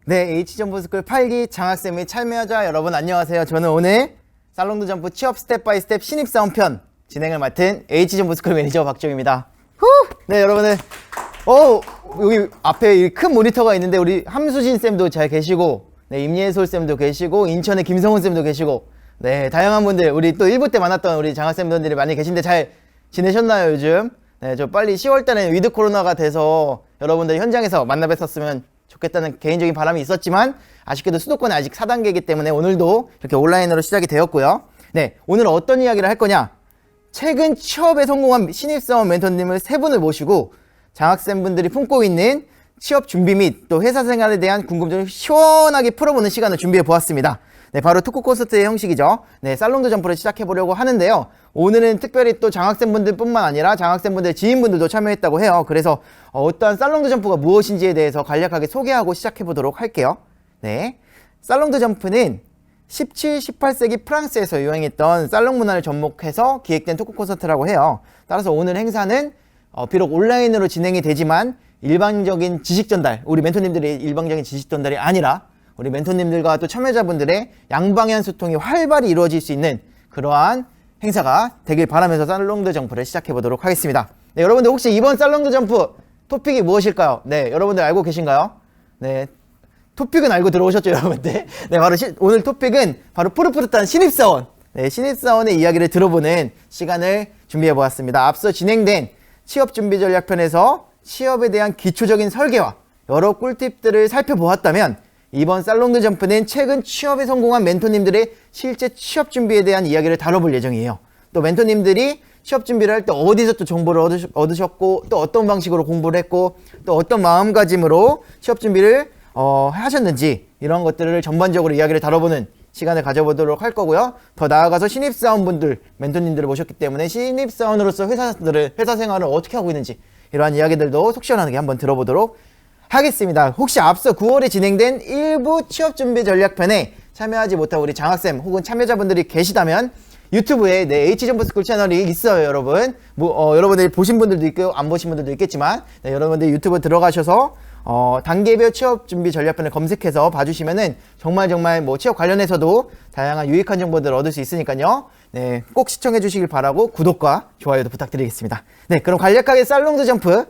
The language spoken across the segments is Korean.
네, H점프스쿨 8기 장학생 및 참여자 여러분 안녕하세요. 저는 오늘 살롱드 점프 취업 스텝 바이 스텝 신입사원 편 진행을 맡은 H점프스쿨 매니저 박정입니다. 후! 네, 여러분들 여기 앞에 이 큰 모니터가 있는데 우리 함수진 쌤도 잘 계시고, 네, 임예솔 쌤도 계시고, 인천의 김성훈 쌤도 계시고, 네, 다양한 분들, 우리 또 1부 때 만났던 우리 장학생분들이 많이 계신데 잘 지내셨나요, 요즘? 네, 저 빨리 10월 달에 위드 코로나가 돼서 여러분들 현장에서 만나 뵀었으면 좋겠다는 개인적인 바람이 있었지만, 아쉽게도 수도권은 아직 4단계이기 때문에 오늘도 이렇게 온라인으로 시작이 되었고요. 네, 오늘 어떤 이야기를 할 거냐? 최근 취업에 성공한 신입사원 멘토님을 세 분을 모시고 장학생분들이 품고 있는 취업 준비 및 또 회사 생활에 대한 궁금증을 시원하게 풀어보는 시간을 준비해 보았습니다. 네, 바로 토크 콘서트의 형식이죠. 네, 살롱드 점프를 시작해 보려고 하는데요. 오늘은 특별히 또 장학생분들 뿐만 아니라 장학생분들 지인분들도 참여했다고 해요. 그래서 어떠한 살롱드 점프가 무엇인지에 대해서 간략하게 소개하고 시작해 보도록 할게요. 네, 살롱드 점프는 17, 18세기 프랑스에서 유행했던 살롱 문화를 접목해서 기획된 토크 콘서트라고 해요. 따라서 오늘 행사는 비록 온라인으로 진행이 되지만 일방적인 지식 전달, 우리 멘토님들의 일방적인 지식 전달이 아니라 우리 멘토님들과 또 참여자분들의 양방향 소통이 활발히 이루어질 수 있는 그러한 행사가 되길 바라면서 살롱드 점프를 시작해 보도록 하겠습니다. 네, 여러분들 혹시 이번 살롱드 점프 토픽이 무엇일까요? 네, 여러분들 알고 계신가요? 네, 토픽은 알고 들어오셨죠, 여러분들? 네, 바로 오늘 토픽은 바로 푸릇푸릇한 신입사원, 네, 신입사원의 이야기를 들어보는 시간을 준비해 보았습니다. 앞서 진행된 취업 준비 전략 편에서 취업에 대한 기초적인 설계와 여러 꿀팁들을 살펴보았다면, 이번 살롱드 점프는 최근 취업에 성공한 멘토님들의 실제 취업 준비에 대한 이야기를 다뤄볼 예정이에요. 또 멘토님들이 취업 준비를 할 때 어디서 또 정보를 얻으셨고, 또 어떤 방식으로 공부를 했고, 또 어떤 마음가짐으로 취업 준비를 하셨는지, 이런 것들을 전반적으로 이야기를 다뤄보는 시간을 가져보도록 할 거고요. 더 나아가서 신입사원분들, 멘토님들을 모셨기 때문에 신입사원으로서 회사 생활을 어떻게 하고 있는지, 이러한 이야기들도 속 시원하게 한번 들어보도록 하겠습니다. 혹시 앞서 9월에 진행된 일부 취업준비 전략편에 참여하지 못한 우리 장학생 혹은 참여자분들이 계시다면 유튜브에 네, H점프스쿨 채널이 있어요, 여러분. 여러분들이 보신 분들도 있고 안 보신 분들도 있겠지만, 네, 여러분들 유튜브 들어가셔서 단계별 취업준비 전략편을 검색해서 봐주시면은 정말 취업 관련해서도 다양한 유익한 정보들을 얻을 수 있으니까요. 네, 꼭 시청해 주시길 바라고 구독과 좋아요도 부탁드리겠습니다. 네, 그럼 간략하게 살롱드 점프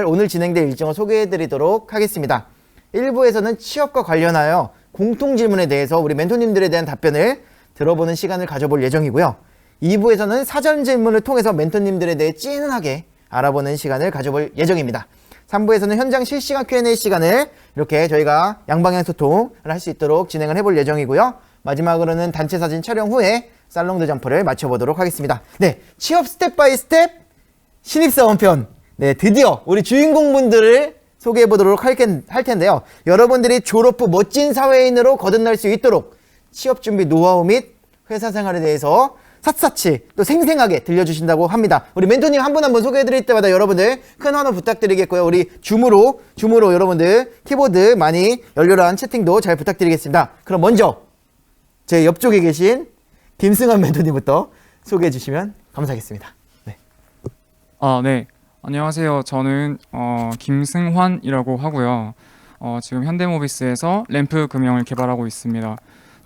오늘 진행될 일정을 소개해 드리도록 하겠습니다. 1부에서는 취업과 관련하여 공통 질문에 대해서 우리 멘토님들에 대한 답변을 들어보는 시간을 가져볼 예정이고요. 2부에서는 사전 질문을 통해서 멘토님들에 대해 찐하게 알아보는 시간을 가져볼 예정입니다. 3부에서는 현장 실시간 Q&A 시간을 이렇게 저희가 양방향 소통을 할 수 있도록 진행을 해볼 예정이고요. 마지막으로는 단체 사진 촬영 후에 살롱드 점프를 마쳐보도록 하겠습니다. 네, 취업 스텝 바이 스텝 신입사원 편. 네, 드디어 우리 주인공분들을 소개해보도록 할 텐데요. 여러분들이 졸업 후 멋진 사회인으로 거듭날 수 있도록 취업 준비 노하우 및 회사 생활에 대해서 샅샅이 또 생생하게 들려주신다고 합니다. 우리 멘토님 한 분 한 분 소개해드릴 때마다 여러분들 큰 환호 부탁드리겠고요. 우리 줌으로 여러분들 키보드 많이 열렬한 채팅도 잘 부탁드리겠습니다. 그럼 먼저 제 옆쪽에 계신 김승환 멘토님부터 소개해 주시면 감사하겠습니다. 네. 네. 안녕하세요. 저는 김승환이라고 하고요. 지금 현대모비스에서 램프 금형을 개발하고 있습니다.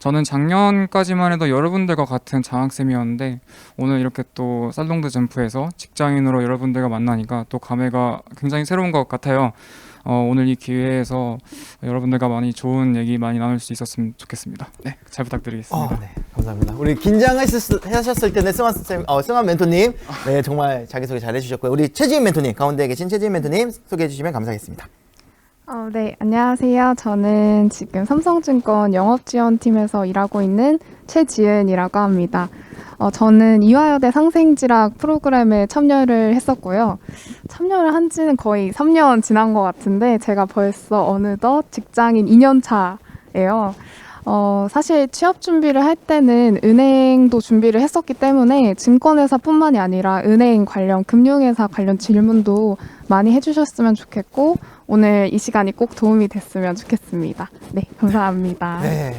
저는 작년까지만 해도 여러분들과 같은 장학생이었는데 오늘 이렇게 또 살롱드 점프에서 직장인으로 여러분들과 만나니까 또 감회가 굉장히 새로운 것 같아요. 오늘 이 기회에서 여러분들과 많이 좋은 얘기 많이 나눌 수 있었으면 좋겠습니다. 네, 잘 부탁드리겠습니다. 네, 감사합니다. 우리 긴장하셨을 때는 승환 멘토님, 네, 정말 자기소개 잘 해주셨고요. 우리 최지인 멘토님, 가운데 계신 최지인 멘토님 소개해 주시면 감사하겠습니다. 네, 안녕하세요. 저는 지금 삼성증권 영업지원팀에서 일하고 있는 최지은이라고 합니다. 저는 이화여대 상생지락 프로그램에 참여를 했었고요. 참여를 한 지는 거의 3년 지난 것 같은데 제가 벌써 어느덧 직장인 2년 차예요. 사실 취업 준비를 할 때는 은행도 준비를 했었기 때문에 증권회사뿐만이 아니라 은행 관련, 금융회사 관련 질문도 많이 해주셨으면 좋겠고 오늘 이 시간이 꼭 도움이 됐으면 좋겠습니다. 네, 감사합니다. 네,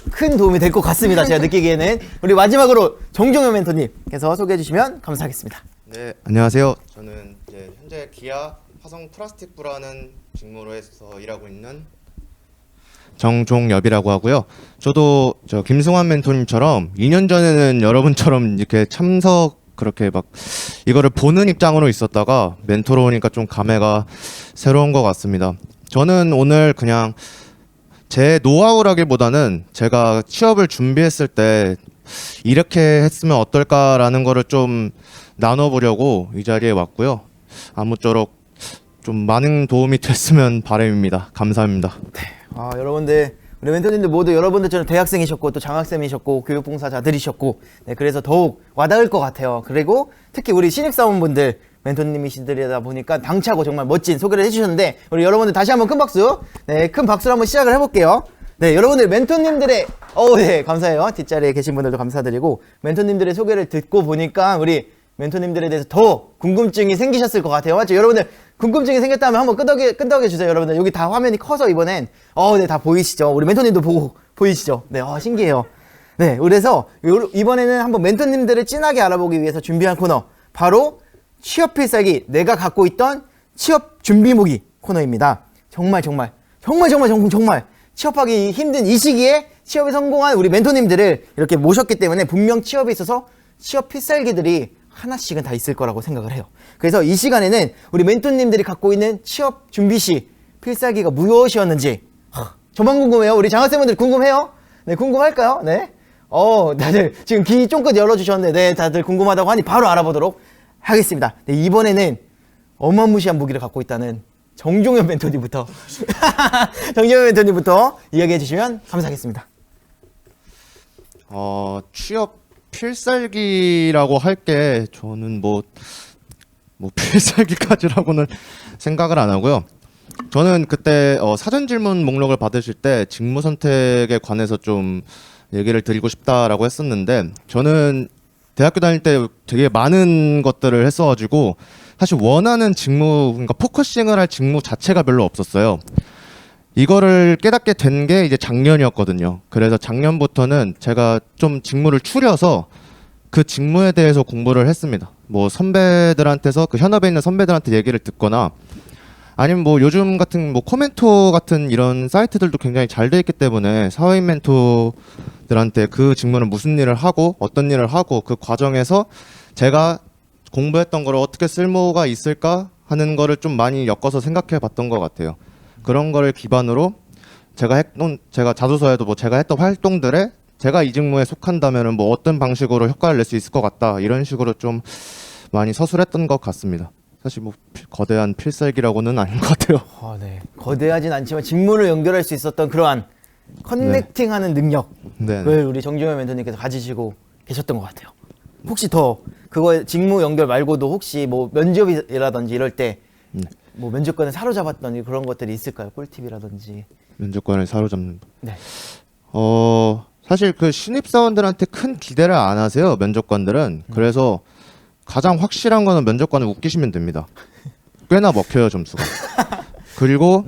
큰 도움이 될 것 같습니다. 제가 느끼기에는. 우리 마지막으로 정종현 멘토님께서 소개해 주시면 감사하겠습니다. 네, 안녕하세요. 저는 이제 현재 기아 화성 플라스틱부라는 직무로 해서 일하고 있는 정종엽이라고 하고요. 저도 저 김승환 멘토님처럼 2년 전에는 여러분처럼 이렇게 참석 그렇게 막 이거를 보는 입장으로 있었다가 멘토로 오니까 좀 감회가 새로운 것 같습니다. 저는 오늘 그냥 제 노하우라기보다는 제가 취업을 준비했을 때 이렇게 했으면 어떨까라는 거를 좀 나눠보려고 이 자리에 왔고요. 아무쪼록 좀 많은 도움이 됐으면 바람입니다. 감사합니다. 여러분들 우리 멘토님들 모두 여러분들처럼 대학생이셨고 또 장학생이셨고 교육봉사자들이셨고 네, 그래서 더욱 와닿을 것 같아요. 그리고 특히 우리 신입사원분들 멘토님이시들이다 보니까 당차고 정말 멋진 소개를 해주셨는데 우리 여러분들 다시 한번 큰 박수 네, 큰 박수로 한번 시작을 해볼게요. 네, 여러분들 멘토님들의 네, 감사해요. 뒷자리에 계신 분들도 감사드리고 멘토님들의 소개를 듣고 보니까 우리 멘토님들에 대해서 더 궁금증이 생기셨을 것 같아요. 맞죠? 여러분들 궁금증이 생겼다면 한번 끄덕여 주세요. 여러분들 여기 다 화면이 커서 이번엔 네, 다 보이시죠? 우리 멘토님도 보이시죠? 네, 신기해요. 네, 그래서 이번에는 한번 멘토님들을 진하게 알아보기 위해서 준비한 코너 바로 취업 필살기 내가 갖고 있던 취업 준비 무기 코너입니다. 정말 취업하기 힘든 이 시기에 취업에 성공한 우리 멘토님들을 이렇게 모셨기 때문에 분명 취업에 있어서 취업 필살기들이 하나씩은 다 있을 거라고 생각을 해요. 그래서 이 시간에는 우리 멘토님들이 갖고 있는 취업 준비 시 필살기가 무엇이었는지 저만 궁금해요. 우리 장학생분들 궁금해요? 네, 궁금할까요? 네. 다들 지금 귀 쫑긋 열어주셨는데 네, 다들 궁금하다고 하니 바로 알아보도록 하겠습니다. 네, 이번에는 어마무시한 무기를 갖고 있다는 정종현 멘토님부터 이야기해 주시면 감사하겠습니다. 취업 필살기라고 할 게 저는 뭐 필살기까지라고는 생각을 안 하고요. 저는 그때 사전 질문 목록을 받으실 때 직무 선택에 관해서 좀 얘기를 드리고 싶다라고 했었는데 저는 대학교 다닐 때 되게 많은 것들을 했어가지고 사실 원하는 직무, 그러니까 포커싱을 할 직무 자체가 별로 없었어요. 이거를 깨닫게 된 게 이제 작년이었거든요. 그래서 작년부터는 제가 좀 직무를 추려서 그 직무에 대해서 공부를 했습니다. 뭐 선배들한테서 그 현업에 있는 선배들한테 얘기를 듣거나 아니면 뭐 요즘 같은 뭐 코멘토 같은 이런 사이트들도 굉장히 잘 돼 있기 때문에 사회인 멘토들한테 그 직무는 무슨 일을 하고 어떤 일을 하고 그 과정에서 제가 공부했던 거를 어떻게 쓸모가 있을까 하는 거를 좀 많이 엮어서 생각해 봤던 것 같아요. 그런 거를 기반으로 제가 자소서에도 뭐 제가 했던 활동들에 제가 이 직무에 속한다면은 뭐 어떤 방식으로 효과를 낼 수 있을 것 같다 이런 식으로 좀 많이 서술했던 것 같습니다. 사실 뭐 거대한 필살기라고는 아닌 것 같아요. 네. 거대하진 않지만 직무를 연결할 수 있었던 그러한 커넥팅하는 능력을 우리 정종현 멘토님께서 가지시고 계셨던 것 같아요. 혹시 더 그거 직무 연결 말고도 혹시 뭐 면접이라든지 이럴 때 뭐 면접관을 사로잡았던 그런 것들이 있을까요? 꿀팁이라든지. 면접관을 사로잡는. 네. 사실 그 신입사원들한테 큰 기대를 안 하세요. 면접관들은. 그래서 가장 확실한 거는 면접관을 웃기시면 됩니다. 꽤나 먹혀요, 점수가. 그리고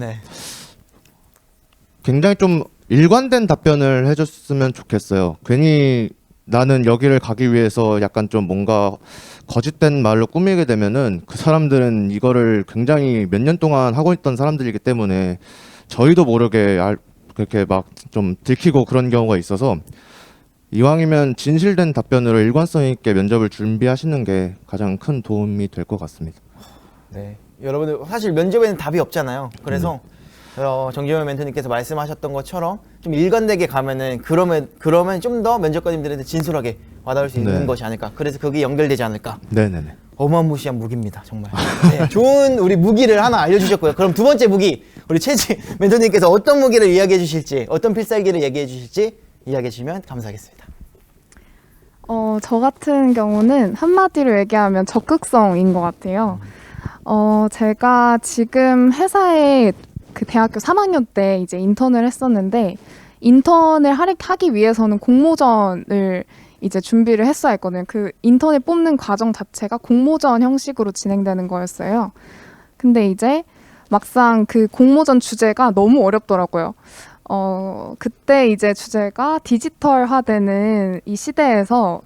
굉장히 좀 일관된 답변을 해줬으면 좋겠어요. 괜히 나는 여기를 가기 위해서 약간 좀 뭔가 거짓된 말로 꾸미게 되면은 그 사람들은 이거를 굉장히 몇 년 동안 하고 있던 사람들이기 때문에 저희도 모르게 그렇게 막 좀 들키고 그런 경우가 있어서 이왕이면 진실된 답변으로 일관성 있게 면접을 준비하시는 게 가장 큰 도움이 될 것 같습니다. 네, 여러분들 사실 면접에는 답이 없잖아요. 그래서 정재현 멘토님께서 말씀하셨던 것처럼 좀 일관되게 가면은 그러면 좀 더 면접관님들한테 진솔하게 와닿을 수 있는 것이 아닐까. 그래서 그게 연결되지 않을까. 네네네. 어마무시한 무기입니다, 정말. 네, 좋은 우리 무기를 하나 알려주셨고요. 그럼 두 번째 무기, 우리 최지 멘토님께서 어떤 무기를 이야기해 주실지, 어떤 필살기를 얘기해 주실지 이야기해 주시면 감사하겠습니다. 저 같은 경우는 한마디로 얘기하면 적극성인 것 같아요. 제가 지금 회사에 그 대학교 3학년 때 이제 인턴을 했었는데 인턴을 하기 위해서는 공모전을 이제 준비를 했어야 했거든요. 그 인턴을 뽑는 과정 자체가 공모전 형식으로 진행되는 거였어요. 근데 이제 막상 그 공모전 주제가 너무 어렵더라고요. 그때 이제 주제가 디지털화되는 이 시대에서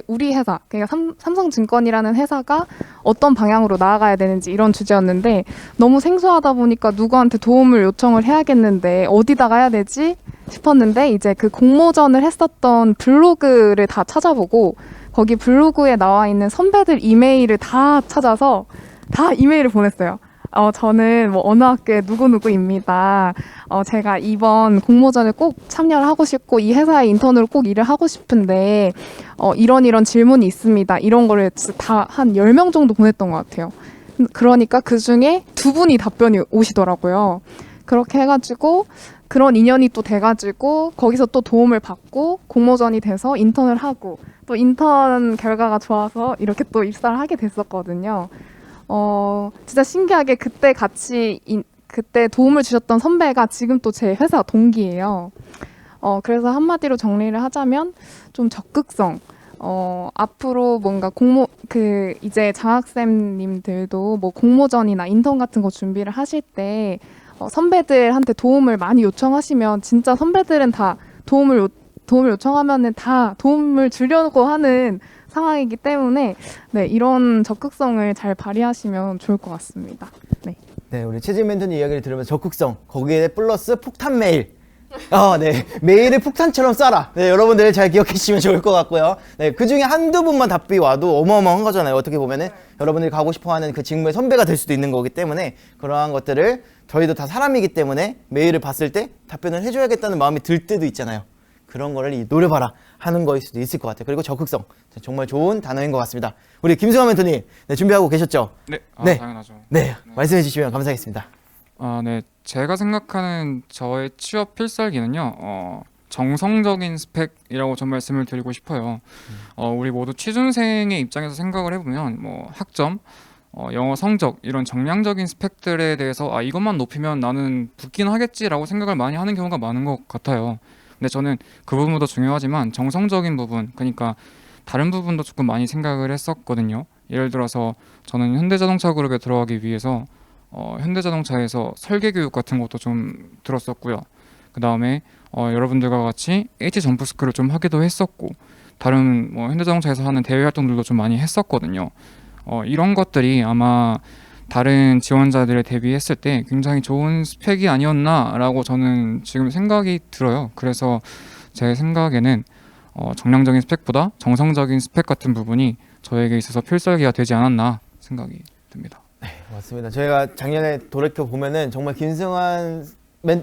우리 회사, 그러니까 삼성증권이라는 회사가 어떤 방향으로 나아가야 되는지 이런 주제였는데 너무 생소하다 보니까 누구한테 도움을 요청을 해야겠는데 어디다가 해야 되지 싶었는데 이제 그 공모전을 했었던 블로그를 다 찾아보고 거기 블로그에 나와 있는 선배들 이메일을 다 찾아서 다 이메일을 보냈어요. 저는 뭐 어느 학교의 누구누구입니다. 제가 이번 공모전에 꼭 참여를 하고 싶고 이 회사의 인턴으로 꼭 일을 하고 싶은데 이런 질문이 있습니다. 이런 거를 다 한 10명 정도 보냈던 것 같아요. 그러니까 그중에 2분이 답변이 오시더라고요. 그렇게 해가지고 그런 인연이 또 돼가지고 거기서 또 도움을 받고 공모전이 돼서 인턴을 하고 또 인턴 결과가 좋아서 이렇게 또 입사를 하게 됐었거든요. 진짜 신기하게 그때 도움을 주셨던 선배가 지금 또 제 회사 동기예요. 그래서 한마디로 정리를 하자면 좀 적극성. 앞으로 뭔가 이제 장학생님들도 뭐 공모전이나 인턴 같은 거 준비를 하실 때 선배들한테 도움을 많이 요청하시면 진짜 선배들은 다 도움을 요청하면은 다 도움을 주려고 하는 상황이기 때문에 네, 이런 적극성을 잘 발휘하시면 좋을 것 같습니다. 네. 네, 우리 최지은 멘토님 이야기를 들으면서 적극성, 거기에 플러스 폭탄 메일. 네. 메일을 폭탄처럼 쏴라. 네, 여러분들 잘 기억해 주시면 좋을 것 같고요. 네, 그 중에 한두 분만 답이 와도 어마어마한 거잖아요. 어떻게 보면은 여러분들이 가고 싶어 하는 그 직무의 선배가 될 수도 있는 거기 때문에 그러한 것들을 저희도 다 사람이기 때문에 메일을 봤을 때 답변을 해줘야겠다는 마음이 들 때도 있잖아요. 그런 거를 노려봐라 하는 거일 수도 있을 것 같아요. 그리고 적극성. 정말 좋은 단어인 것 같습니다. 우리 김승환 멘토님, 네, 준비하고 계셨죠? 네, 네. 당연하죠. 네, 말씀해 주시면 감사하겠습니다. 네. 제가 생각하는 저의 취업 필살기는요. 정성적인 스펙이라고 좀 말씀을 드리고 싶어요. 우리 모두 취준생의 입장에서 생각을 해보면 뭐 학점, 영어 성적 이런 정량적인 스펙들에 대해서 이것만 높이면 나는 붙긴 하겠지라고 생각을 많이 하는 경우가 많은 것 같아요. 근데 저는 그 부분도 중요하지만 정성적인 부분, 그러니까 다른 부분도 조금 많이 생각을 했었거든요. 예를 들어서 저는 현대자동차 그룹에 들어가기 위해서 현대자동차에서 설계 교육 같은 것도 좀 들었었고요. 그 다음에 여러분들과 같이 H 점프스쿨을 좀 하기도 했었고, 다른 뭐 현대자동차에서 하는 대외 활동들도 좀 많이 했었거든요. 이런 것들이 아마 다른 지원자들에 대비했을 때 굉장히 좋은 스펙이 아니었나라고 저는 지금 생각이 들어요. 그래서 제 생각에는 정량적인 스펙보다 정성적인 스펙 같은 부분이 저에게 있어서 필살기가 되지 않았나 생각이 듭니다. 네, 맞습니다. 저희가 작년에 돌이켜 보면은 정말 김승환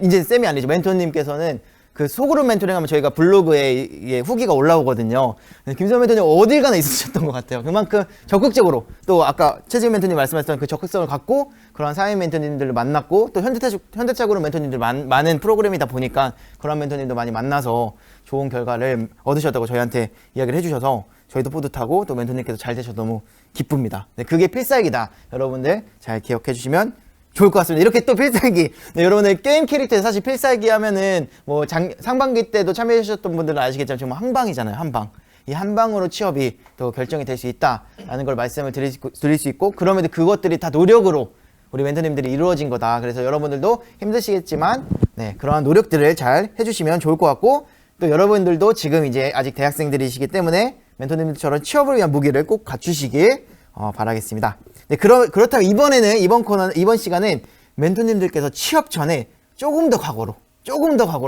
이제 쌤이 아니죠. 멘토님께서는 그 소그룹 멘토링 하면 저희가 블로그에 이게 후기가 올라오거든요. 김승환 멘토님 어딜 가나 있으셨던 것 같아요. 그만큼 적극적으로 또 아까 최지은 멘토님 말씀하셨던 그 적극성을 갖고 그런 사회 멘토님들을 만났고 또 현대차 그룹 멘토님들 많은 프로그램이다 보니까 그런 멘토님도 많이 만나서 좋은 결과를 얻으셨다고 저희한테 이야기를 해주셔서 저희도 뿌듯하고 또 멘토님께서 잘 되셔서 너무 기쁩니다. 네, 그게 필살기다. 여러분들 잘 기억해 주시면 좋을 것 같습니다. 이렇게 또 필살기. 네, 여러분들 게임 캐릭터에 사실 필살기 하면은 뭐 상반기 때도 참여해 주셨던 분들은 아시겠지만 정말 한방이잖아요. 한방. 이 한방으로 취업이 또 결정이 될 수 있다라는 걸 말씀을 드릴 수 있고, 그럼에도 그것들이 다 노력으로 우리 멘토님들이 이루어진 거다. 그래서 여러분들도 힘드시겠지만 네, 그러한 노력들을 잘 해주시면 좋을 것 같고, 또 여러분들도 지금 이제 아직 대학생들이시기 때문에 멘토님들처럼 취업을 위한 무기를 꼭 갖추시길 바라겠습니다. 네, 그렇다면 이번 시간은 멘토님들께서 취업 전에 조금 더 과거로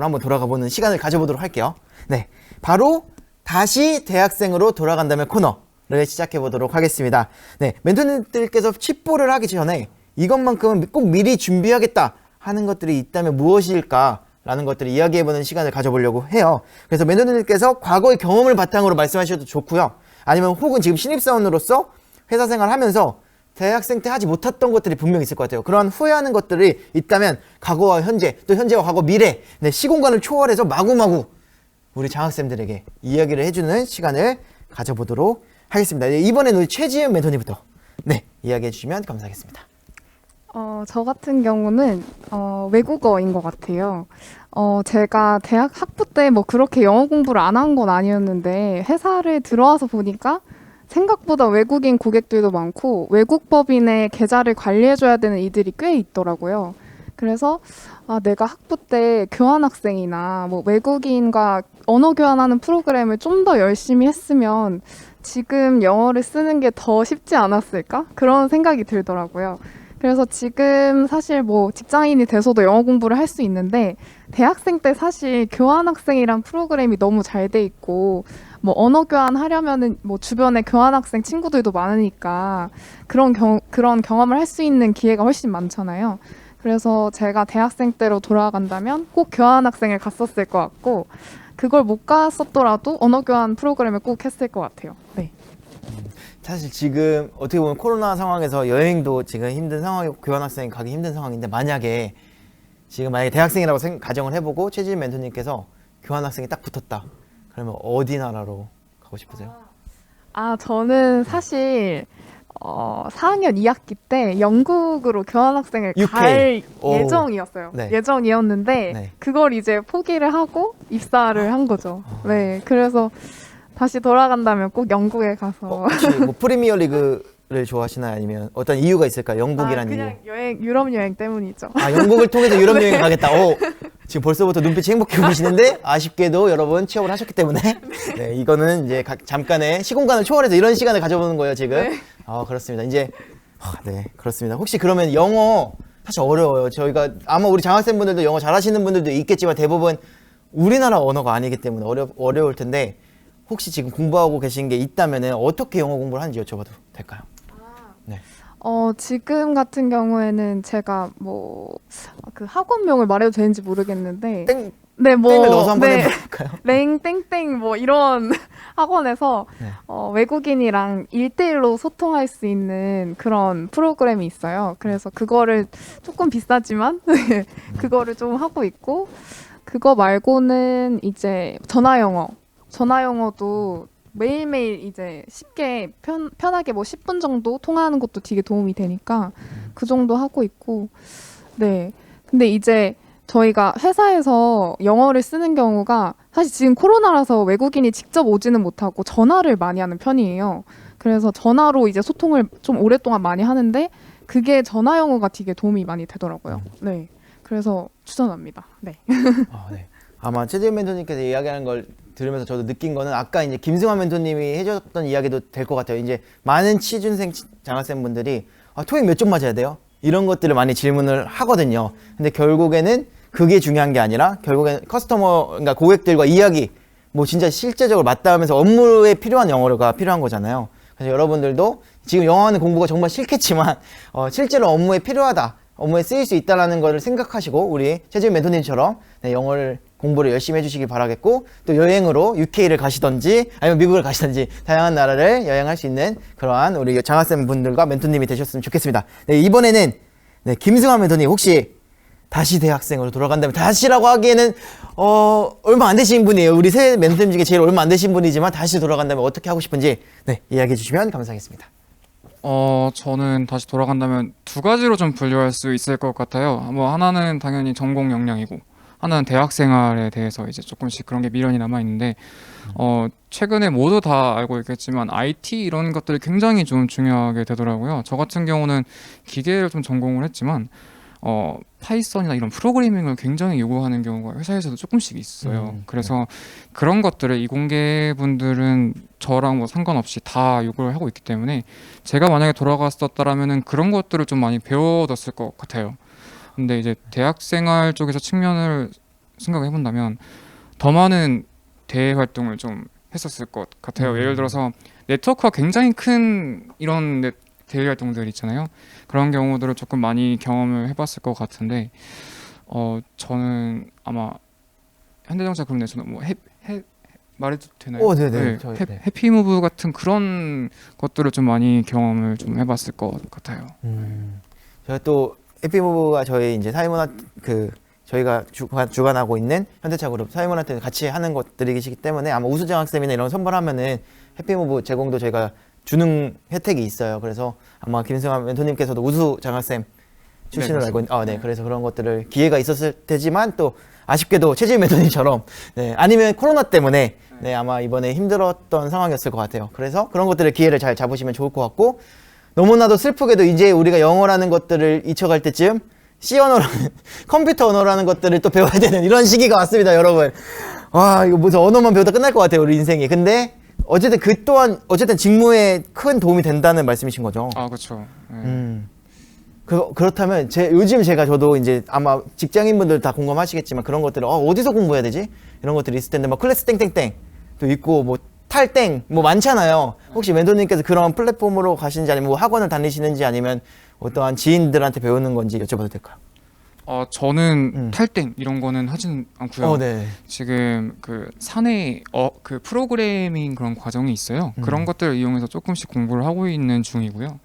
한번 돌아가 보는 시간을 가져보도록 할게요. 네, 바로 다시 대학생으로 돌아간다면 코너를 시작해 보도록 하겠습니다. 네, 멘토님들께서 칩보를 하기 전에 이것만큼은 꼭 미리 준비하겠다 하는 것들이 있다면 무엇일까? 라는 것들을 이야기해보는 시간을 가져보려고 해요. 그래서 멘토님들께서 과거의 경험을 바탕으로 말씀하셔도 좋고요. 아니면 혹은 지금 신입사원으로서 회사 생활하면서 대학생 때 하지 못했던 것들이 분명히 있을 것 같아요. 그런 후회하는 것들이 있다면 과거와 현재, 또 현재와 과거, 미래, 네, 시공간을 초월해서 마구마구 우리 장학생들에게 이야기를 해주는 시간을 가져보도록 하겠습니다. 네, 이번에는 우리 최지은 멘토님부터 네, 이야기해 주시면 감사하겠습니다. 저 같은 경우는 외국어인 것 같아요. 제가 대학 학부 때 뭐 그렇게 영어 공부를 안 한 건 아니었는데 회사를 들어와서 보니까 생각보다 외국인 고객들도 많고 외국 법인의 계좌를 관리해줘야 되는 이들이 꽤 있더라고요. 그래서 내가 학부 때 교환학생이나 뭐 외국인과 언어 교환하는 프로그램을 좀 더 열심히 했으면 지금 영어를 쓰는 게 더 쉽지 않았을까? 그런 생각이 들더라고요. 그래서 지금 사실 뭐 직장인이 돼서도 영어 공부를 할 수 있는데 대학생 때 사실 교환학생이란 프로그램이 너무 잘 돼 있고 뭐 언어 교환 하려면은 뭐 주변에 교환학생 친구들도 많으니까 그런 경험을 할 수 있는 기회가 훨씬 많잖아요. 그래서 제가 대학생 때로 돌아간다면 꼭 교환학생을 갔었을 것 같고 그걸 못 갔었더라도 언어 교환 프로그램을 꼭 했을 것 같아요. 네. 사실 지금 어떻게 보면 코로나 상황에서 여행도 지금 힘든 상황이고 교환학생 가기 힘든 상황인데 만약에 대학생이라고 가정을 해보고 최지은 멘토님께서 교환학생이 딱 붙었다. 그러면 어디 나라로 가고 싶으세요? 저는 사실 4학년 2학기 때 영국으로 교환학생을 UK. 갈 오. 예정이었어요. 네. 예정이었는데 네. 그걸 이제 포기를 하고 입사를 한 거죠. 네, 그래서 다시 돌아간다면 꼭 영국에 가서 혹시 뭐 프리미어 리그를 좋아하시나요? 아니면 어떤 이유가 있을까요? 영국이란 이유. 그냥 유럽 여행 때문이죠. 영국을 통해서 유럽 여행 가겠다. 지금 벌써부터 눈빛이 행복해 보이시는데 아쉽게도 여러분 취업을 하셨기 때문에 네, 이거는 이제 잠깐의 시공간을 초월해서 이런 시간을 가져보는 거예요 지금. 네. 그렇습니다. 이제 네 그렇습니다. 혹시 그러면 영어 사실 어려워요. 저희가 아마 우리 장학생 분들도 영어 잘하시는 분들도 있겠지만 대부분 우리나라 언어가 아니기 때문에 어려울 텐데 혹시 지금 공부하고 계신 게 있다면 어떻게 영어 공부를 하는지 여쭤봐도 될까요? 네. 지금 같은 경우에는 제가 그 학원명을 말해도 되는지 모르겠는데 땡 네, 땡을 넣어서 한번 해볼까요? 랭 땡땡 뭐 이런 학원에서 네. 외국인이랑 1대1로 소통할 수 있는 그런 프로그램이 있어요. 그래서 그거를 조금 비싸지만 그거를 좀 하고 있고 그거 말고는 이제 전화 영어도 매일매일 이제 쉽게 편하게 뭐 10분 정도 통화하는 것도 되게 도움이 되니까 그 정도 하고 있고 네. 근데 이제 저희가 회사에서 영어를 쓰는 경우가 사실 지금 코로나라서 외국인이 직접 오지는 못하고 전화를 많이 하는 편이에요. 그래서 전화로 이제 소통을 좀 오랫동안 많이 하는데 그게 전화 영어가 되게 도움이 많이 되더라고요. 네. 그래서 추천합니다. 네. 네. 아마 최지은 멘토님께서 이야기하는 걸 들으면서 저도 느낀 거는 아까 이제 김승환 멘토님이 해줬던 이야기도 될 것 같아요. 이제 많은 취준생 장학생 분들이 토익 몇 점 맞아야 돼요? 이런 것들을 많이 질문을 하거든요. 근데 결국에는 그게 중요한 게 아니라 결국에는 그러니까 고객들과 이야기 뭐 진짜 실제적으로 맞닿으면서 업무에 필요한 영어가 필요한 거잖아요. 그래서 여러분들도 지금 영어하는 공부가 정말 싫겠지만 실제로 업무에 필요하다. 업무에 쓰일 수 있다는 것을 생각하시고 우리 최지은 멘토님처럼 영어를 공부를 열심히 해주시길 바라겠고 또 여행으로 UK를 가시던지 아니면 미국을 가시던지 다양한 나라를 여행할 수 있는 그러한 우리 장학생 분들과 멘토님이 되셨으면 좋겠습니다. 네, 이번에는 김승환 멘토님 혹시 다시 대학생으로 돌아간다면 다시라고 하기에는 얼마 안 되신 분이에요. 우리 세 멘토님 중에 제일 얼마 안 되신 분이지만 다시 돌아간다면 어떻게 하고 싶은지 이야기해 주시면 감사하겠습니다. 저는 다시 돌아간다면 두 가지로 좀 분류할 수 있을 것 같아요. 뭐 하나는 당연히 전공 역량이고 하나는 대학 생활에 대해서 이제 조금씩 그런 게 미련이 남아 있는데 최근에 모두 다 알고 있겠지만 IT 이런 것들이 굉장히 좀 중요하게 되더라고요. 저 같은 경우는 기계를 좀 전공을 했지만 파이썬이나 이런 프로그래밍을 굉장히 요구하는 경우가 회사에서도 조금씩 있어요. 그래서 그런 것들을 이공계 분들은 저랑 뭐 상관없이 다 요구를 하고 있기 때문에 제가 만약에 돌아갔었다라면은 그런 것들을 좀 많이 배워뒀을 것 같아요. 근데 이제 대학생활 쪽에서 측면을 생각해 본다면 더 많은 대외 활동을 좀 했었을 것 같아요. 예를 들어서 네트워크가 굉장히 큰 이런 대외 활동들 있잖아요. 그런 경우들을 조금 많이 경험을 해봤을 것 같은데 저는 아마 현대자동차 그룹 내에서는 뭐 말해도 되나요? 네네. 해피무브 같은 그런 것들을 좀 많이 경험을 좀 해봤을 것 같아요. 제가 또 해피무브가 저희 이제 사회문화 저희가 주관하고 있는 현대차 그룹 사회문화 때 같이 하는 것들이기 때문에 아마 우수 장학생이나 이런 선발하면은 해피무브 제공도 저희가 주는 혜택이 있어요. 그래서 아마 김승환 멘토님께서도 우수 장학생 출신으로 알고 있는 그래서 그런 것들을 기회가 있었을 테지만 또 아쉽게도 최지은 멘토님처럼 아니면 코로나 때문에 아마 이번에 힘들었던 상황이었을 것 같아요. 그래서 그런 것들을 기회를 잘 잡으시면 좋을 것 같고 너무나도 슬프게도 이제 우리가 영어라는 것들을 잊혀갈 때쯤 C 언어라는 컴퓨터 언어라는 것들을 또 배워야 되는 이런 시기가 왔습니다, 여러분. 와, 이거 무슨 언어만 배우다 끝날 것 같아요, 우리 인생이. 근데 어쨌든 그 또한 어쨌든 직무에 큰 도움이 된다는 말씀이신 거죠. 아, 그렇죠. 네. 그렇다면 요즘 저도 이제 아마 직장인분들 다 공감하시겠지만 그런 것들을 어디서 공부해야 되지? 이런 것들이 있을 텐데 막 클래스 땡땡땡 또 있고 뭐 탈땡 뭐 많잖아요. 혹시 멘토님께서 그런 플랫폼으로 가시는지 아니면 뭐 학원을 다니시는지 아니면 어떠한 지인들한테 배우는 건지 여쭤봐도 될까요? 저는 탈땡 이런 거는 하진 않고요. 네. 지금 그 사내 그 프로그래밍 그런 과정이 있어요. 그런 것들을 이용해서 조금씩 공부를 하고 있는 중이고요.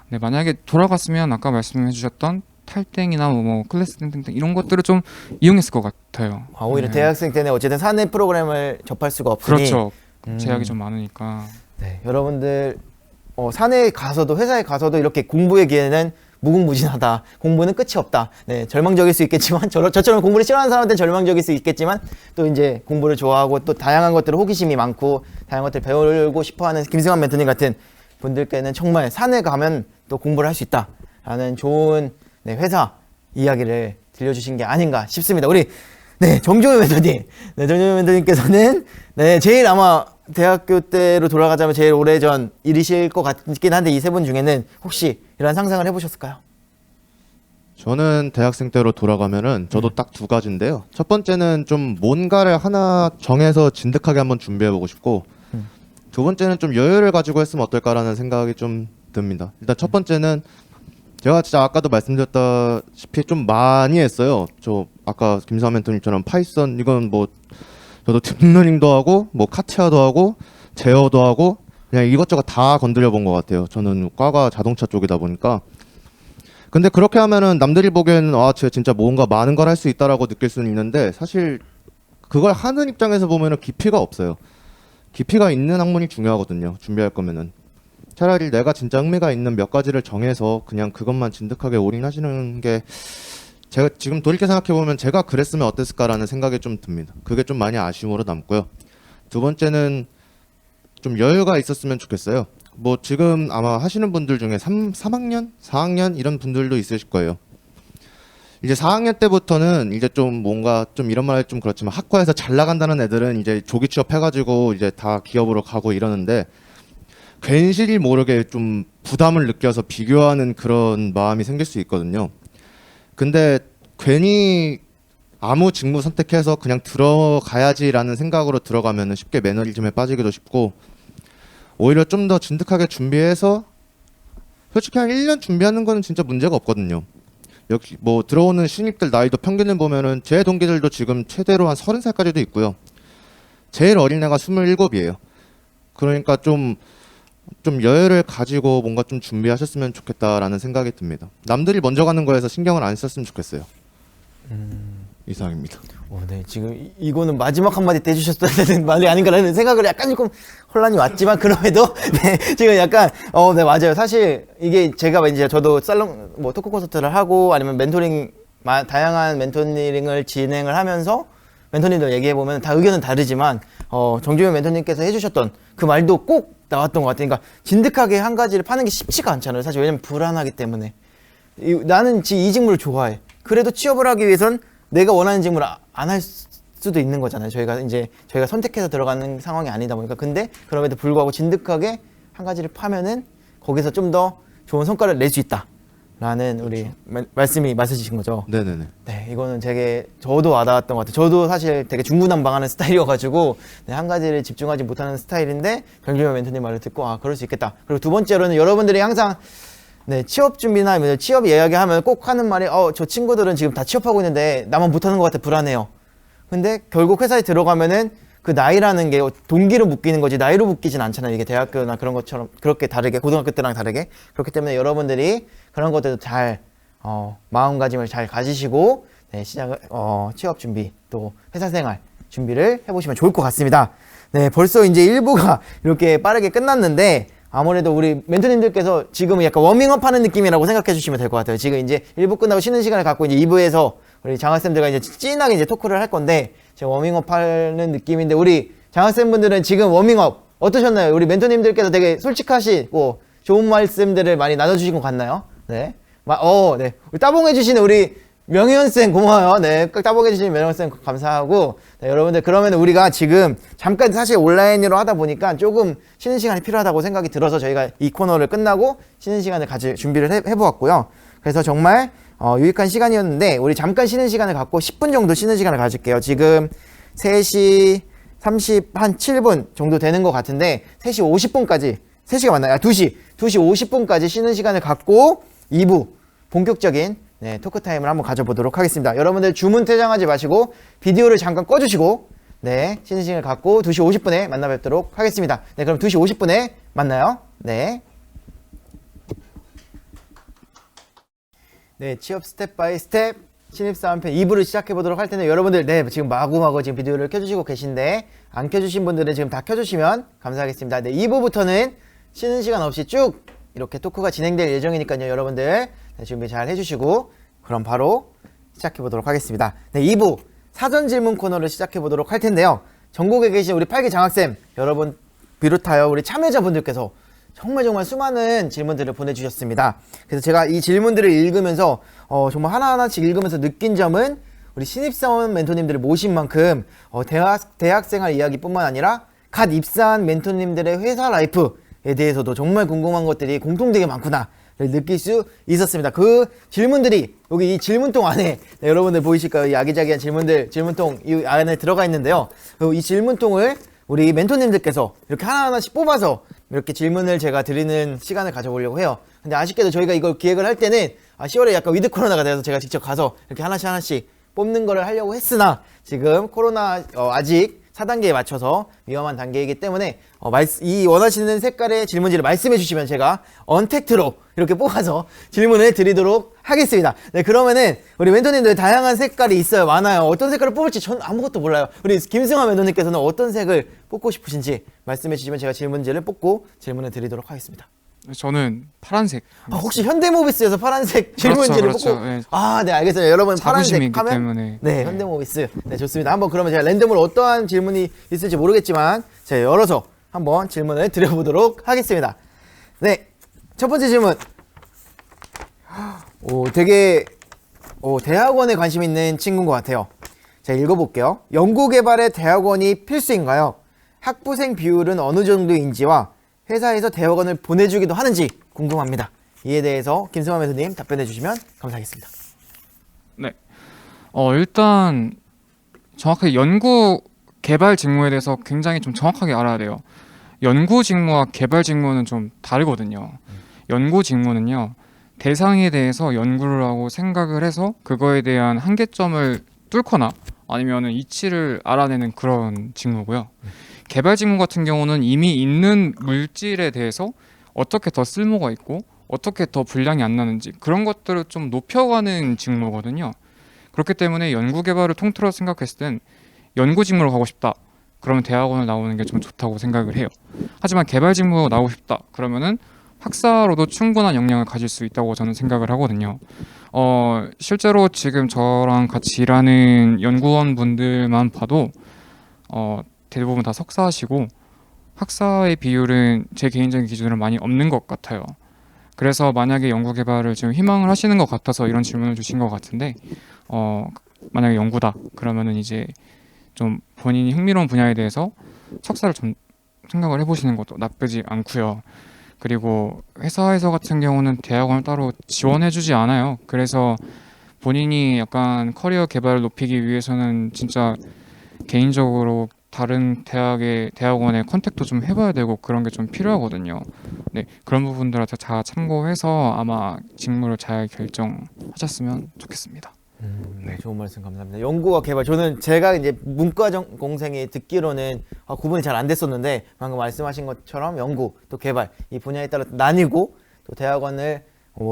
네, 만약에 돌아갔으면 아까 말씀해 주셨던 탈땡이나 뭐 클래스 땡땡땡 이런 것들을 좀 이용했을 것 같아요. 오히려 네. 대학생 때는 어쨌든 사내 프로그램을 접할 수가 없으니 그렇죠. 제약이 좀 많으니까. 네, 여러분들 사내에 가서도 회사에 가서도 이렇게 공부의 기회는 무궁무진하다. 공부는 끝이 없다. 네, 절망적일 수 있겠지만 저처럼 공부를 싫어하는 사람한테는 절망적일 수 있겠지만 또 이제 공부를 좋아하고 또 다양한 것들을 호기심이 많고 다양한 것들을 배우고 싶어하는 김승환 멘토님 같은 분들께는 정말 사내 가면 또 공부를 할 수 있다라는 좋은 회사 이야기를 들려주신 게 아닌가 싶습니다. 우리 정종현 멘토님, 정종현 멘토님께서는 제일 아마 대학교 때로 돌아가자면 제일 오래전 일이실 것 같긴 한데 이 세 분 중에는 혹시 이런 상상을 해보셨을까요? 저는 대학생 때로 돌아가면은 저도 딱 두 가지인데요. 첫 번째는 좀 뭔가를 하나 정해서 진득하게 한번 준비해보고 싶고, 두 번째는 좀 여유를 가지고 했으면 어떨까라는 생각이 좀 듭니다. 일단 첫 번째는 제가 진짜 아까도 말씀드렸다시피 좀 많이 했어요. 저 아까 김수환 멘토님처럼 파이썬 이건 뭐 저도 딥러닝도 하고 뭐 카티아도 하고 제어도 하고 그냥 이것저것 다 건드려 본 것 같아요. 저는 과가 자동차 쪽이다 보니까. 근데 그렇게 하면은 남들이 보기에는 제가 진짜 뭔가 많은 걸 할 수 있다라고 느낄 수는 있는데 사실 그걸 하는 입장에서 보면은 깊이가 없어요. 깊이가 있는 학문이 중요하거든요. 준비할 거면은. 차라리 내가 진짜 흥미가 있는 몇 가지를 정해서 그냥 그것만 진득하게 올인하시는 게 제가 지금 돌이켜 생각해보면 제가 그랬으면 어땠을까라는 생각이 좀 듭니다. 그게 좀 많이 아쉬움으로 남고요. 두 번째는 좀 여유가 있었으면 좋겠어요. 뭐 지금 아마 하시는 분들 중에 3학년? 4학년? 이런 분들도 있으실 거예요. 이제 4학년 때부터는 이제 좀 뭔가 좀 이런 말 좀 그렇지만 학과에서 잘 나간다는 애들은 이제 조기 취업해가지고 이제 다 기업으로 가고 이러는데 괜시리 모르게 좀 부담을 느껴서 비교하는 그런 마음이 생길 수 있거든요. 근데 괜히 아무 직무 선택해서 그냥 들어가야지라는 생각으로 들어가면 쉽게 매너리즘에 빠지기도 쉽고 오히려 좀 더 진득하게 준비해서 솔직히 한 1년 준비하는 거는 진짜 문제가 없거든요. 역시 뭐 들어오는 신입들 나이도 평균을 보면은 제 동기들도 지금 최대로 한 30살까지도 있고요. 제일 어린 애가 27이에요. 그러니까 좀 여유를 가지고 뭔가 좀 준비하셨으면 좋겠다라는 생각이 듭니다. 남들이 먼저 가는 거에서 신경을 안 썼으면 좋겠어요. 이상입니다. 네, 지금 이거는 마지막 한마디 때 해주셨어야 되는 말이 아닌가라는 생각을 약간 조금 혼란이 왔지만 그럼에도 지금 약간 네, 맞아요. 사실 이게 제가 이제 저도 살롱 뭐 토크 콘서트를 하고 아니면 멘토링 다양한 멘토링을 진행을 하면서 멘토님들 얘기해 보면 다 의견은 다르지만 정주현 멘토님께서 해주셨던 그 말도 꼭 나왔던 것 같아요. 그러니까 진득하게 한 가지를 파는 게 쉽지가 않잖아요. 사실 왜냐면 불안하기 때문에 나는 이 직무를 좋아해. 그래도 취업을 하기 위해선 내가 원하는 직무를 안 할 수도 있는 거잖아요. 저희가 선택해서 들어가는 상황이 아니다 보니까. 근데 그럼에도 불구하고 진득하게 한 가지를 파면은 거기서 좀 더 좋은 성과를 낼 수 있다라는 우리 말씀이 맞으신 거죠. 네네네. 네, 이거는 저도 와닿았던 것 같아요. 저도 사실 되게 중구난방하는 스타일이어가지고 한 가지를 집중하지 못하는 스타일인데 정주현 멘토님 말을 듣고 그럴 수 있겠다. 그리고 두 번째로는 여러분들이 항상 취업 준비나 취업 이야기하면 꼭 하는 말이 저 친구들은 지금 다 취업하고 있는데 나만 못하는 것 같아 불안해요. 근데 결국 회사에 들어가면은 그 나이라는 게 동기로 묶이는 거지 나이로 묶이진 않잖아요. 이게 대학교나 그런 것처럼 그렇게 다르게 고등학교 때랑 다르게 그렇기 때문에 여러분들이 그런 것들도 잘 마음가짐을 잘 가지시고 취업 준비 또 회사 생활 준비를 해보시면 좋을 것 같습니다. 네, 벌써 이제 1부가 이렇게 빠르게 끝났는데 아무래도 우리 멘토님들께서 지금 약간 워밍업 하는 느낌이라고 생각해 주시면 될 것 같아요. 지금 이제 1부 끝나고 쉬는 시간을 갖고 이제 2부에서 우리 장학생들과 이제 찐하게 이제 토크를 할 건데 지금 워밍업 하는 느낌인데 우리 장학생분들은 지금 워밍업 어떠셨나요? 우리 멘토님들께서 되게 솔직하시고 좋은 말씀들을 많이 나눠주신 것 같나요? 네. 네. 우리 따봉해주시는 우리 명희원쌤 고마워요. 네. 꼭 따봉해주시는 명희원쌤 감사하고. 네, 여러분들, 그러면 우리가 지금 잠깐 사실 온라인으로 하다 보니까 조금 쉬는 시간이 필요하다고 생각이 들어서 저희가 이 코너를 끝나고 쉬는 시간을 가질 준비를 해보았고요. 그래서 정말 유익한 시간이었는데, 우리 잠깐 쉬는 시간을 갖고 10분 정도 쉬는 시간을 가질게요. 지금 3시 37분 정도 되는 것 같은데, 3시 50분까지, 3시가 맞나요? 2시 50분까지 쉬는 시간을 갖고 2부 본격적인 토크타임을 한번 가져보도록 하겠습니다. 여러분들 주문 퇴장하지 마시고 비디오를 잠깐 꺼주시고 쉬는 시간을 갖고 2시 50분에 만나 뵙도록 하겠습니다. 네, 그럼 2시 50분에 만나요. 네, 취업 스텝 바이 스텝 신입사원편 2부를 시작해보도록 할 텐데, 여러분들 지금 마구마구 지금 비디오를 켜주시고 계신데 안 켜주신 분들은 지금 다 켜주시면 감사하겠습니다. 2부부터는 쉬는 시간 없이 쭉 이렇게 토크가 진행될 예정이니까요. 여러분들 준비 잘 해주시고 그럼 바로 시작해보도록 하겠습니다. 2부 사전 질문 코너를 시작해보도록 할 텐데요. 전국에 계신 우리 8기 장학생 여러분 비롯하여 우리 참여자분들께서 정말 수많은 질문들을 보내주셨습니다. 그래서 제가 이 질문들을 읽으면서 정말 하나하나씩 읽으면서 느낀 점은, 우리 신입사원 멘토님들을 모신 만큼 대학생활 이야기뿐만 아니라 갓 입사한 멘토님들의 회사 라이프에 대해서도 정말 궁금한 것들이 공통되게 많구나 느낄 수 있었습니다. 그 질문들이 여기 이 질문통 안에 여러분들 보이실까요? 이 아기자기한 질문통 이 안에 들어가 있는데요. 이 질문통을 우리 멘토님들께서 이렇게 하나하나씩 뽑아서 이렇게 질문을 제가 드리는 시간을 가져보려고 해요. 근데 아쉽게도 저희가 이걸 기획을 할 때는 10월에 약간 위드 코로나가 돼서 제가 직접 가서 이렇게 하나씩 뽑는 거를 하려고 했으나, 지금 코로나 아직 4단계에 맞춰서 위험한 단계이기 때문에 이 원하시는 색깔의 질문지를 말씀해 주시면 제가 언택트로 이렇게 뽑아서 질문을 드리도록 하겠습니다. 네, 그러면은 우리 멘토님들 다양한 색깔이 있어요. 많아요. 어떤 색깔을 뽑을지 전 아무것도 몰라요. 우리 김승환 멘토님께서는 어떤 색을 뽑고 싶으신지 말씀해 주시면 제가 질문지를 뽑고 질문을 드리도록 하겠습니다. 저는 파란색. 혹시 현대모비스에서 파란색 질문지를 그렇죠. 뽑고? 네. 네, 알겠어요. 여러분 자부심이 파란색 있기 하면 때문에. 네, 현대모비스. 네, 좋습니다. 한번 그러면 제가 랜덤으로 어떠한 질문이 있을지 모르겠지만 제가 열어서 한번 질문을 드려보도록 하겠습니다. 네, 첫 번째 질문. 되게 대학원에 관심 있는 친구인 것 같아요. 제가 읽어볼게요. 연구개발에 대학원이 필수인가요? 학부생 비율은 어느 정도인지와 회사에서 대학원을 보내주기도 하는지 궁금합니다. 이에 대해서 김승환 멘토님 답변해 주시면 감사하겠습니다. 네. 일단 정확하게 연구 개발 직무에 대해서 굉장히 좀 정확하게 알아야 돼요. 연구 직무와 개발 직무는 좀 다르거든요. 연구 직무는요, 대상에 대해서 연구를 하고 생각을 해서 그거에 대한 한계점을 뚫거나 아니면은 이치를 알아내는 그런 직무고요. 개발 직무 같은 경우는 이미 있는 물질에 대해서 어떻게 더 쓸모가 있고 어떻게 더 분량이 안 나는지 그런 것들을 좀 높여가는 직무거든요. 그렇기 때문에 연구 개발을 통틀어 생각했을 땐 연구 직무로 가고 싶다, 그러면 대학원을 나오는 게 좀 좋다고 생각을 해요. 하지만 개발 직무로 나오고 싶다 그러면은 학사로도 충분한 역량을 가질 수 있다고 저는 생각을 하거든요. 실제로 지금 저랑 같이 일하는 연구원 분들만 봐도 대부분 다 석사하시고 학사의 비율은 제 개인적인 기준으로 많이 없는 것 같아요. 그래서 만약에 연구개발을 지금 희망을 하시는 것 같아서 이런 질문을 주신 것 같은데, 만약에 연구다 그러면은 이제 좀 본인이 흥미로운 분야에 대해서 석사를 좀 생각을 해보시는 것도 나쁘지 않고요. 그리고 회사에서 같은 경우는 대학원을 따로 지원해주지 않아요. 그래서 본인이 약간 커리어 개발을 높이기 위해서는 진짜 개인적으로 다른 대학원의 컨택도 좀 해봐야 되고 그런 게 좀 필요하거든요. 네, 그런 부분들을 다 참고해서 아마 직무를 잘 결정하셨으면 좋겠습니다. 네, 좋은 말씀 감사합니다. 연구와 개발, 저는 제가 이제 문과 전공생이 듣기로는 구분이 잘 안 됐었는데, 방금 말씀하신 것처럼 연구 또 개발 이 분야에 따라 나뉘고, 또 대학원을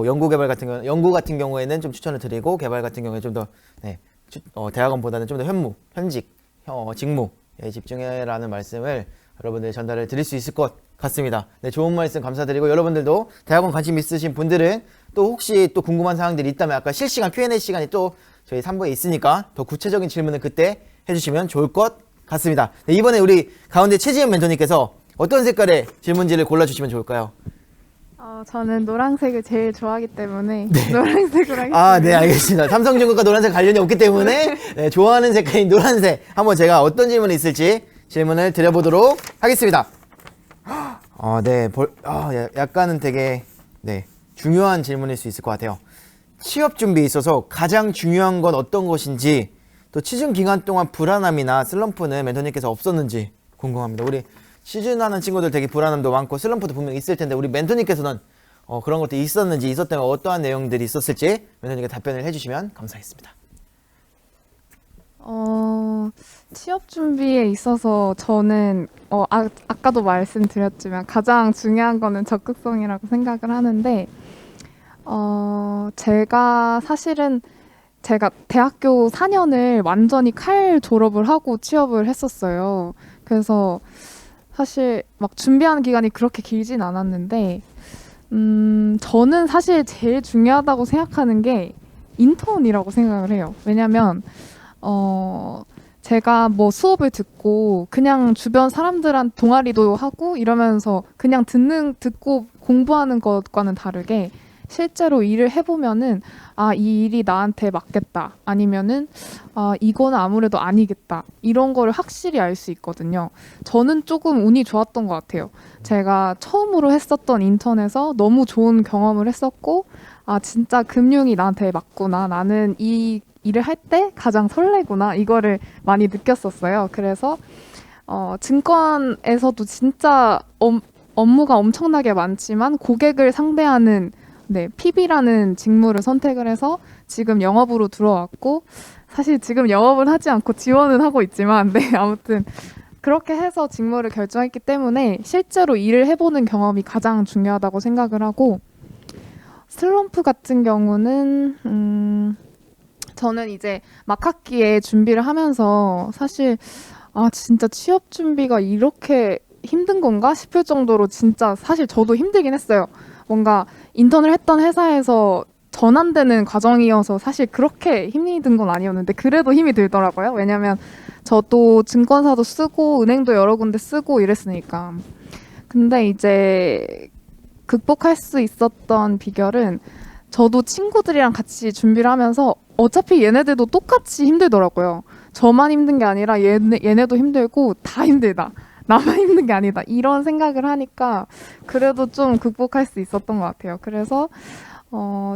연구 같은 경우에는 좀 추천을 드리고, 개발 같은 경우에 좀 더 대학원보다는 좀 더 현직 직무에 집중해라는 말씀을 여러분들 전달을 드릴 수 있을 것 같습니다. 네, 좋은 말씀 감사드리고, 여러분들도 대학원 관심 있으신 분들은 또 혹시 또 궁금한 사항들이 있다면 아까 실시간 Q&A 시간이 또 저희 3부에 있으니까 더 구체적인 질문을 그때 해주시면 좋을 것 같습니다. 네, 이번에 우리 가운데 최지은 멘토님께서 어떤 색깔의 질문지를 골라주시면 좋을까요? 저는 노란색을 제일 좋아하기 때문에 노란색으로 하겠습니다. 아, 네, 알겠습니다. 삼성증권과 노란색 관련이 없기 때문에 네, 좋아하는 색깔인 노란색. 한번 제가 어떤 질문이 있을지 질문을 드려보도록 하겠습니다. 네, 약간은 되게 네, 중요한 질문일 수 있을 것 같아요. 취업 준비에 있어서 가장 중요한 건 어떤 것인지, 또 시즌 기간 동안 불안함이나 슬럼프는 멘토님께서 없었는지 궁금합니다. 우리 시즌하는 친구들 되게 불안함도 많고 슬럼프도 분명히 있을 텐데, 우리 멘토님께서는 그런 것도 있었는지, 있었다면 어떠한 내용들이 있었을지 멘토님께 답변을 해주시면 감사하겠습니다. 취업 준비에 있어서 저는 아까도 말씀드렸지만 가장 중요한 거는 적극성이라고 생각을 하는데, 제가 대학교 4년을 완전히 칼 졸업을 하고 취업을 했었어요. 그래서 사실 막 준비하는 기간이 그렇게 길진 않았는데, 저는 사실 제일 중요하다고 생각하는 게 인턴이라고 생각을 해요. 왜냐면 제가 뭐 수업을 듣고 그냥 주변 사람들한테 동아리도 하고 이러면서 그냥 듣고 공부하는 것과는 다르게 실제로 일을 해보면은 이 일이 나한테 맞겠다, 아니면은 이거는 아무래도 아니겠다, 이런 거를 확실히 알 수 있거든요. 저는 조금 운이 좋았던 것 같아요. 제가 처음으로 했었던 인턴에서 너무 좋은 경험을 했었고, 진짜 금융이 나한테 맞구나, 나는 이 일을 할 때 가장 설레구나, 이거를 많이 느꼈었어요. 그래서 증권에서도 진짜 업무가 엄청나게 많지만 고객을 상대하는 PB라는 직무를 선택을 해서 지금 영업으로 들어왔고, 사실 지금 영업은 하지 않고 지원은 하고 있지만 아무튼 그렇게 해서 직무를 결정했기 때문에 실제로 일을 해보는 경험이 가장 중요하다고 생각을 하고, 슬럼프 같은 경우는 저는 이제 막학기에 준비를 하면서 사실 진짜 취업 준비가 이렇게 힘든 건가 싶을 정도로 진짜 사실 저도 힘들긴 했어요. 뭔가 인턴을 했던 회사에서 전환되는 과정이어서 사실 그렇게 힘이 든 건 아니었는데 그래도 힘이 들더라고요. 왜냐면 저도 증권사도 쓰고 은행도 여러 군데 쓰고 이랬으니까. 근데 이제 극복할 수 있었던 비결은, 저도 친구들이랑 같이 준비를 하면서 어차피 얘네들도 똑같이 힘들더라고요. 저만 힘든 게 아니라 얘네도 힘들고 다 힘들다, 나만 힘든 게 아니다, 이런 생각을 하니까 그래도 좀 극복할 수 있었던 것 같아요. 그래서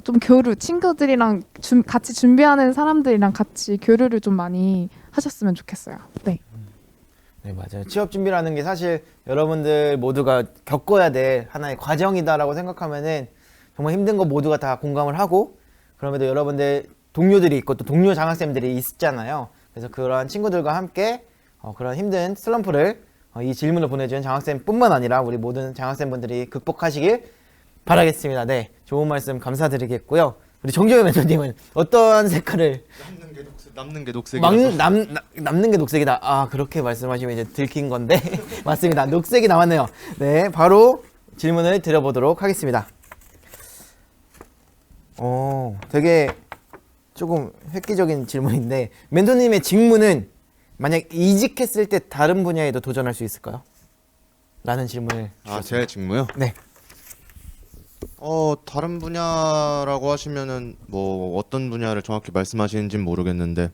좀 친구들이랑 같이 준비하는 사람들이랑 같이 교류를 좀 많이 하셨으면 좋겠어요. 네. 네, 맞아요. 취업 준비라는 게 사실 여러분들 모두가 겪어야 될 하나의 과정이다라고 생각하면은 정말 힘든 거 모두가 다 공감을 하고, 그럼에도 여러분들 동료들이 있고 또 동료 장학생들이 있잖아요. 그래서 그러한 친구들과 함께 그런 힘든 슬럼프를 이 질문을 보내준 장학생뿐만 아니라 우리 모든 장학생분들이 극복하시길 바라겠습니다. 네, 좋은 말씀 감사드리겠고요. 우리 정재현 멘토님은 어떠한 색깔을 남는 게 녹색이라서. 남는 게 녹색이다. 그렇게 말씀하시면 이제 들킨 건데 맞습니다. 녹색이 남았네요. 네, 바로 질문을 드려보도록 하겠습니다. 되게 조금 획기적인 질문인데, 멘토님의 직무는 만약 이직했을 때 다른 분야에도 도전할 수 있을까요? 라는 질문을 제 직무요? 네. 다른 분야라고 하시면은 뭐 어떤 분야를 정확히 말씀하시는지는 모르겠는데,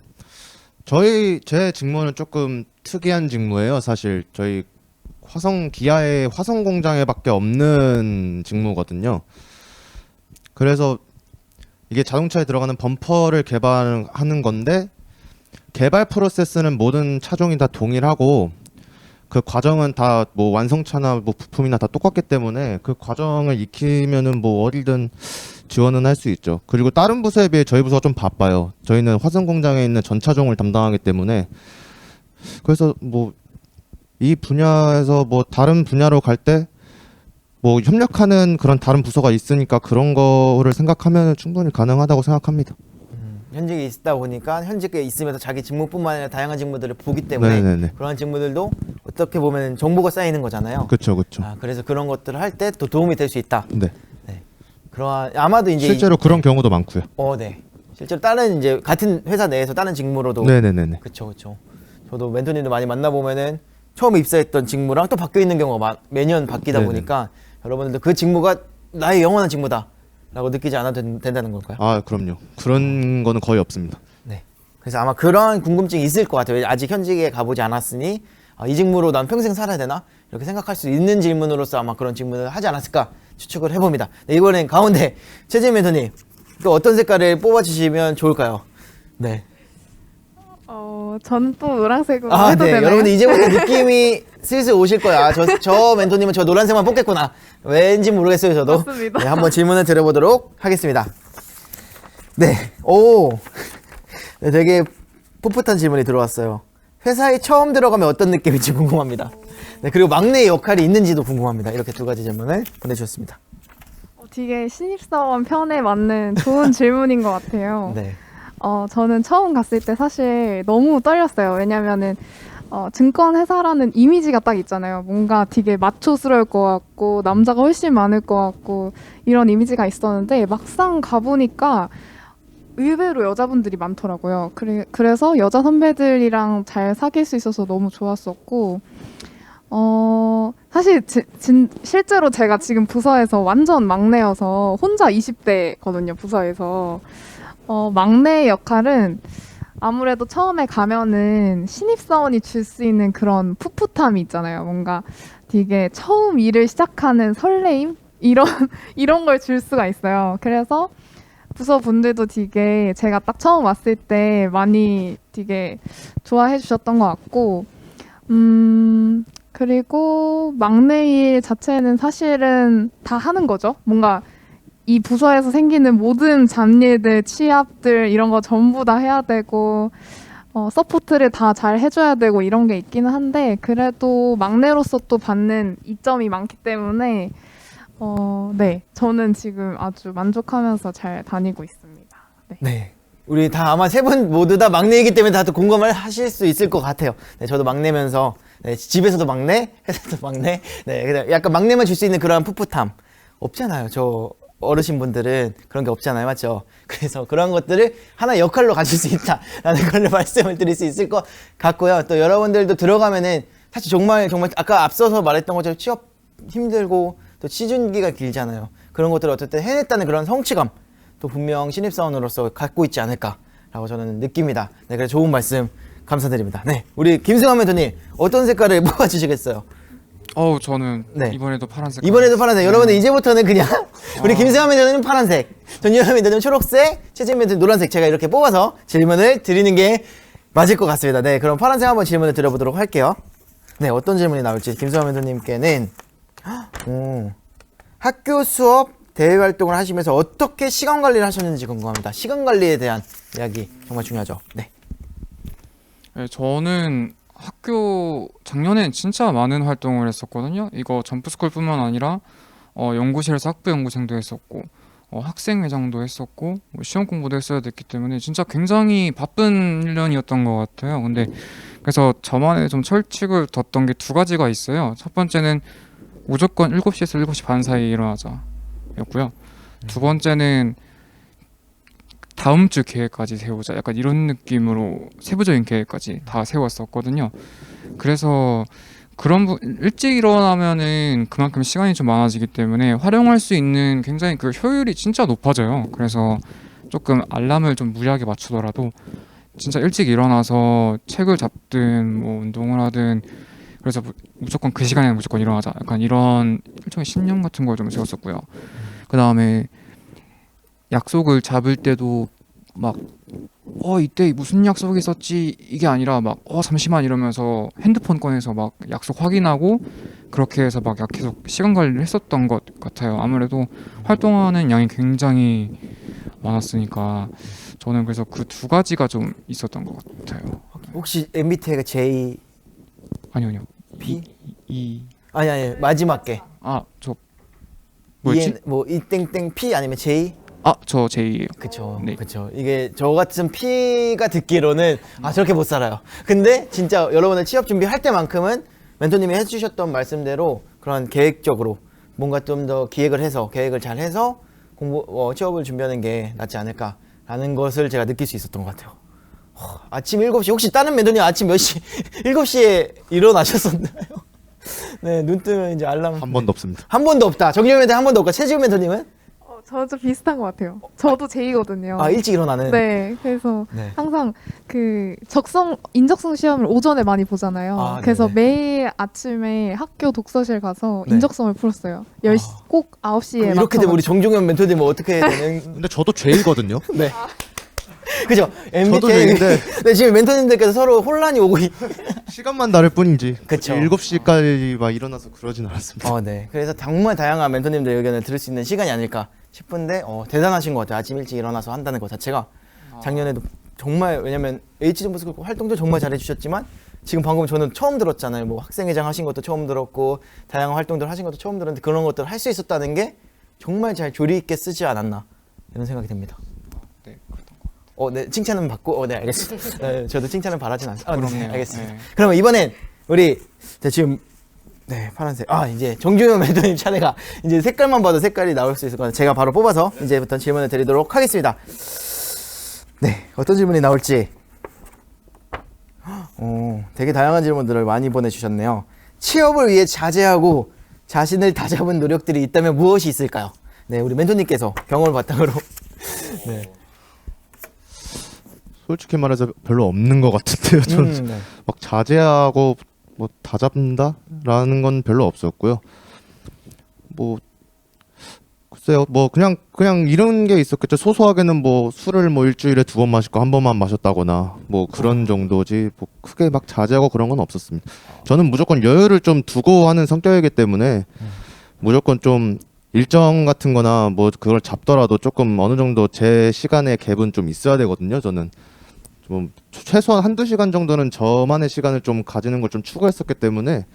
제 직무는 조금 특이한 직무예요. 사실 저희 기아의 화성 공장에밖에 없는 직무거든요. 그래서 이게 자동차에 들어가는 범퍼를 개발하는 건데, 개발 프로세스는 모든 차종이 다 동일하고 그 과정은 다 뭐 완성차나 뭐 부품이나 다 똑같기 때문에 그 과정을 익히면은 뭐 어디든 지원은 할 수 있죠. 그리고 다른 부서에 비해 저희 부서가 좀 바빠요. 저희는 화성 공장에 있는 전차종을 담당하기 때문에. 그래서 뭐 이 분야에서 뭐 다른 분야로 갈 때 뭐 협력하는 그런 다른 부서가 있으니까 그런 거를 생각하면 충분히 가능하다고 생각합니다. 현직에 있다 보니까 현직에 있으면서 자기 직무뿐만 아니라 다양한 직무들을 보기 때문에 네네네. 그런 직무들도 어떻게 보면 정보가 쌓이는 거잖아요. 그렇죠, 그렇죠. 그래서 그런 것들을 할 때 또 도움이 될 수 있다. 네. 아마도 이제 실제로 그런 경우도 많고요. 네. 실제로 다른 이제 같은 회사 내에서 다른 직무로도. 네네네네. 그렇죠. 저도 멘토님도 많이 만나 보면은 처음 입사했던 직무랑 또 바뀌어 있는 경우가 매년 바뀌다 네네. 보니까 여러분들도 그 직무가 나의 영원한 직무다라고 느끼지 않아도 된다는 걸까요? 아, 그럼요. 그런 거는 거의 없습니다. 네. 그래서 아마 그런 궁금증이 있을 것 같아요. 아직 현직에 가보지 않았으니 이 직무로 난 평생 살아야 되나? 이렇게 생각할 수 있는 질문으로서 아마 그런 질문을 하지 않았을까 추측을 해봅니다. 네, 이번엔 가운데 최지은 멘토님 또 어떤 색깔을 뽑아주시면 좋을까요? 네. 저는 또 노란색으로 해도 네. 되나요? 여러분들 이제부터 느낌이 슬슬 오실 거야. 저 멘토님은 저 노란색만 뽑겠구나. 왠지 모르겠어요, 저도. 맞습니다. 네, 한번 질문을 드려보도록 하겠습니다. 네, 오. 네, 되게 풋풋한 질문이 들어왔어요. 회사에 처음 들어가면 어떤 느낌일지 궁금합니다. 네, 그리고 막내의 역할이 있는지도 궁금합니다. 이렇게 두 가지 질문을 보내주셨습니다. 되게 신입사원 편에 맞는 좋은 질문인 것 같아요. 네. 저는 처음 갔을 때 사실 너무 떨렸어요. 왜냐면은 증권회사라는 이미지가 딱 있잖아요. 뭔가 되게 마초스러울 것 같고 남자가 훨씬 많을 것 같고 이런 이미지가 있었는데 막상 가보니까 의외로 여자분들이 많더라고요. 그래서 여자 선배들이랑 잘 사귈 수 있어서 너무 좋았었고 사실 실제로 제가 지금 부서에서 완전 막내여서 혼자 20대거든요, 부서에서. 막내의 역할은 아무래도 처음에 가면은 신입사원이 줄 수 있는 그런 풋풋함이 있잖아요. 뭔가 되게 처음 일을 시작하는 설레임? 이런 걸 줄 수가 있어요. 그래서 부서 분들도 되게 제가 딱 처음 왔을 때 많이 되게 좋아해 주셨던 것 같고, 그리고 막내 일 자체는 사실은 다 하는 거죠. 뭔가 이 부서에서 생기는 모든 잡일들, 취합들 이런 거 전부 다 해야 되고 서포트를 다 잘 해줘야 되고 이런 게 있기는 한데 그래도 막내로서 또 받는 이점이 많기 때문에 네, 저는 지금 아주 만족하면서 잘 다니고 있습니다. 네. 네. 우리 다 아마 세 분 모두 다 막내이기 때문에 다들 공감을 하실 수 있을 것 같아요. 네, 저도 막내면서 네, 집에서도 막내, 회사도 막내. 네, 그냥 약간 막내만 줄 수 있는 그런 풋풋함 없잖아요. 저 어르신분들은 그런 게 없잖아요, 맞죠? 그래서 그런 것들을 하나의 역할로 가질 수 있다라는 걸 말씀을 드릴 수 있을 것 같고요. 또 여러분들도 들어가면은 사실 정말 아까 앞서서 말했던 것처럼 취업 힘들고 또 시즌기가 길잖아요. 그런 것들을 어쨌든 해냈다는 그런 성취감 또 분명 신입사원으로서 갖고 있지 않을까라고 저는 느낍니다. 네, 그래서 좋은 말씀 감사드립니다. 네, 우리 김승환 멘토님 어떤 색깔을 뽑아주시겠어요? 저는 네. 이번에도 파란색. 이번에도 파란색. 여러분들 이제부터는 그냥 우리 김승환 멘토님은 파란색, 전유현 멘토님은 초록색, 최진 멘토님 노란색. 제가 이렇게 뽑아서 질문을 드리는 게 맞을 것 같습니다. 네, 그럼 파란색 한번 질문을 드려보도록 할게요. 네, 어떤 질문이 나올지 김승환 멘토님께는 학교 수업 대외 활동을 하시면서 어떻게 시간 관리를 하셨는지 궁금합니다. 시간 관리에 대한 이야기 정말 중요하죠. 네. 네, 저는 작년엔 진짜 많은 활동을 했었거든요. 이거 점프스쿨뿐만 아니라 연구실에서 학부 연구생도 했었고 학생회장도 했었고 시험 공부도 했어야 됐기 때문에 진짜 굉장히 바쁜 1년이었던 것 같아요. 근데 그래서 저만의 좀 철칙을 뒀던 게 두 가지가 있어요. 첫 번째는 무조건 7시에서 7시 반 사이에 일어나자 였고요. 두 번째는 다음 주 계획까지 세우자, 약간 이런 느낌으로 세부적인 계획까지 다 세웠었거든요. 그래서 일찍 일어나면은 그만큼 시간이 좀 많아지기 때문에 활용할 수 있는 굉장히 그 효율이 진짜 높아져요. 그래서 조금 알람을 좀 무리하게 맞추더라도 진짜 일찍 일어나서 책을 잡든 뭐 운동을 하든 그래서 무조건 그 시간에 무조건 일어나자, 약간 이런 일종의 신념 같은 걸 좀 세웠었고요. 그 다음에 약속을 잡을 때도 막 이때 무슨 약속이 있었지 이게 아니라 막 잠시만 이러면서 핸드폰 꺼내서 막 약속 확인하고 그렇게 해서 막 계속 시간 관리를 했었던 것 같아요. 아무래도 활동하는 양이 굉장히 많았으니까 저는 그래서 그 두 가지가 좀 있었던 것 같아요. 혹시 MBTI가 J, 아니요. P? 이 아니 마지막 게 저 뭐였지? 뭐 이땡땡 P 아니면 J? 저 J예요. 그쵸. 네. 그쵸. 이게 저 같은 P가 듣기로는 저렇게 못 살아요. 근데 진짜 여러분들 취업 준비할 때만큼은 멘토님이 해주셨던 말씀대로 그런 계획적으로 뭔가 좀 더 기획을 해서 계획을 잘 해서 취업을 준비하는 게 낫지 않을까라는 것을 제가 느낄 수 있었던 것 같아요. 아침 7시 혹시 다른 멘토님 아침 몇 시? 7시에 일어나셨었나요? 네, 눈 뜨면 이제 알람 한 번도 없습니다. 한 번도 없다. 정지현 멘토 한 번도 없고 최지훈 멘토님은 저도 비슷한 것 같아요. 저도 제이거든요. 아 일찍 일어나는. 네, 그래서 네. 항상 그 인적성 시험을 오전에 많이 보잖아요. 아, 그래서 네네. 매일 아침에 학교 독서실 가서 네. 인적성을 풀었어요. 꼭 9시에 그럼 이렇게 되면 우리 정종현 멘토님 어떻게 되는? 근데 저도 죄이거든요. 네. 그죠? 저도 MBTI. 죄인데 네, 지금 멘토님들께서 서로 혼란이 오고 시간만 다를 뿐이지. 그쵸. 7시까지 막 일어나서 그러진 않았습니다. 네. 그래서 정말 다양한 멘토님들 의견을 들을 수 있는 시간이 아닐까 싶은데 대단하신 것 같아요. 아침 일찍 일어나서 한다는 것 자체가. 작년에도 정말 왜냐면 H정보스쿨 활동도 정말 잘해주셨지만 지금 방금 저는 처음 들었잖아요. 뭐 학생회장 하신 것도 처음 들었고 다양한 활동들 하신 것도 처음 들었는데 그런 것들을 할 수 있었다는 게 정말 잘 조리 있게 쓰지 않았나 이런 생각이 듭니다. 네, 그랬던 것 같아요. 네, 칭찬은 받고, 네, 알겠습니다. 네, 저도 칭찬을 바라진 않습니다. 네, 부끄럽네요. 알겠습니다. 네. 그러면 이번엔 우리 지금 파란색. 이제 정준영 멘토님 차례가 이제 색깔만 봐도 색깔이 나올 수 있을 것 같아요. 제가 바로 뽑아서 이제부터 질문을 드리도록 하겠습니다. 네, 어떤 질문이 나올지. 되게 다양한 질문들을 많이 보내주셨네요. 취업을 위해 자제하고 자신을 다잡은 노력들이 있다면 무엇이 있을까요? 네, 우리 멘토님께서 경험을 바탕으로. 네. 솔직히 말해서 별로 없는 것 같은데요. 저는 네. 막 자제하고 뭐 다잡는다라는 건 별로 없었고요. 뭐 글쎄요, 뭐 그냥 이런 게 있었겠죠. 소소하게는 뭐 술을 뭐 일주일에 2번 마시고 한 번만 마셨다거나 뭐 그런 정도지. 뭐 크게 막 자제하고 그런 건 없었습니다. 저는 무조건 여유를 좀 두고 하는 성격이기 때문에 무조건 좀 일정 같은 거나 뭐 그걸 잡더라도 조금 어느 정도 제 시간의 갭은 좀 있어야 되거든요. 저는 좀 최소한 1~2시간 정도는 저만의 시간을 좀 가지는 걸 좀 추구했었기 때문에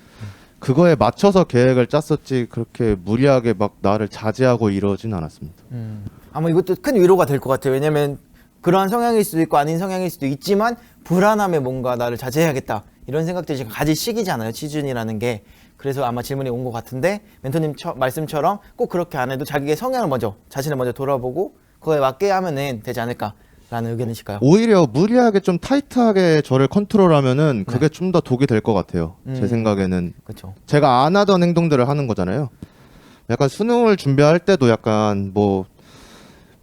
그거에 맞춰서 계획을 짰었지 그렇게 무리하게 막 나를 자제하고 이러진 않았습니다. 아마 이것도 큰 위로가 될 것 같아요. 왜냐면 그러한 성향일 수도 있고 아닌 성향일 수도 있지만 불안함에 뭔가 나를 자제해야겠다 이런 생각들이 지금 가질 시기잖아요. 취준이라는 게. 그래서 아마 질문이 온 것 같은데 멘토님 말씀처럼 꼭 그렇게 안 해도 자기의 성향을 먼저 자신을 먼저 돌아보고 그거에 맞게 하면은 되지 않을까라는 의견이실까요? 오히려 무리하게 좀 타이트하게 저를 컨트롤하면은 그게 좀 더 독이 될 것 같아요. 제 생각에는 그렇죠. 제가 안 하던 행동들을 하는 거잖아요. 약간 수능을 준비할 때도 약간 뭐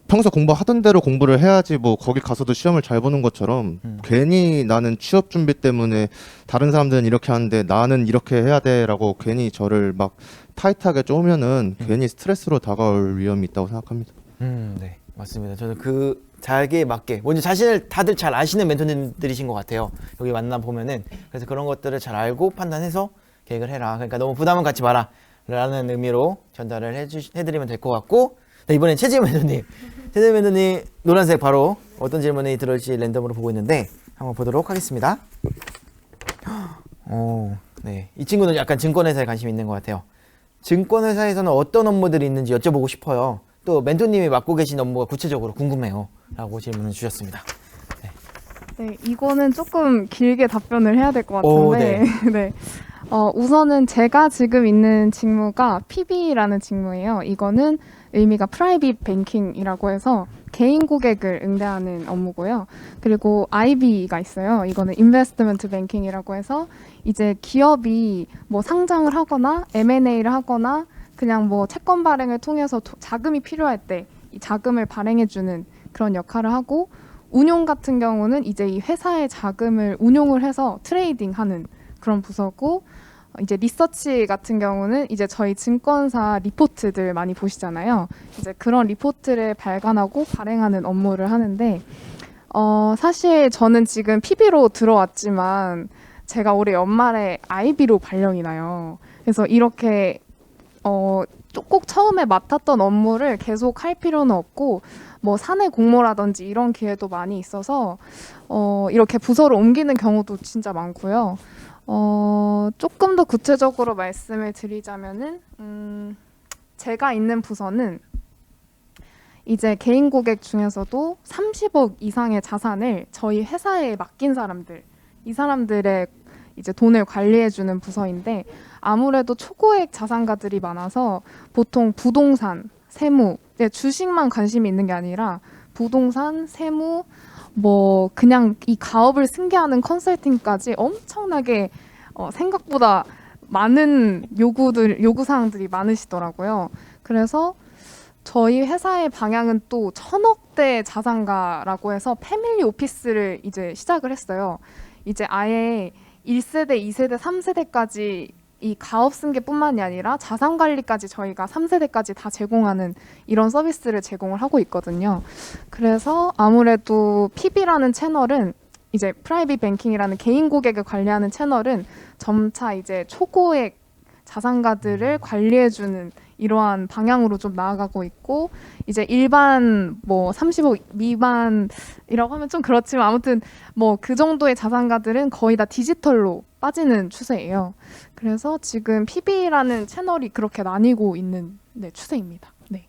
평소 공부하던 대로 공부를 해야지 뭐 거기 가서도 시험을 잘 보는 것처럼 괜히 나는 취업 준비 때문에 다른 사람들은 이렇게 하는데 나는 이렇게 해야 돼라고 괜히 저를 막 타이트하게 쪼으면은 괜히 스트레스로 다가올 위험이 있다고 생각합니다. 네, 맞습니다. 저는 그 자기에 맞게 먼저 자신을 다들 잘 아시는 멘토님들이신 것 같아요. 여기 만나 보면은 그래서 그런 것들을 잘 알고 판단해서 계획을 해라. 그러니까 너무 부담은 갖지 마라. 라는 의미로 전달을 해드리면 될 것 같고 네, 이번엔 최지훈 멘토님. 최지훈 멘토님 노란색 바로 어떤 질문이 들어올지 랜덤으로 보고 있는데 한번 보도록 하겠습니다. 네, 이 친구는 약간 증권회사에 관심이 있는 것 같아요. 증권회사에서는 어떤 업무들이 있는지 여쭤보고 싶어요. 또 멘토님이 맡고 계신 업무가 구체적으로 궁금해요. 라고 질문을 주셨습니다. 네, 이거는 조금 길게 답변을 해야 될 것 오, 같은데. 네. 우선은 제가 지금 있는 직무가 PB라는 직무예요. 이거는 의미가 프라이빗 뱅킹이라고 해서 개인 고객을 응대하는 업무고요. 그리고 IB가 있어요. 이거는 인베스트먼트 뱅킹이라고 해서 이제 기업이 뭐 상장을 하거나 M&A를 하거나 그냥 뭐 채권 발행을 통해서 자금이 필요할 때 이 자금을 발행해주는 그런 역할을 하고 운용 같은 경우는 이제 이 회사의 자금을 운용을 해서 트레이딩하는 그런 부서고 이제 리서치 같은 경우는 이제 저희 증권사 리포트들 많이 보시잖아요. 이제 그런 리포트를 발간하고 발행하는 업무를 하는데 사실 저는 지금 PB로 들어왔지만 제가 올해 연말에 IB로 발령이 나요. 그래서 이렇게 꼭 처음에 맡았던 업무를 계속 할 필요는 없고 뭐 사내 공모라든지 이런 기회도 많이 있어서 이렇게 부서를 옮기는 경우도 진짜 많고요. 조금 더 구체적으로 말씀을 드리자면은 제가 있는 부서는 이제 개인 고객 중에서도 30억 이상의 자산을 저희 회사에 맡긴 사람들, 이 사람들의 이제 돈을 관리해주는 부서인데 아무래도 초고액 자산가들이 많아서 보통 부동산, 세무, 주식만 관심이 있는 게 아니라 부동산, 세무, 뭐 그냥 이 가업을 승계하는 컨설팅까지 엄청나게 생각보다 많은 요구 사항들이 많으시더라고요. 그래서 저희 회사의 방향은 또 1000억대 자산가라고 해서 패밀리 오피스를 이제 시작을 했어요. 이제 아예 1세대, 2세대, 3세대까지 이 가업 승계뿐만이 아니라 자산 관리까지 저희가 3세대까지 다 제공하는 이런 서비스를 제공을 하고 있거든요. 그래서 아무래도 PB라는 채널은 이제 프라이빗 뱅킹이라는 개인 고객을 관리하는 채널은 점차 이제 초고액 자산가들을 관리해주는 이러한 방향으로 좀 나아가고 있고, 이제 일반 뭐 30억 미만이라고 하면 좀 그렇지만 아무튼 뭐 그 정도의 자산가들은 거의 다 디지털로 빠지는 추세예요. 그래서 지금 PB라는 채널이 그렇게 나뉘고 있는 네, 추세입니다. 네.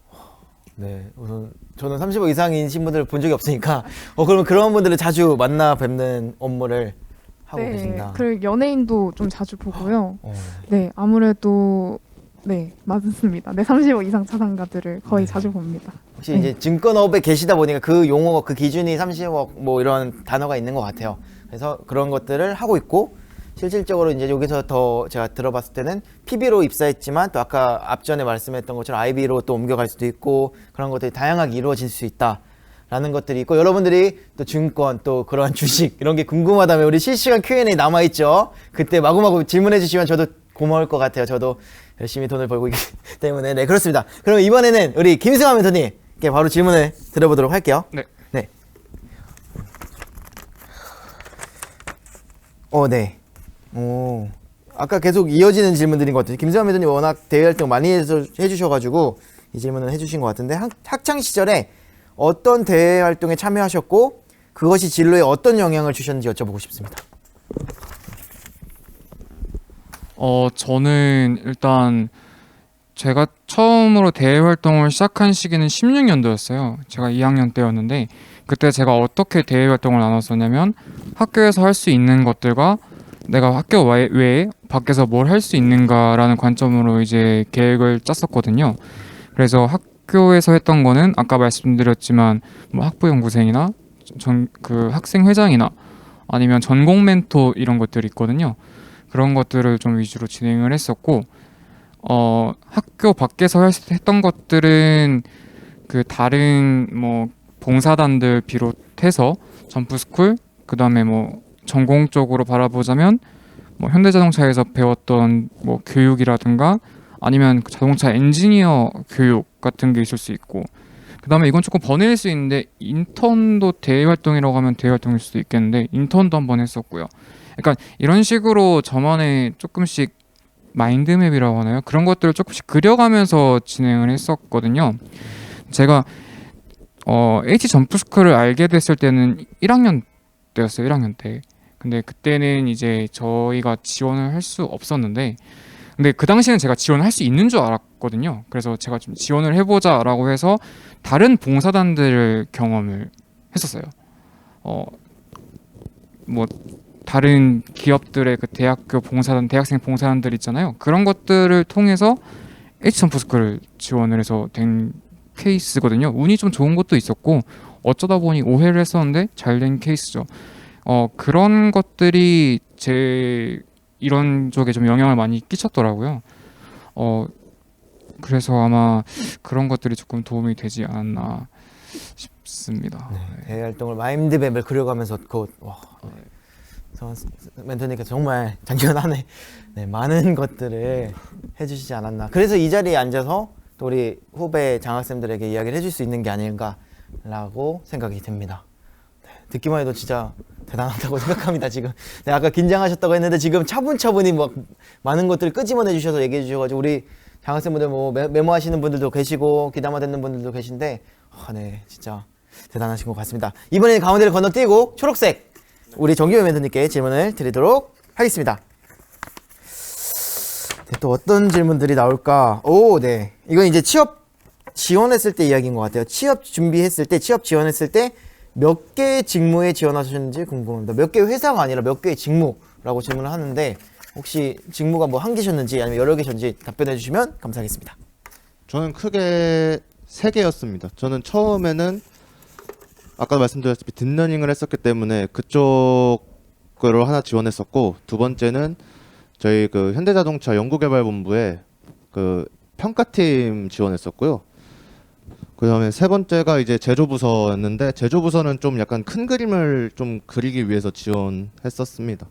네, 우선 저는 30억 이상이신 분들을 본 적이 없으니까 그러면 그런 분들을 자주 만나 뵙는 업무를 하고 네, 계신다. 그리고 연예인도 좀 자주 보고요. 어. 네, 아무래도 네, 맞습니다. 네, 30억 이상 자산가들을 거의 자주 봅니다. 혹시 네. 이제 증권업에 계시다 보니까 그 용어, 그 기준이 30억 뭐 이런 단어가 있는 것 같아요. 그래서 그런 것들을 하고 있고, 실질적으로 이제 여기서 더 제가 들어봤을 때는 PB로 입사했지만 또 아까 앞전에 말씀했던 것처럼 IB로 또 옮겨갈 수도 있고, 그런 것들이 다양하게 이루어질 수 있다 라는 것들이 있고, 여러분들이 또 증권 또 그러한 주식 이런 게 궁금하다면 우리 실시간 Q&A 남아있죠. 그때 마구마구 질문해 주시면 저도 고마울 것 같아요. 저도 열심히 돈을 벌고 있기 때문에. 네, 그렇습니다. 그럼 이번에는 우리 김승환 멘토님께 바로 질문을 드려보도록 할게요. 네. 네. 네. 오, 아까 계속 이어지는 질문들인 것 같아요. 김승환 멘토님 워낙 대외 활동 많이 해주셔가지고 이 질문을 해주신 것 같은데, 학창 시절에 어떤 대외 활동에 참여하셨고 그것이 진로에 어떤 영향을 주셨는지 여쭤보고 싶습니다. 저는 일단 제가 처음으로 대외 활동을 시작한 시기는 16년도였어요. 제가 2학년 때였는데, 그때 제가 어떻게 대외 활동을 나눴었냐면, 학교에서 할 수 있는 것들과 내가 학교 외에 밖에서 뭘 할 수 있는가라는 관점으로 이제 계획을 짰었거든요. 그래서 학교에서 했던 거는 아까 말씀드렸지만 뭐 학부 연구생이나 그 학생 회장이나 아니면 전공 멘토 이런 것들이 있거든요. 그런 것들을 좀 위주로 진행을 했었고, 학교 밖에서 했던 것들은 그 다른 뭐 봉사단들 비롯해서 점프스쿨, 그 다음에 뭐 전공 쪽으로 바라보자면 뭐 현대자동차에서 배웠던 뭐 교육이라든가 아니면 그 자동차 엔지니어 교육 같은 게 있을 수 있고, 그 다음에 이건 조금 번외일 수 있는데 인턴도 대외 활동이라고 하면 대외 활동일 수도 있겠는데 인턴도 한번 했었고요. 그러니까 이런 식으로 저만의 조금씩 마인드맵이라고 하나요? 그런 것들을 조금씩 그려가면서 진행을 했었거든요. 제가 H 점프스쿨을 알게 됐을 때는 1학년 때였어요. 1학년 때. 근데 그때는 이제 저희가 지원을 할 수 없었는데, 근데 그 당시에는 제가 지원을 할 수 있는 줄 알았거든요. 그래서 제가 좀 지원을 해보자라고 해서 다른 봉사단들을 경험을 했었어요. 뭐 다른 기업들의 그 대학교 봉사단, 대학생 봉사단들 있잖아요. 그런 것들을 통해서 H점프스쿨을 지원을 해서 된 케이스거든요. 운이 좀 좋은 것도 있었고 어쩌다 보니 오해를 했었는데 잘 된 케이스죠. 그런 것들이 제 이런 쪽에 좀 영향을 많이 끼쳤더라고요. 그래서 아마 그런 것들이 조금 도움이 되지 않았나 싶습니다. 대외 활동을 마인드맵을 그려가면서 멘토님께서 정말 장견하네. 네, 많은 것들을 해주시지 않았나. 그래서 이 자리에 앉아서 또 우리 후배 장학생들에게 이야기를 해줄 수 있는 게 아닌가라고 생각이 듭니다. 네, 듣기만 해도 진짜 대단하다고 생각합니다. 지금 네, 아까 긴장하셨다고 했는데 지금 차분차분히 막 많은 것들을 끄집어내 주셔서 얘기해 주셔가지고 우리 장학생분들 뭐 메모하시는 분들도 계시고 귀담아 듣는 분들도 계신데 네, 진짜 대단하신 것 같습니다. 이번에는 가운데를 건너뛰고 초록색 우리 정규현 멘토님께 질문을 드리도록 하겠습니다. 네, 또 어떤 질문들이 나올까? 네. 이건 이제 취업 지원했을 때 이야기인 것 같아요. 취업 준비했을 때, 취업 지원했을 때 몇 개의 직무에 지원하셨는지 궁금합니다. 몇 개의 회사가 아니라 몇 개의 직무라고 질문을 하는데 혹시 직무가 뭐 한 개셨는지 아니면 여러 개셨는지 답변해 주시면 감사하겠습니다. 저는 크게 3개였습니다. 저는 처음에는 아까 말씀드렸다시피 딥러닝을 했었기 때문에 그쪽으로 하나 지원했었고, 두 번째는 저희 그 현대자동차 연구개발본부에 그 평가팀 지원했었고요. 그다음에 세 번째가 이제 제조부서였는데 제조부서는 좀 약간 큰 그림을 좀 그리기 위해서 지원했었습니다.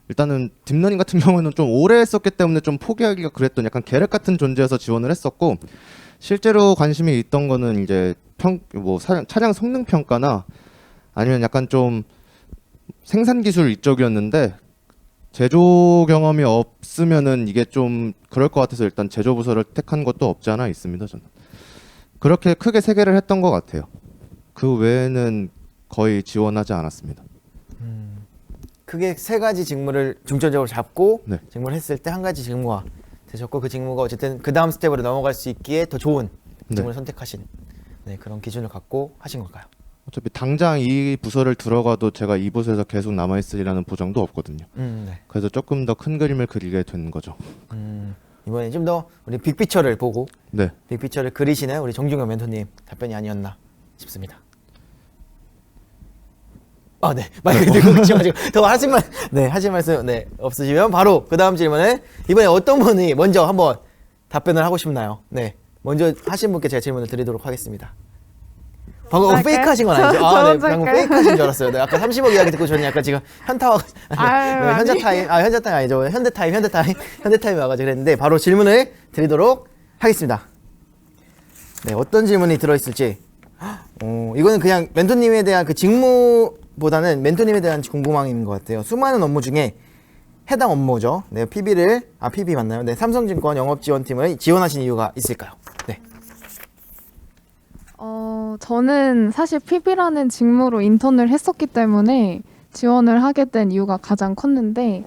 일단은 딥러닝 같은 경우에는 좀 오래 했었기 때문에 좀 포기하기가 그랬던 약간 계략 같은 존재여서 지원을 했었고 실제로 관심이 있던 거는 이제 차량 성능 평가나 아니면 약간 좀 생산 기술 이쪽이었는데 제조 경험이 없으면은 이게 좀 그럴 것 같아서 일단 제조 부서를 택한 것도 없지 않아 있습니다. 저는 그렇게 크게 세 개를 했던 것 같아요. 그 외에는 거의 지원하지 않았습니다. 크게 세 가지 직무를 중점적으로 잡고 네. 직무를 했을 때 한 가지 직무가 되셨고 그 직무가 어쨌든 그 다음 스텝으로 넘어갈 수 있기에 더 좋은 네. 직무를 선택하신 그런 기준을 갖고 하신 걸까요? 어차피 당장 이 부서를 들어가도 제가 이 부서에서 계속 남아 있으리라는 보장도 없거든요. 네. 그래서 조금 더 큰 그림을 그리게 된 거죠. 이번에 좀 더 우리 빅피처를 보고 네. 빅피처를 그리시는 우리 정중현 멘토님 답변이 아니었나 싶습니다. 네. 마이크 들고 계셔가지고 더 하실 말씀 없으시면 바로 그 다음 질문은 이번에 어떤 분이 먼저 한번 답변을 하고 싶나요? 네. 먼저 하신 분께 제가 질문을 드리도록 하겠습니다. 방금 할까요? 페이크 하신 건 아니죠? 저 네. 방금 할까요? 페이크 하신 줄 알았어요. 네. 아까 30억 이야기 듣고 저는 약간 지금 현타와 아유, 현자타임 아니죠. 현대타임 와가지고 그랬는데 바로 질문을 드리도록 하겠습니다. 네. 어떤 질문이 들어있을지. 이거는 그냥 멘토님에 대한 그 직무보다는 멘토님에 대한 궁금함인 것 같아요. 수많은 업무 중에 해당 업무죠. 네, PB 맞나요? 네, 삼성증권 영업지원팀을 지원하신 이유가 있을까요? 네. 저는 사실 PB라는 직무로 인턴을 했었기 때문에 지원을 하게 된 이유가 가장 컸는데,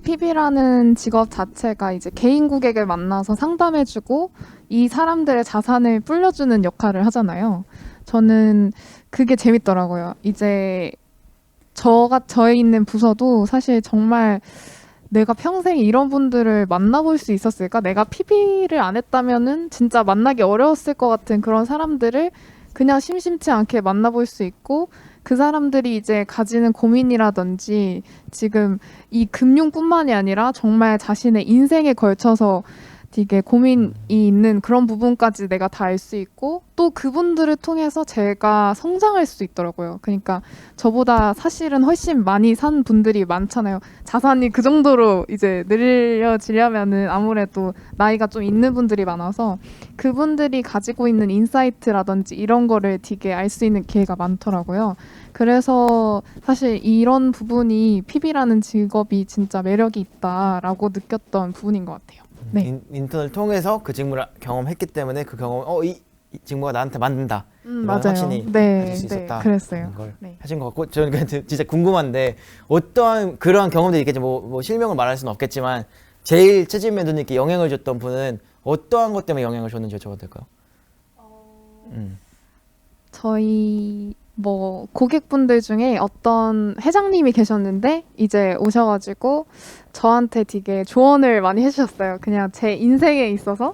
PB라는 직업 자체가 이제 개인 고객을 만나서 상담해주고 이 사람들의 자산을 불려주는 역할을 하잖아요. 저는 그게 재밌더라고요. 이제 저에 있는 부서도 사실 정말 내가 평생 이런 분들을 만나볼 수 있었을까? 내가 PB를 안 했다면은 진짜 만나기 어려웠을 것 같은 그런 사람들을 그냥 심심치 않게 만나볼 수 있고 그 사람들이 이제 가지는 고민이라든지 지금 이 금융뿐만이 아니라 정말 자신의 인생에 걸쳐서 되게 고민이 있는 그런 부분까지 내가 다 알 수 있고 또 그분들을 통해서 제가 성장할 수 있더라고요. 그러니까 저보다 사실은 훨씬 많이 산 분들이 많잖아요. 자산이 그 정도로 이제 늘려지려면은 아무래도 나이가 좀 있는 분들이 많아서 그분들이 가지고 있는 인사이트라든지 이런 거를 되게 알 수 있는 기회가 많더라고요. 그래서 사실 이런 부분이 PB라는 직업이 진짜 매력이 있다라고 느꼈던 부분인 것 같아요. 네. 인턴을 통해서 그 직무를 경험했기 때문에 그 경험, 이 직무가 나한테 맞는다. 이런 맞아요. 확신이 네, 가질 수 있었다. 그랬어요. 걸 네. 하신 것 같고 저는 진짜 궁금한데 어떠한 그러한 경험들이 있겠지 뭐 실명을 말할 수는 없겠지만 제일 최진 멘토님께 영향을 줬던 분은 어떠한 것 때문에 영향을 줬는지 여쭤봐도 될까요? 저희 고객분들 중에 어떤 회장님이 계셨는데 이제 오셔가지고 저한테 되게 조언을 많이 해주셨어요. 그냥 제 인생에 있어서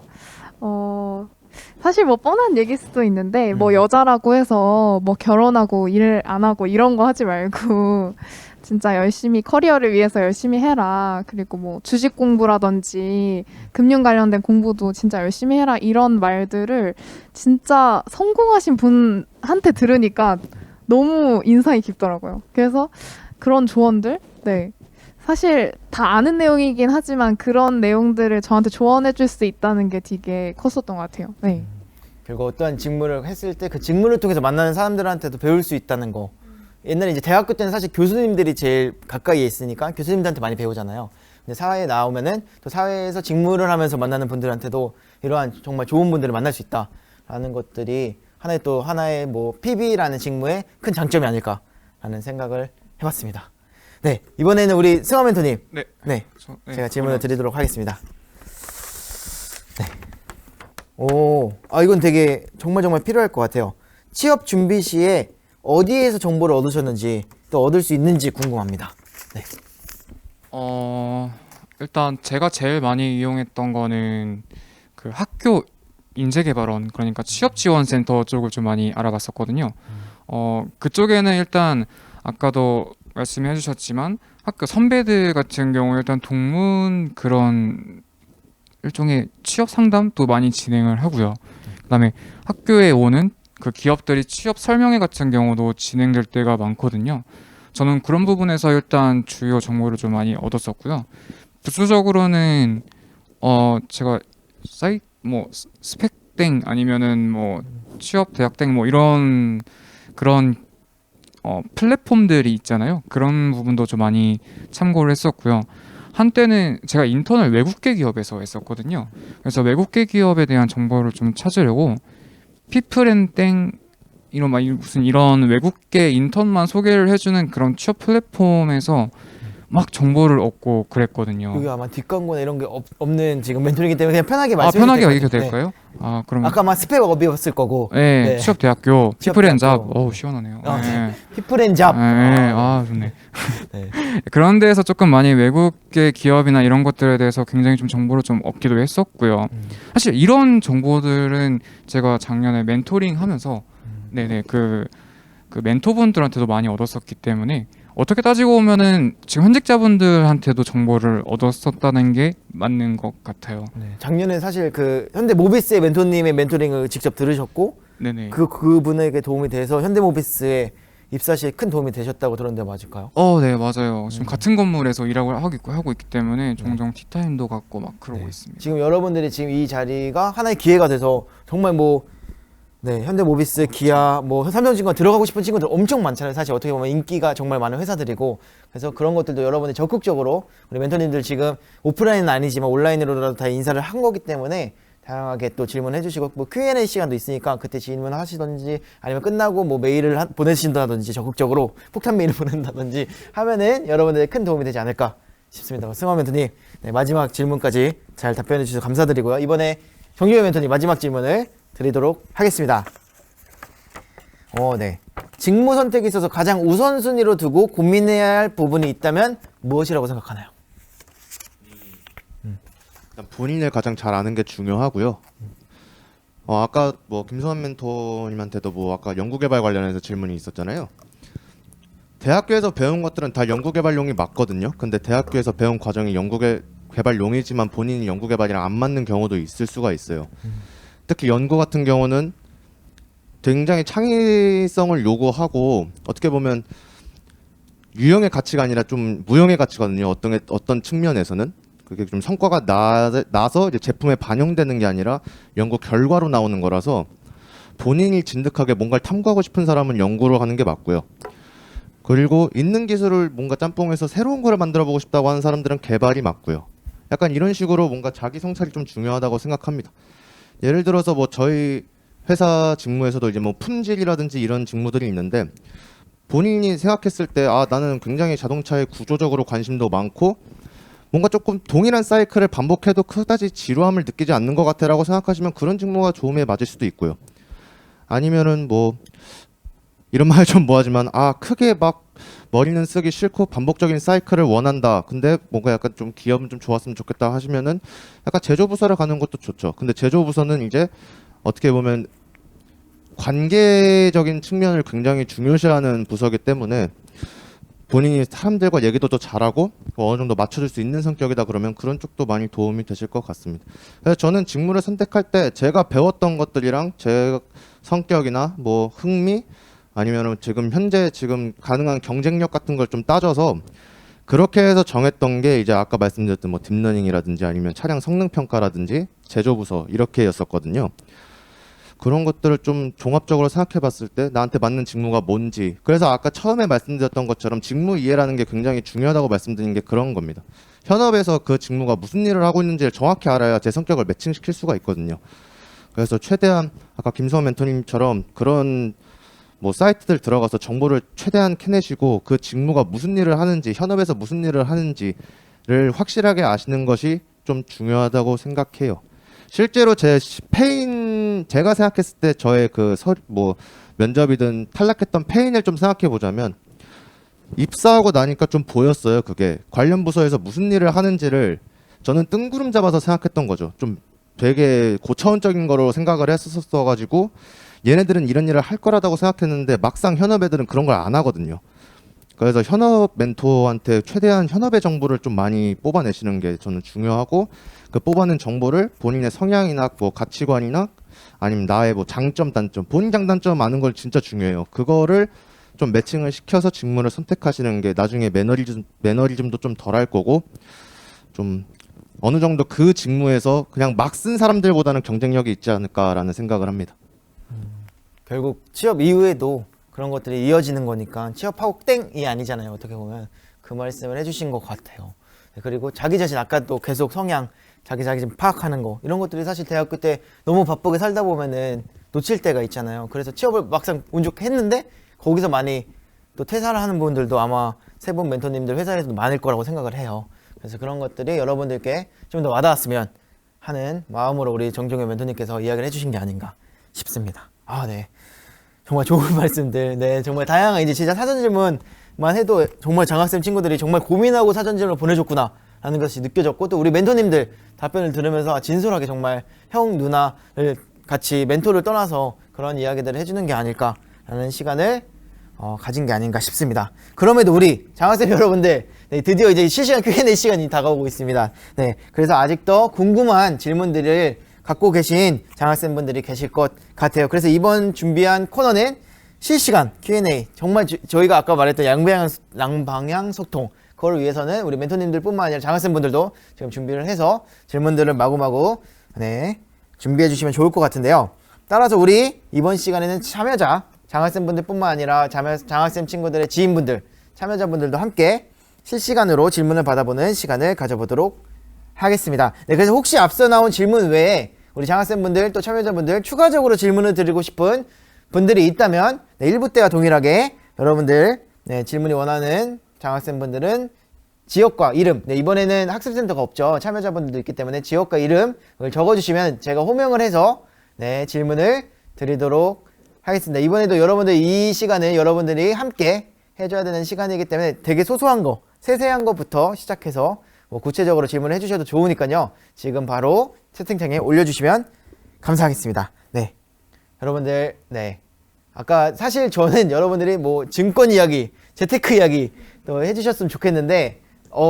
사실 뻔한 얘기일 수도 있는데 여자라고 해서 결혼하고 일 안 하고 이런 거 하지 말고 진짜 열심히 커리어를 위해서 열심히 해라. 그리고 주식 공부라든지 금융 관련된 공부도 진짜 열심히 해라. 이런 말들을 진짜 성공하신 분한테 들으니까 너무 인상이 깊더라고요. 그래서 그런 조언들, 사실 다 아는 내용이긴 하지만 그런 내용들을 저한테 조언해 줄 수 있다는 게 되게 컸었던 것 같아요. 네. 그리고 어떠한 직무를 했을 때 그 직무를 통해서 만나는 사람들한테도 배울 수 있다는 거. 옛날에 이제 대학교 때는 사실 교수님들이 제일 가까이에 있으니까 교수님들한테 많이 배우잖아요. 근데 사회에 나오면은 또 사회에서 직무를 하면서 만나는 분들한테도 이러한 정말 좋은 분들을 만날 수 있다라는 것들이 하나의 PB라는 직무의 큰 장점이 아닐까라는 생각을 해봤습니다. 네, 이번에는 우리 승화 멘토님. 네. 제가 질문을 드리도록 하겠습니다. 네. 이건 되게 정말 필요할 것 같아요. 취업 준비 시에 어디에서 정보를 얻으셨는지 또 얻을 수 있는지 궁금합니다. 네. 일단 제가 제일 많이 이용했던 거는 그 학교 인재개발원, 그러니까 취업지원센터 쪽을 좀 많이 알아봤었거든요. 그쪽에는 일단 아까도 말씀해 주셨지만 학교 선배들 같은 경우 일단 동문 그런 일종의 취업 상담도 많이 진행을 하고요. 그다음에 학교에 오는 그 기업들이 취업 설명회 같은 경우도 진행될 때가 많거든요. 저는 그런 부분에서 일단 주요 정보를 좀 많이 얻었었고요. 부수적으로는 제가 사이트 뭐 스펙땡 아니면은 뭐 취업 대학땡 뭐 이런 그런 플랫폼들이 있잖아요. 그런 부분도 좀 많이 참고를 했었고요. 한때는 제가 인턴을 외국계 기업에서 했었거든요. 그래서 외국계 기업에 대한 정보를 좀 찾으려고 피플앤땡 이런 막 무슨 이런 외국계 인턴만 소개를 해주는 그런 취업 플랫폼에서 막 정보를 얻고 그랬거든요. 여기 아마 뒷광고나 이런 게 없는 지금 멘토링이기 때문에 그냥 편하게 아, 말씀해 편하게 주세요. 얘기해도 될까요? 아, 그럼 아까 아마 스펙업이었을 거고. 네, 네. 취업대학교 취업대학교. 피플앤잡. 어우, 시원하네요. 아, 네. 피플앤잡. 아, 좋네. 네. 그런 데에서 조금 많이 외국계 기업이나 이런 것들에 대해서 굉장히 좀 정보를 좀 얻기도 했었고요. 사실 이런 정보들은 제가 작년에 멘토링 하면서 네네 그 멘토분들한테도 많이 얻었었기 때문에 어떻게 따지고 보면은 지금 현직자분들한테도 정보를 얻었었다는 게 맞는 것 같아요. 네. 작년에 사실 그 현대모비스의 멘토님의 멘토링을 직접 들으셨고 네네. 그분에게 도움이 돼서 현대모비스에 입사 시에 큰 도움이 되셨다고 들었는데 맞을까요? 네, 맞아요. 지금 같은 건물에서 일하고 하고 있기 때문에 종종 티타임도 갖고 막 그러고 있습니다. 지금 여러분들이 지금 이 자리가 하나의 기회가 돼서 정말 뭐 현대모비스, 기아, 뭐 삼성증권 들어가고 싶은 친구들 엄청 많잖아요. 사실 어떻게 보면 인기가 정말 많은 회사들이고 그래서 그런 것들도 여러분이 적극적으로 우리 멘토님들 지금 오프라인은 아니지만 온라인으로라도 다 인사를 한 거기 때문에 다양하게 또 질문해 주시고 뭐 Q&A 시간도 있으니까 그때 질문하시던지 아니면 끝나고 뭐 메일을 보내신다든지 적극적으로 폭탄 메일을 보낸다든지 하면은 여러분들의 큰 도움이 되지 않을까 싶습니다. 승화 멘토님 마지막 질문까지 잘 답변해 주셔서 감사드리고요. 이번에 정규현 멘토님 마지막 질문을 드리도록 하겠습니다. 네. 직무 선택에 있어서 가장 우선순위로 두고 고민해야 할 부분이 있다면 무엇이라고 생각하나요? 일단 본인을 가장 잘 아는 게 중요하고요. 아까 뭐 김소환 멘토님한테도 뭐 아까 연구개발 관련해서 질문이 있었잖아요. 대학교에서 배운 것들은 다 연구개발용이 맞거든요. 근데 대학교에서 배운 과정이 연구개발용이지만 본인이 연구개발이랑 안 맞는 경우도 있을 수가 있어요. 특히 연구 같은 경우는 굉장히 창의성을 요구하고 어떻게 보면 유형의 가치가 아니라 좀 무형의 가치거든요. 어떤 측면에서는 그게 좀 성과가 나서 이제 제품에 반영되는 게 아니라 연구 결과로 나오는 거라서 본인이 진득하게 뭔가를 탐구하고 싶은 사람은 연구를 하는 게 맞고요. 그리고 있는 기술을 뭔가 짬뽕해서 새로운 거를 만들어 보고 싶다고 하는 사람들은 개발이 맞고요. 약간 이런 식으로 뭔가 자기 성찰이 좀 중요하다고 생각합니다. 예를 들어서 뭐 저희 회사 직무에서도 이제 뭐 품질이라든지 이런 직무들이 있는데 본인이 생각했을 때 나는 굉장히 자동차에 구조적으로 관심도 많고 뭔가 조금 동일한 사이클을 반복해도 그다지 지루함을 느끼지 않는 것 같아라고 생각하시면 그런 직무가 좋음에 맞을 수도 있고요. 아니면은 뭐 이런 말 좀 뭐하지만 크게 막 머리는 쓰기 싫고 반복적인 사이클을 원한다. 근데 뭔가 약간 좀 기업은 좀 좋았으면 좋겠다 하시면은 약간 제조부서를 가는 것도 좋죠. 근데 제조부서는 이제 어떻게 보면 관계적인 측면을 굉장히 중요시하는 부서이기 때문에 본인이 사람들과 얘기도 더 잘하고 어느 정도 맞춰줄 수 있는 성격이다 그러면 그런 쪽도 많이 도움이 되실 것 같습니다. 그래서 저는 직무를 선택할 때 제가 배웠던 것들이랑 제 성격이나 뭐 흥미 아니면 지금 가능한 경쟁력 같은 걸 좀 따져서 그렇게 해서 정했던 게 이제 아까 말씀드렸던 뭐 딥러닝이라든지 아니면 차량 성능 평가라든지 제조부서 이렇게였었거든요. 그런 것들을 좀 종합적으로 생각해 봤을 때 나한테 맞는 직무가 뭔지, 그래서 아까 처음에 말씀드렸던 것처럼 직무 이해라는 게 굉장히 중요하다고 말씀드린 게 그런 겁니다. 현업에서 그 직무가 무슨 일을 하고 있는지를 정확히 알아야 제 성격을 매칭시킬 수가 있거든요. 그래서 최대한 아까 김수환 멘토님처럼 그런 뭐 사이트들 들어가서 정보를 최대한 캐내시고 그 직무가 무슨 일을 하는지, 현업에서 무슨 일을 하는지를 확실하게 아시는 것이 좀 중요하다고 생각해요. 실제로 제가 생각했을 때 저의 뭐 면접이든 탈락했던 페인을 좀 생각해 보자면 입사하고 나니까 좀 보였어요. 그게 관련 부서에서 무슨 일을 하는지를 저는 뜬구름 잡아서 생각했던 거죠. 좀 되게 고차원적인 거로 생각을 했었어가지고 얘네들은 이런 일을 할 거라고 생각했는데 막상 현업 애들은 그런 걸 안 하거든요. 그래서 현업 멘토한테 최대한 현업의 정보를 좀 많이 뽑아내시는 게 저는 중요하고, 그 뽑아낸 정보를 본인의 성향이나 뭐 가치관이나 아니면 나의 뭐 장점 단점, 본인 장단점 아는 걸 진짜 중요해요. 그거를 좀 매칭을 시켜서 직무를 선택하시는 게 나중에 매너리즘도 좀 덜 할 거고, 좀 어느 정도 그 직무에서 그냥 막 쓴 사람들보다는 경쟁력이 있지 않을까라는 생각을 합니다. 결국 취업 이후에도 그런 것들이 이어지는 거니까 취업하고 땡이 아니잖아요. 어떻게 보면 그 말씀을 해주신 것 같아요. 네, 그리고 자기 자신 아까 또 계속 성향 자기 자신 파악하는 거 이런 것들이 사실 대학교 때 너무 바쁘게 살다 보면은 놓칠 때가 있잖아요. 그래서 취업을 막상 운 좋게 했는데 거기서 많이 또 퇴사를 하는 분들도 아마 세 분 멘토님들 회사에서도 많을 거라고 생각을 해요. 그래서 그런 것들이 여러분들께 좀 더 와닿았으면 하는 마음으로 우리 정종현 멘토님께서 이야기를 해주신 게 아닌가 싶습니다. 아, 네. 정말 좋은 말씀들. 네, 정말 다양한 이제 진짜 사전 질문만 해도 정말 장학생 친구들이 정말 고민하고 사전 질문을 보내줬구나 라는 것이 느껴졌고, 또 우리 멘토님들 답변을 들으면서 진솔하게 정말 형, 누나를 같이 멘토를 떠나서 그런 이야기들을 해주는 게 아닐까라는 시간을 가진 게 아닌가 싶습니다. 그럼에도 우리 장학생 여러분들, 네, 드디어 이제 실시간 Q&A 시간이 다가오고 있습니다. 네, 그래서 아직도 궁금한 질문들을 갖고 계신 장학생분들이 계실 것 같아요. 그래서 이번 준비한 코너는 실시간 Q&A, 정말 저희가 아까 말했던 양방향 소통, 그걸 위해서는 우리 멘토님들 뿐만 아니라 장학생분들도 지금 준비를 해서 질문들을 마구마구 네, 준비해 주시면 좋을 것 같은데요. 따라서 우리 이번 시간에는 참여자 장학생분들 뿐만 아니라 장학생 친구들의 지인분들, 참여자분들도 함께 실시간으로 질문을 받아보는 시간을 가져보도록 하겠습니다. 네, 그래서 혹시 앞서 나온 질문 외에 우리 장학생분들 또 참여자분들 추가적으로 질문을 드리고 싶은 분들이 있다면 네, 1부 때와 동일하게 여러분들 네, 질문이 원하는 장학생분들은 지역과 이름, 네, 이번에는 학습센터가 없죠. 참여자분들도 있기 때문에 지역과 이름을 적어주시면 제가 호명을 해서 네, 질문을 드리도록 하겠습니다. 이번에도 여러분들 이 시간은 여러분들이 함께 해줘야 되는 시간이기 때문에 되게 소소한 거, 세세한 것부터 시작해서 뭐 구체적으로 질문을 해주셔도 좋으니까요. 지금 바로 채팅창에 올려주시면 감사하겠습니다. 네, 여러분들, 네, 아까 사실 저는 여러분들이 뭐 증권 이야기, 재테크 이야기 또 해주셨으면 좋겠는데,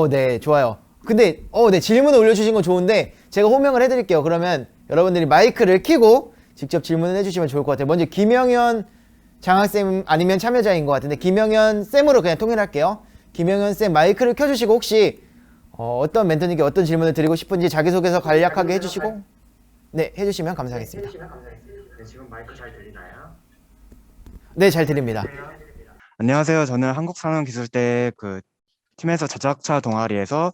네, 좋아요. 근데 네, 질문을 올려주신 건 좋은데 제가 호명을 해드릴게요. 그러면 여러분들이 마이크를 켜고 직접 질문을 해주시면 좋을 것 같아요. 먼저 김영현 장학생 아니면 참여자인 것 같은데 김영현 쌤으로 그냥 통일할게요. 김영현 쌤 마이크를 켜주시고 혹시 어떤 멘토님께 어떤 질문을 드리고 싶은지 자기소개서 간략하게 해주시고 네, 해주시면 감사하겠습니다. 네, 지금 마이크 잘 들리나요? 네, 잘 들립니다. 안녕하세요. 저는 한국산업기술대 그 팀에서 자동차 동아리에서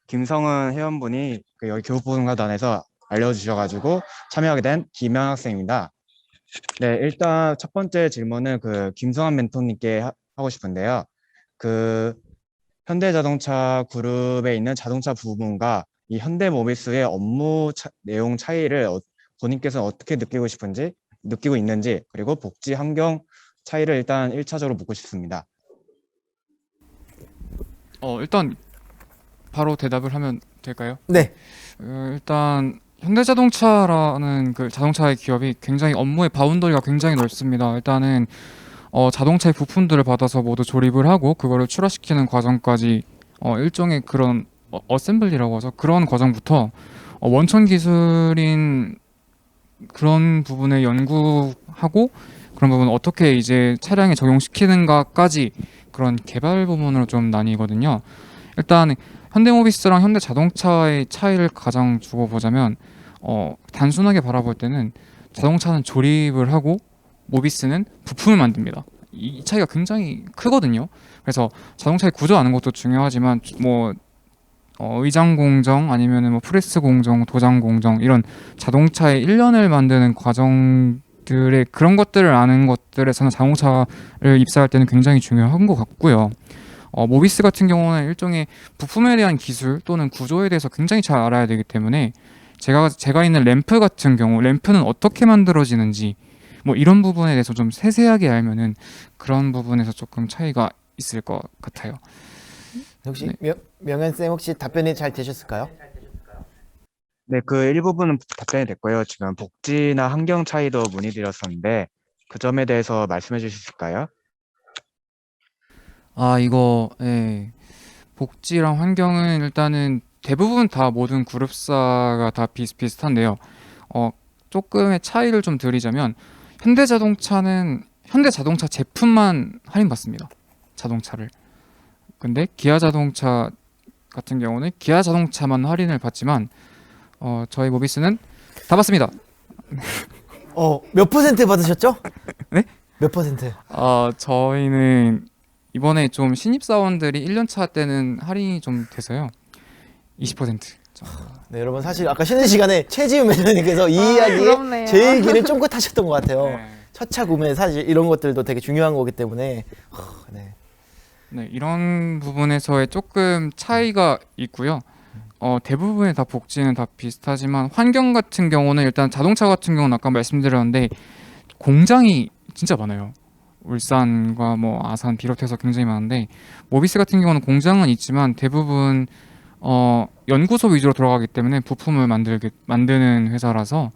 김성은 회원분이 그 여기 교육보증과단에서 알려주셔가지고 참여하게 된 김영 학생입니다. 네, 일단 첫 번째 질문은 그 김성한 멘토님께 하고 싶은데요. 그 현대자동차 그룹에 있는 자동차 부분과 이 현대모비스의 업무 내용 차이를 본인께서는 어떻게 느끼고 있는지, 그리고 복지 환경 차이를 일단 1차적으로 묻고 싶습니다. 일단 바로 대답을 하면 될까요? 네, 일단 현대자동차라는 그 자동차의 기업이 굉장히 업무의 바운더리가 굉장히 넓습니다. 일단은 자동차의 부품들을 받아서 모두 조립을 하고 그거를 출하시키는 과정까지 일종의 그런 어셈블리라고 하죠. 그런 과정부터 원천 기술인 그런 부분을 연구하고 그런 부분을 어떻게 이제 차량에 적용시키는가까지 그런 개발 부분으로 좀 나뉘거든요. 일단 현대모비스랑 현대자동차의 차이를 가장 두고 보자면 단순하게 바라볼 때는 자동차는 조립을 하고 모비스는 부품을 만듭니다. 이 차이가 굉장히 크거든요. 그래서 자동차의 구조 아는 것도 중요하지만 뭐 의장 공정 아니면은 뭐 프레스 공정, 도장 공정 이런 자동차의 일련을 만드는 과정들의 그런 것들을 아는 것들에서는 자동차를 입사할 때는 굉장히 중요한 것 같고요. 모비스 같은 경우는 일종의 부품에 대한 기술 또는 구조에 대해서 굉장히 잘 알아야 되기 때문에 제가 있는 램프 같은 경우 램프는 어떻게 만들어지는지 뭐 이런 부분에 대해서 좀 세세하게 알면은 그런 부분에서 조금 차이가 있을 것 같아요. 혹시 명현 쌤 혹시 답변이 잘 되셨을까요? 네, 그 일부분은 답변이 됐고요. 지금 복지나 환경 차이도 문의드렸었는데 그 점에 대해서 말씀해 주실 수 있을까요? 아, 이거, 예. 복지랑 환경은 일단은 대부분 다 모든 그룹사가 다 비슷비슷한데요. 어, 조금의 차이를 좀 드리자면, 현대자동차는 현대자동차 제품만 할인받습니다. 자동차를. 근데 기아자동차 같은 경우는 기아자동차만 할인을 받지만, 저희 모비스는 다 받습니다. 몇 퍼센트 받으셨죠? 네? 몇 퍼센트? 저희는 이번에 좀 신입사원들이 1년차 때는 할인이 좀 돼서요. 20% 정도. 네, 여러분 사실 아까 쉬는 시간에 최지훈 매니저님께서 이 이야기에 부럽네요. 제일 길을 쫑긋하셨던 것 같아요. 네. 첫 차 구매 사실 이런 것들도 되게 중요한 거기 때문에 네. 네, 이런 부분에서의 조금 차이가 있고요. 대부분의 다 복지는 다 비슷하지만 환경 같은 경우는 일단 자동차 같은 경우는 아까 말씀드렸는데 공장이 진짜 많아요. 울산과 뭐 아산 비롯해서 굉장히 많은데 모비스 같은 경우는 공장은 있지만 대부분 연구소 위주로 돌아가기 때문에 부품을 만드는 회사라서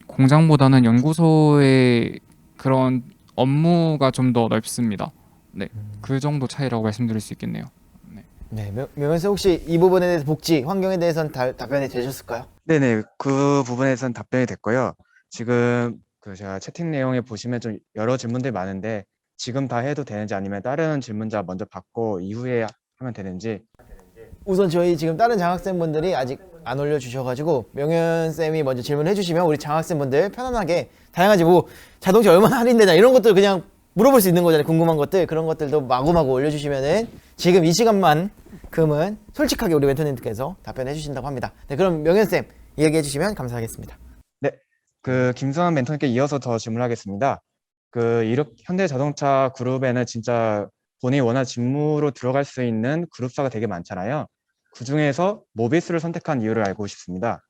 공장보다는 연구소의 그런 업무가 좀 더 넓습니다. 네, 그 정도 차이라고 말씀드릴 수 있겠네요. 네, 명현쌤 혹시 이 부분에 대해서 복지, 환경에 대해서는 답변이 되셨을까요? 네네, 그 부분에선 답변이 됐고요. 지금 그 제가 채팅 내용에 보시면 좀 여러 질문들이 많은데 지금 다 해도 되는지 아니면 다른 질문자 먼저 받고 이후에 하면 되는지. 우선 저희 지금 다른 장학생분들이 아직 안 올려주셔가지고 명현쌤이 먼저 질문해 주시면 우리 장학생분들 편안하게 다양하지 뭐 자동차 얼마나 할인되냐 이런 것들 그냥 물어볼 수 있는 거잖아요. 궁금한 것들 그런 것들도 마구마구 올려주시면은 지금 이 시간만큼은 솔직하게 우리 멘토님께서 답변해 주신다고 합니다. 네, 그럼 명현쌤 이야기해 주시면 감사하겠습니다. 네, 그 김성환 멘토님께 이어서 더 질문하겠습니다. 현대자동차 그룹에는 진짜 본인이 원하는 직무로 들어갈 수 있는 그룹사가 되게 많잖아요. 그 중에서 모비스를 선택한 이유를 알고 싶습니다.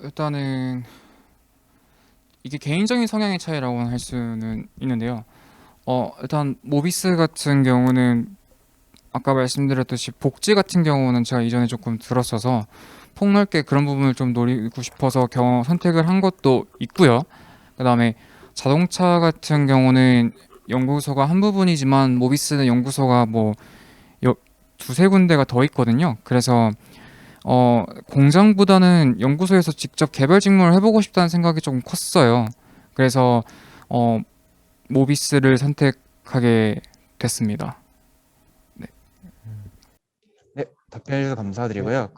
일단은 이게 개인적인 성향의 차이라고 할 수는 있는데요. 일단 모비스 같은 경우는 아까 말씀드렸듯이 복지 같은 경우는 제가 이전에 조금 들었어서 폭넓게 그런 부분을 좀 노리고 싶어서 선택을 한 것도 있고요. 그다음에 자동차 같은 경우는 연구소가 한 부분이지만 모비스는 연구소가 뭐 두세 군데가 더 있거든요. 그래서 공장보다는 연구소에서 직접 개발 직무를 해보고 싶다는 생각이 조금 컸어요. 그래서 모비스를 선택하게 됐습니다. 네, 답변해 주셔서 감사드리고요.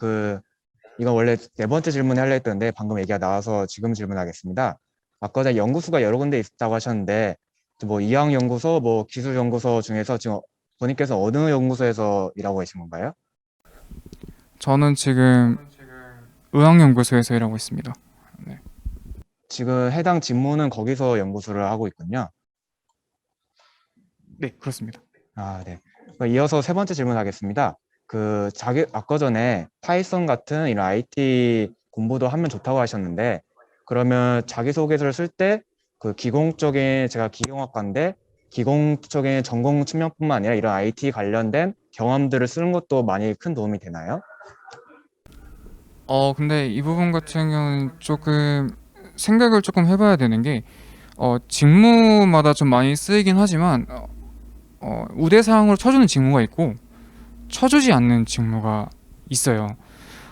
이건 원래 네 번째 질문에 하려 했던데 방금 얘기가 나와서 지금 질문하겠습니다. 아까 전에 연구소가 여러 군데 있다고 하셨는데 뭐 이항연구소, 뭐 기술연구소 중에서 지금 본인께서 어느 연구소에서 일하고 계신 건가요? 저는 지금 의학연구소에서 일하고 있습니다. 지금 해당 직무는 거기서 연구소를 하고 있군요. 네, 그렇습니다. 네. 이어서 세 번째 질문하겠습니다. 아까 전에 파이썬 같은 이런 IT 공부도 하면 좋다고 하셨는데, 그러면 자기소개서를 쓸 때 제가 기계공학과인데, 기공적인 전공 측면뿐만 아니라 이런 IT 관련된 경험들을 쓰는 것도 많이 큰 도움이 되나요? 근데 이 부분 같은 경우는 조금 생각을 조금 해봐야 되는 게, 직무마다 좀 많이 쓰이긴 하지만, 우대사항으로 쳐주는 직무가 있고, 쳐주지 않는 직무가 있어요.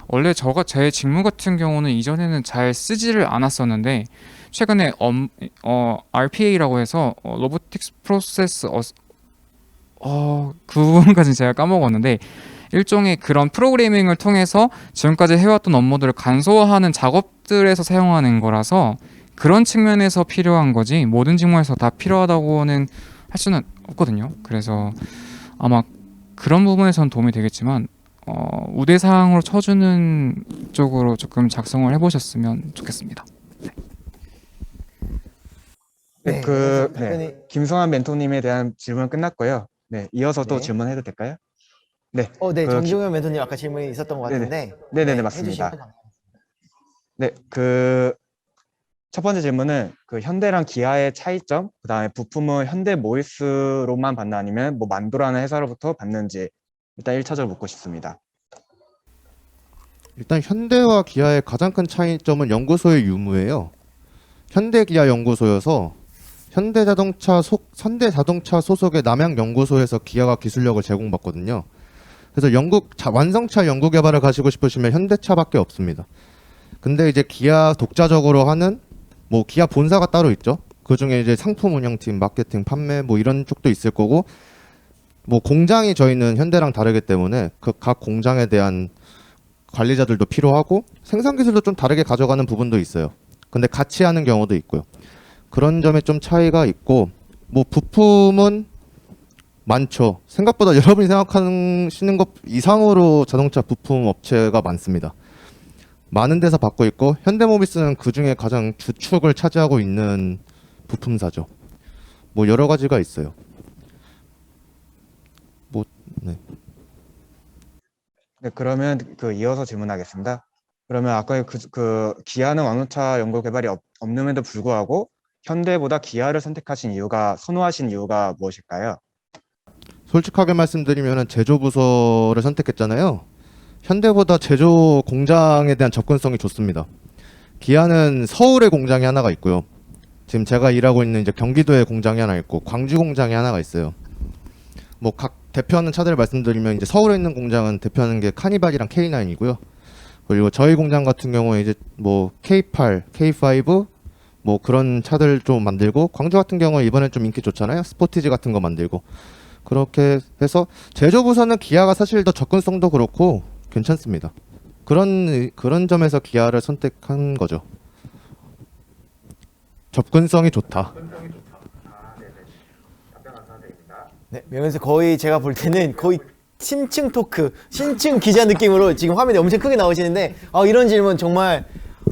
원래 제 직무 같은 경우는 이전에는 잘 쓰지를 않았었는데, 최근에 RPA라고 해서 로보틱스 프로세스 그 부분까지는 제가 까먹었는데 일종의 그런 프로그래밍을 통해서 지금까지 해왔던 업무들을 간소화하는 작업들에서 사용하는 거라서 그런 측면에서 필요한 거지 모든 직무에서 다 필요하다고는 할 수는 없거든요. 그래서 아마 그런 부분에서는 도움이 되겠지만 우대사항으로 쳐주는 쪽으로 조금 작성을 해보셨으면 좋겠습니다. 네, 김성환 멘토님에 대한 질문 끝났고요. 네, 이어서 또 네. 질문해도 될까요? 네, 네, 정종현 멘토님 아까 질문이 있었던 것 같은데 네네, 네, 맞습니다. 해주시면 감사합니다. 네, 첫 번째 질문은 현대랑 기아의 차이점, 그다음에 부품은 현대 모이스로만 받나 아니면 뭐 만도라는 회사로부터 받는지 일단 1차적으로 묻고 싶습니다. 일단 현대와 기아의 가장 큰 차이점은 연구소의 유무예요. 현대기아 연구소여서 현대자동차 소속의 남양 연구소에서 기아가 기술력을 제공받거든요. 그래서 완성차 연구 개발을 가시고 싶으시면 현대차밖에 없습니다. 근데 이제 기아 독자적으로 하는 뭐 기아 본사가 따로 있죠. 그 중에 이제 상품 운영팀, 마케팅, 판매 뭐 이런 쪽도 있을 거고, 뭐 공장이 저희는 현대랑 다르기 때문에 그 각 공장에 대한 관리자들도 필요하고 생산 기술도 좀 다르게 가져가는 부분도 있어요. 근데 같이 하는 경우도 있고요. 그런 점에 좀 차이가 있고, 뭐 부품은 많죠. 생각보다 여러분이 생각하시는 것 이상으로 자동차 부품 업체가 많습니다. 많은 데서 받고 있고, 현대모비스는 그 중에 가장 주축을 차지하고 있는 부품사죠. 뭐 여러 가지가 있어요. 뭐 네. 네, 그러면 이어서 질문하겠습니다. 그러면 아까 기아는 완성차 연구 개발이 없음에도 불구하고 현대보다 기아를 선호하신 이유가 무엇일까요? 솔직하게 말씀드리면 제조 부서를 선택했잖아요. 현대보다 제조 공장에 대한 접근성이 좋습니다. 기아는 서울에 공장이 하나가 있고요. 지금 제가 일하고 있는 이제 경기도에 공장이 하나 있고 광주 공장이 하나가 있어요. 뭐 각 대표하는 차들을 말씀드리면 이제 서울에 있는 공장은 대표하는 게 카니발이랑 K9이고요. 그리고 저희 공장 같은 경우에 이제 뭐 K8, K5 뭐 그런 차들 좀 만들고, 광주 같은 경우는 이번에 좀 인기 좋잖아요. 스포티지 같은 거 만들고. 그렇게 해서 제조 부서는 기아가 사실 더 접근성도 그렇고 괜찮습니다. 그런 점에서 기아를 선택한 거죠. 접근성이 좋다. 네, 명현쌤 거의 제가 볼 때는 거의 심층 토크, 심층 기자 느낌으로 지금 화면이 엄청 크게 나오시는데, 이런 질문 정말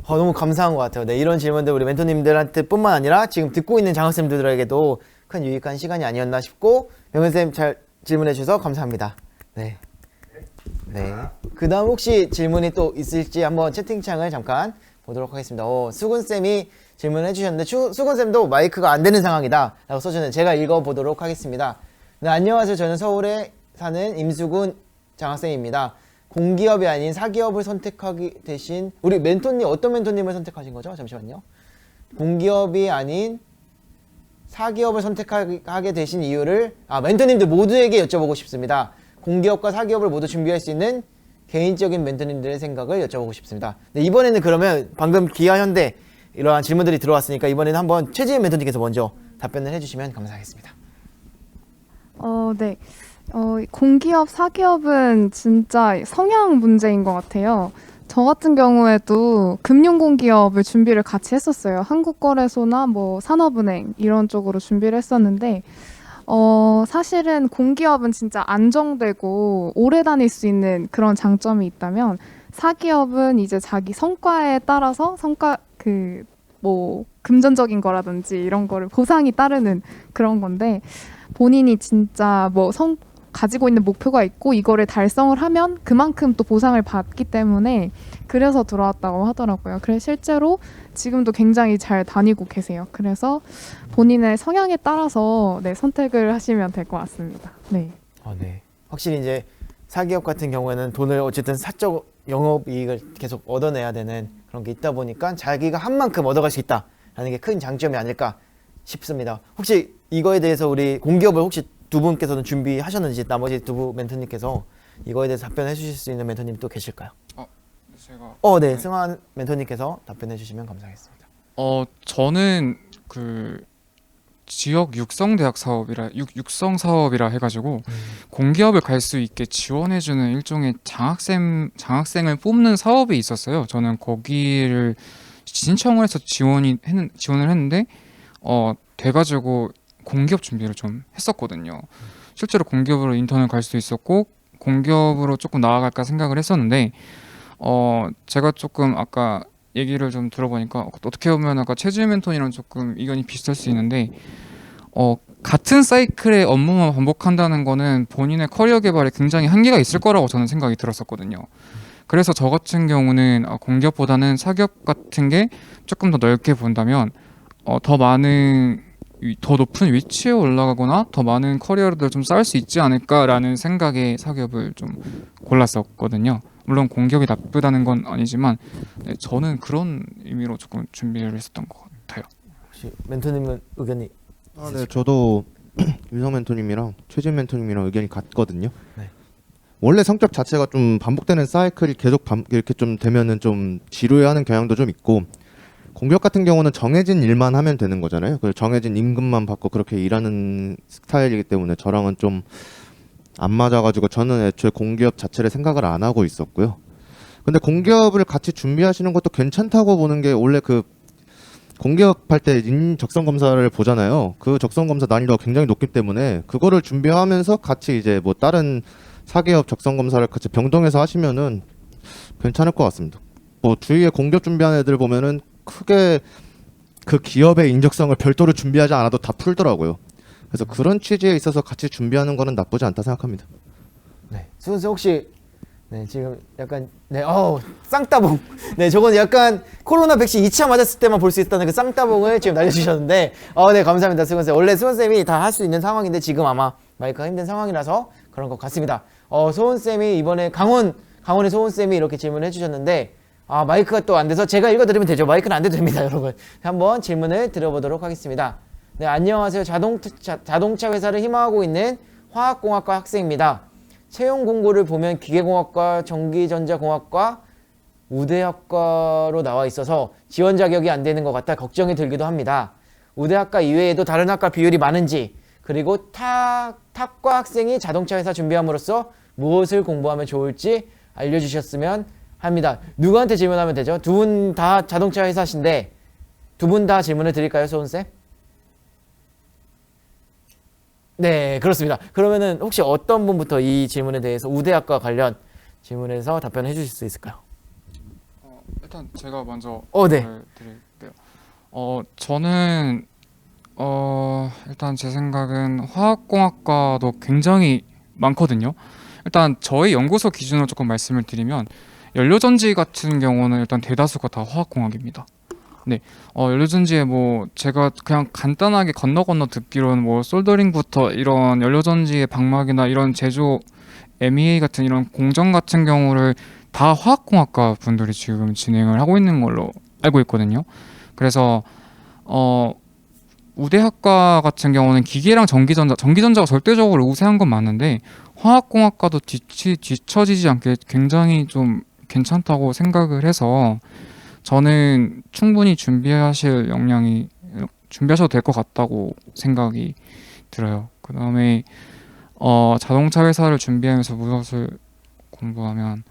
너무 감사한 것 같아요. 네, 이런 질문들 우리 멘토님들한테 뿐만 아니라 지금 듣고 있는 장학생들에게도 큰 유익한 시간이 아니었나 싶고, 명현쌤 잘 질문해 주셔서 감사합니다. 네. 네. 그 다음 혹시 질문이 또 있을지 한번 채팅창을 잠깐 보도록 하겠습니다. 수근쌤이 질문해 주셨는데, 수근쌤도 마이크가 안 되는 상황이다 라고 써주는데 제가 읽어보도록 하겠습니다. 네, 안녕하세요. 저는 서울에 사는 임수근 장학생입니다. 공기업이 아닌 사기업을 선택하게 되신 우리 멘토님, 어떤 멘토님을 선택하신 거죠? 잠시만요. 공기업이 아닌 사기업을 선택하게 되신 이유를 멘토님들 모두에게 여쭤보고 싶습니다. 공기업과 사기업을 모두 준비할 수 있는 개인적인 멘토님들의 생각을 여쭤보고 싶습니다. 네, 이번에는 그러면 방금 기아 현대 이러한 질문들이 들어왔으니까 이번에는 한번 최지은 멘토님께서 먼저 답변을 해주시면 감사하겠습니다. 네. 공기업, 사기업은 진짜 성향 문제인 것 같아요. 저 같은 경우에도 금융공기업을 준비를 같이 했었어요. 한국거래소나 뭐 산업은행 이런 쪽으로 준비를 했었는데, 사실은 공기업은 진짜 안정되고 오래 다닐 수 있는 그런 장점이 있다면, 사기업은 이제 자기 성과에 따라서 뭐 금전적인 거라든지 이런 거를 보상이 따르는 그런 건데, 본인이 진짜 가지고 있는 목표가 있고 이거를 달성을 하면 그만큼 또 보상을 받기 때문에 그래서 들어왔다고 하더라고요. 그래서 실제로 지금도 굉장히 잘 다니고 계세요. 그래서 본인의 성향에 따라서 선택을 하시면 될 것 같습니다. 네. 네. 확실히 이제 사기업 같은 경우에는 돈을 어쨌든 사적 영업이익을 계속 얻어내야 되는 그런 게 있다 보니까 자기가 한 만큼 얻어갈 수 있다라는 게 큰 장점이 아닐까 싶습니다. 혹시 이거에 대해서 우리 공기업을 혹시 두 분께서는 준비하셨는지, 나머지 두 분 멘토님께서 이거에 대해서 답변해 주실 수 있는 멘토님 또 계실까요? 제가 네. 승환 멘토님께서 답변해 주시면 감사하겠습니다. 저는 지역 육성 대학 사업이라 육성 사업이라 해가지고 공기업을 갈 수 있게 지원해주는 일종의 장학생을 뽑는 사업이 있었어요. 저는 거기를 신청을 해서 지원을 했는데 돼가지고 공기업 준비를 좀 했었거든요. 실제로 공기업으로 인턴을 갈 수도 있었고 공기업으로 조금 나아갈까 생각을 했었는데, 제가 조금 아까 얘기를 좀 들어보니까 어떻게 보면 아까 최지은 멘토님이랑 조금 의견이 비슷할 수 있는데, 같은 사이클의 업무만 반복한다는 거는 본인의 커리어 개발에 굉장히 한계가 있을 거라고 저는 생각이 들었었거든요. 그래서 저 같은 경우는 공기업보다는 사기업 같은 게 조금 더 넓게 본다면 더 높은 위치에 올라가거나 더 많은 커리어를 좀 쌓을 수 있지 않을까라는 생각에 사기업을 좀 골랐었거든요. 물론 공기업이 나쁘다는 건 아니지만 저는 그런 의미로 조금 준비를 했었던 것 같아요. 혹시 멘토님은 의견이 네, 저도 유성 멘토님이랑 최진 멘토님이랑 의견이 같거든요. 네. 원래 성격 자체가 좀 반복되는 사이클이 계속 이렇게 좀 되면은 좀 지루해하는 경향도 좀 있고, 공격 같은 경우는 정해진 일만 하면 되는 거잖아요. 그리고 정해진 임금만 받고 그렇게 일하는 스타일이기 때문에 저랑은 좀 안 맞아가지고 저는 애초에 공기업 자체를 생각을 안 하고 있었고요. 근데 공기업을 같이 준비하시는 것도 괜찮다고 보는 게, 원래 그 공기업 할 때 적성 검사를 보잖아요. 그 적성 검사 난이도가 굉장히 높기 때문에 그거를 준비하면서 같이 이제 뭐 다른 사기업 적성 검사를 같이 병동해서 하시면은 괜찮을 것 같습니다. 뭐 주위에 공기업 준비하는 애들 보면은 크게 그 기업의 인적성을 별도로 준비하지 않아도 다 풀더라고요. 그래서 그런 취지에 있어서 같이 준비하는 거는 나쁘지 않다 생각합니다. 네. 수훈 씨 혹시 네, 지금 약간 네, 쌍따봉. 네, 저건 약간 코로나 백신 2차 맞았을 때만 볼 수 있다는 그 쌍따봉을 지금 날려주셨는데, 네, 감사합니다, 수훈 쌤. 원래 수훈 쌤이 다 할 수 있는 상황인데 지금 아마 마이크가 힘든 상황이라서 그런 것 같습니다. 소은 쌤이 이번에 강원의 소은 쌤이 이렇게 질문을 해주셨는데, 마이크가 또 안 돼서 제가 읽어드리면 되죠. 마이크는 안 돼도 됩니다, 여러분. 한번 질문을 드려보도록 하겠습니다. 네, 안녕하세요. 자동차 회사를 희망하고 있는 화학공학과 학생입니다. 채용 공고를 보면 기계공학과, 전기전자공학과, 우대학과로 나와 있어서 지원 자격이 안 되는 것 같아 걱정이 들기도 합니다. 우대학과 이외에도 다른 학과 비율이 많은지, 그리고 탁과 학생이 자동차 회사 준비함으로써 무엇을 공부하면 좋을지 알려주셨으면 합니다. 누구한테 질문하면 되죠? 두 분 다 자동차 회사신데 두 분 다 질문을 드릴까요, 소은쌤? 네, 그렇습니다. 그러면은 혹시 어떤 분부터 이 질문에 대해서 우대학과 관련 질문에서 답변해 주실 수 있을까요? 일단 제가 먼저 네. 드릴게요. 저는 일단 제 생각은 화학공학과도 굉장히 많거든요. 일단 저희 연구소 기준으로 조금 말씀을 드리면 연료전지 같은 경우는 일단 대다수가 다 화학공학입니다. 네, 연료전지에 뭐 제가 그냥 간단하게 건너 듣기로는 뭐 솔더링부터 이런 연료전지의 방막이나 이런 제조 MEA 같은 이런 공정 같은 경우를 다 화학공학과 분들이 지금 진행을 하고 있는 걸로 알고 있거든요. 그래서 우대학과 같은 경우는 기계랑 전기전자가 절대적으로 우세한 건 맞는데 화학공학과도 뒤처지지 않게 굉장히 좀 괜찮다고 생각을 해서 저는 충분히 준비하셔도 될 것 같다고 생각이 들어요. 그 다음에 자동차 회사를 준비하면서 무엇을 공부하면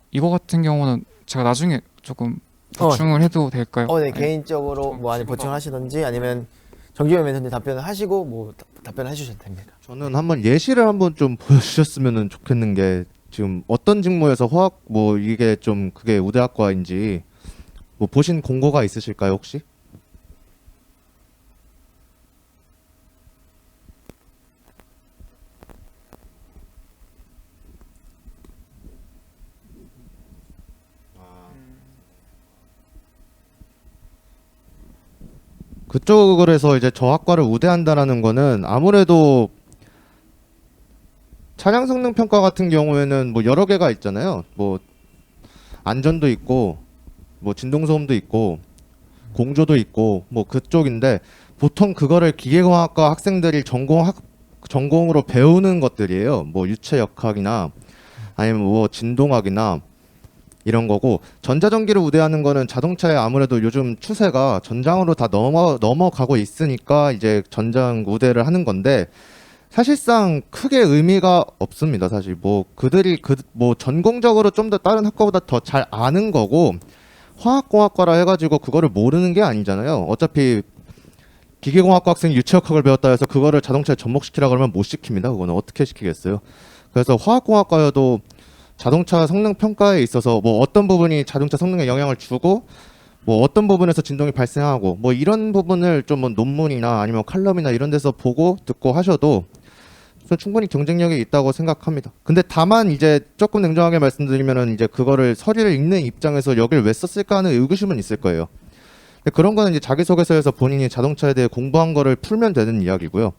이거 같은 경우는 제가 나중에 조금 보충을 해도 될까요? 네, 개인적으로 뭐 아니 보충하시던지 아니면 정기현 멘토님 답변을 하시고 뭐 답변을 해주셔도 됩니다. 저는 한번 예시를 한번 좀 보여주셨으면 좋겠는 게, 지금 어떤 직무에서 화학 뭐 이게 좀 그게 우대학과인지 뭐 보신 공고가 있으실까요 혹시? 그쪽으로 이제 저 학과를 우대한다라는 거는 아무래도 차량 성능 평가 같은 경우에는 뭐 여러 개가 있잖아요. 뭐 안전도 있고 뭐 진동 소음도 있고 공조도 있고 뭐 그쪽인데, 보통 그거를 기계공학과 학생들이 전공으로 배우는 것들이에요. 뭐 유체역학이나 아니면 뭐 진동학이나 이런 거고, 전자전기를 우대하는 거는 자동차에 아무래도 요즘 추세가 전장으로 다 넘어가고 있으니까 이제 전장 우대를 하는 건데, 사실상 크게 의미가 없습니다. 사실 뭐 그들이 뭐 전공적으로 좀 더 다른 학과보다 더 잘 아는 거고, 화학공학과라 해가지고 그거를 모르는 게 아니잖아요. 어차피 기계공학과 학생이 유체역학을 배웠다 해서 그거를 자동차에 접목시키라 그러면 못 시킵니다. 그거는 어떻게 시키겠어요. 그래서 화학공학과여도 자동차 성능 평가에 있어서 뭐 어떤 부분이 자동차 성능에 영향을 주고 뭐 어떤 부분에서 진동이 발생하고 뭐 이런 부분을 좀 뭐 논문이나 아니면 칼럼이나 이런 데서 보고 듣고 하셔도 충분히 경쟁력이 있다고 생각합니다. 근데 다만 이제 조금 냉정하게 말씀드리면은 이제 그거를 서류를 읽는 입장에서 여기를 왜 썼을까 하는 의구심은 있을 거예요. 근데 그런 거는 이제 자기소개서에서 본인이 자동차에 대해 공부한 거를 풀면 되는 이야기고요.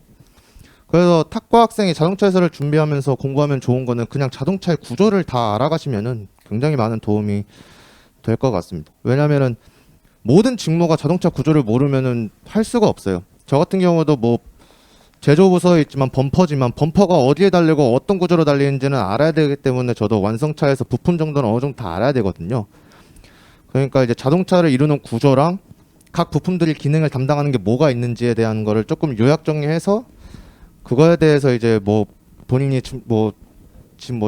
그래서 탁과 학생이 자동차 회사를 준비하면서 공부하면 좋은 거는 그냥 자동차의 구조를 다 알아가시면은 굉장히 많은 도움이 될 것 같습니다. 왜냐면은 모든 직무가 자동차 구조를 모르면은 할 수가 없어요. 저 같은 경우도 뭐 제조부서에 있지만 범퍼지만 범퍼가 어디에 달리고 어떤 구조로 달리는지는 알아야 되기 때문에 저도 완성차에서 부품 정도는 어느 정도 다 알아야 되거든요. 그러니까 이제 자동차를 이루는 구조랑 각 부품들이 기능을 담당하는 게 뭐가 있는지에 대한 거를 조금 요약 정리해서 그거에 대해서 이제 뭐 본인이 지금 뭐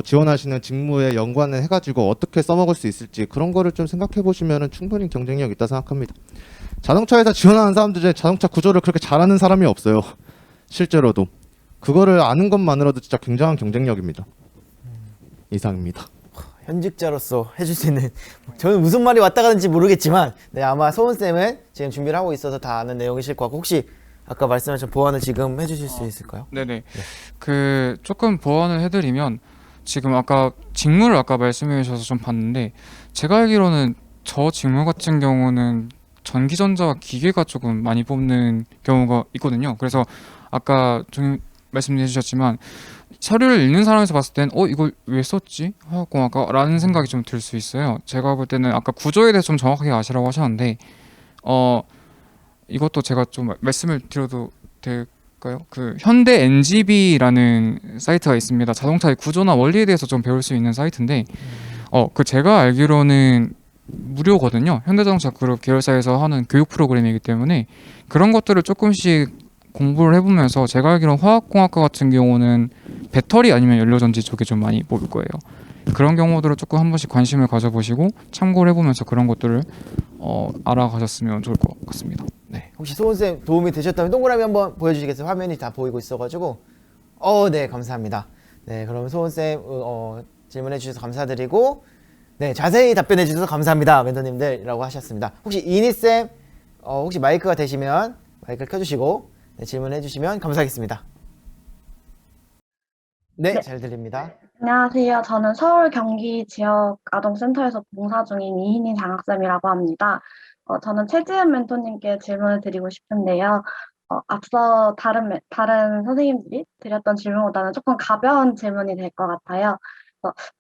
지원하시는 직무에 연관을 해가지고 어떻게 써먹을 수 있을지 그런 거를 좀 생각해 보시면은 충분히 경쟁력 있다 생각합니다. 자동차에서 지원하는 사람들 중에 자동차 구조를 그렇게 잘하는 사람이 없어요. 실제로도 그거를 아는 것만으로도 진짜 굉장한 경쟁력입니다. 이상입니다. 현직자로서 해줄 수 있는 저는 무슨 말이 왔다 가는지 모르겠지만 네, 아마 소은쌤은 지금 준비를 하고 있어서 다 아는 내용이실 것 같고 혹시 아까 말씀하신 보완을 지금 해주실 수 있을까요? 네네. 그 조금 보완을 해드리면 지금 아까 직무를 아까 말씀해 주셔서 좀 봤는데 제가 알기로는 저 직무 같은 경우는 전기전자와 기계가 조금 많이 뽑는 경우가 있거든요. 그래서 아까 좀 말씀해 주셨지만 서류를 읽는 사람에서 봤을 땐 이걸 왜 썼지? 화학공학과라는 생각이 좀 들 수 있어요. 제가 볼 때는 아까 구조에 대해서 좀 정확하게 아시라고 하셨는데 이것도 제가 좀 말씀을 드려도 될까요? 그 현대 NGB라는 사이트가 있습니다. 자동차의 구조나 원리에 대해서 좀 배울 수 있는 사이트인데 그 제가 알기로는 무료거든요. 현대자동차 그룹 계열사에서 하는 교육 프로그램이기 때문에 그런 것들을 조금씩 공부를 해보면서 제가 알기로는 화학공학과 같은 경우는 배터리 아니면 연료전지 쪽에 좀 많이 뽑을 거예요. 그런 경우들을 조금 한 번씩 관심을 가져보시고 참고를 해보면서 그런 것들을 알아가셨으면 좋을 것 같습니다. 네. 혹시 소은쌤 도움이 되셨다면 동그라미 한번 보여주시겠어요? 화면이 다 보이고 있어가지고 네 감사합니다. 네 그럼 소은쌤 질문해 주셔서 감사드리고 네 자세히 답변해 주셔서 감사합니다 멘토님들이라고 하셨습니다. 혹시 이니쌤 혹시 마이크가 되시면 마이크를 켜주시고 네, 질문해 주시면 감사하겠습니다. 네, 잘 들립니다. 안녕하세요. 저는 서울 경기 지역 아동센터에서 봉사 중인 이희니 장학쌤이라고 합니다. 저는 최지은 멘토님께 질문을 드리고 싶은데요. 앞서 다른 선생님들이 드렸던 질문보다는 조금 가벼운 질문이 될 것 같아요.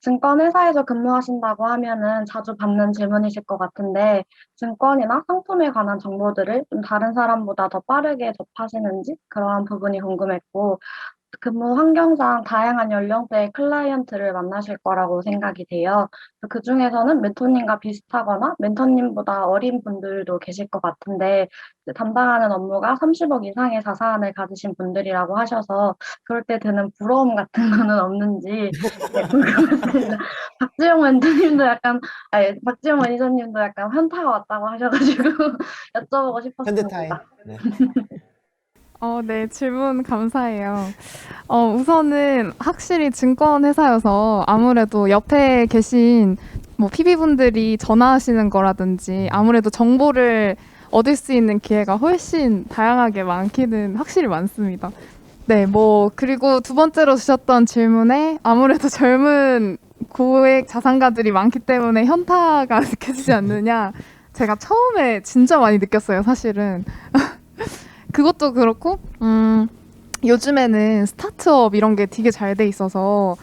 증권회사에서 근무하신다고 하면은 자주 받는 질문이실 것 같은데, 증권이나 상품에 관한 정보들을 좀 다른 사람보다 더 빠르게 접하시는지 그러한 부분이 궁금했고, 근무 환경상 다양한 연령대의 클라이언트를 만나실 거라고 생각이 돼요. 그 중에서는 멘토님과 비슷하거나 멘토님보다 어린 분들도 계실 것 같은데 담당하는 업무가 30억 이상의 자산을 가지신 분들이라고 하셔서 그럴 때 드는 부러움 같은 거는 없는지 궁금했습니다. 박지영 매니저님도 약간 현타가 왔다고 하셔가지고 여쭤보고 싶었습니다. 현대타임. 네. 네, 질문 감사해요. 우선은 확실히 증권회사여서 아무래도 옆에 계신 뭐 PB분들이 전화하시는 거라든지 아무래도 정보를 얻을 수 있는 기회가 훨씬 다양하게 많기는 확실히 많습니다. 네, 그리고 두 번째로 주셨던 질문에 아무래도 젊은 고액 자산가들이 많기 때문에 현타가 느껴지지 않느냐. 제가 처음에 진짜 많이 느꼈어요, 사실은. 그것도 그렇고 요즘에는 스타트업 이런 게 되게 잘 돼 있어서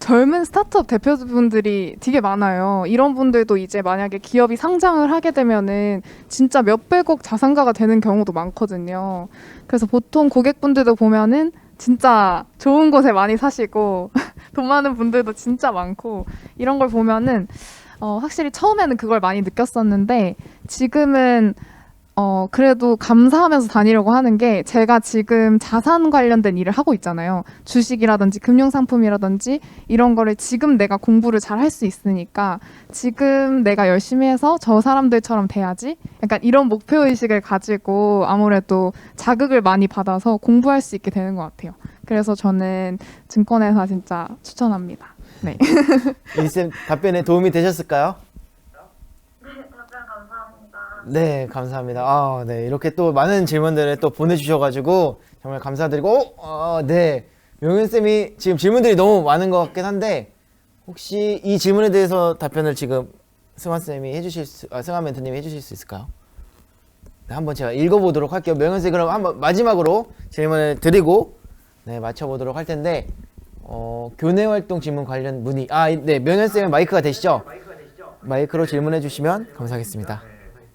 젊은 스타트업 대표분들이 되게 많아요. 이런 분들도 이제 만약에 기업이 상장을 하게 되면은 진짜 몇백억 자산가가 되는 경우도 많거든요. 그래서 보통 고객분들도 보면은 진짜 좋은 곳에 많이 사시고 돈 많은 분들도 진짜 많고 이런 걸 보면은 확실히 처음에는 그걸 많이 느꼈었는데 지금은 그래도 감사하면서 다니려고 하는 게 제가 지금 자산 관련된 일을 하고 있잖아요. 주식이라든지 금융상품이라든지 이런 거를 지금 내가 공부를 잘 할 수 있으니까 지금 내가 열심히 해서 저 사람들처럼 돼야지? 약간 이런 목표의식을 가지고 아무래도 자극을 많이 받아서 공부할 수 있게 되는 것 같아요. 그래서 저는 증권회사 진짜 추천합니다. 네. 이쌤 답변에 도움이 되셨을까요? 네, 감사합니다. 네, 이렇게 또 많은 질문들을 또 보내주셔가지고 정말 감사드리고, 네, 명현쌤이 지금 질문들이 너무 많은 것 같긴 한데 혹시 이 질문에 대해서 답변을 지금 승환쌤이 승환 멘토님이 해주실 수 있을까요? 네, 한번 제가 읽어보도록 할게요. 명현쌤 그럼 한번 마지막으로 질문을 드리고 네, 맞춰보도록 할 텐데 교내활동 질문 관련 문의, 네, 명현쌤은 마이크가 되시죠? 마이크로 질문해 주시면 감사하겠습니다.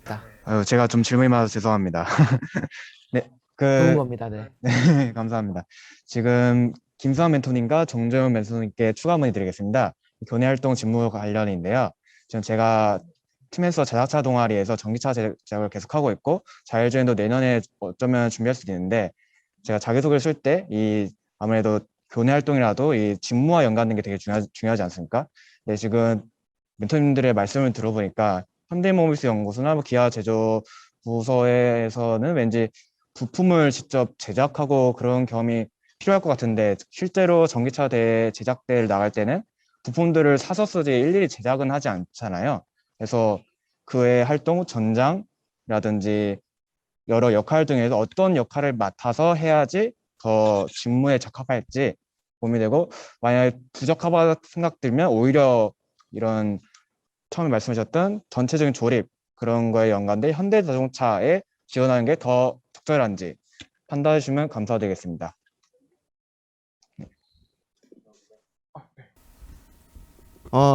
자. 아유, 제가 좀 질문이 많아서 죄송합니다. 네, 좋은 겁니다. 네. 네, 감사합니다. 지금 김수환 멘토님과 정재훈 멘토님께 추가 문의 드리겠습니다. 교내 활동 직무 관련인데요. 지금 제가 팀에서 자동차 동아리에서 전기차 제작을 계속하고 있고 자율주행도 내년에 어쩌면 준비할 수도 있는데 제가 자기소개를 쓸 때 이 아무래도 교내 활동이라도 이 직무와 연관된 게 되게 중요하지 않습니까? 네, 지금 멘토님들의 말씀을 들어보니까 현대모비스 연구소나 뭐 기아 제조 부서에서는 왠지 부품을 직접 제작하고 그런 경험이 필요할 것 같은데 실제로 전기차 제작대를 나갈 때는 부품들을 사서 쓰지 일일이 제작은 하지 않잖아요. 그래서 그의 활동 전장이라든지 여러 역할 중에서 어떤 역할을 맡아서 해야지 더 직무에 적합할지 고민되고 만약에 부적합하다 생각들면 오히려 이런 처음에 말씀하셨던 전체적인 조립 그런 거에 연관된 현대자동차에 지원하는 게 더 적절한지 판단해 주시면 감사드리겠습니다.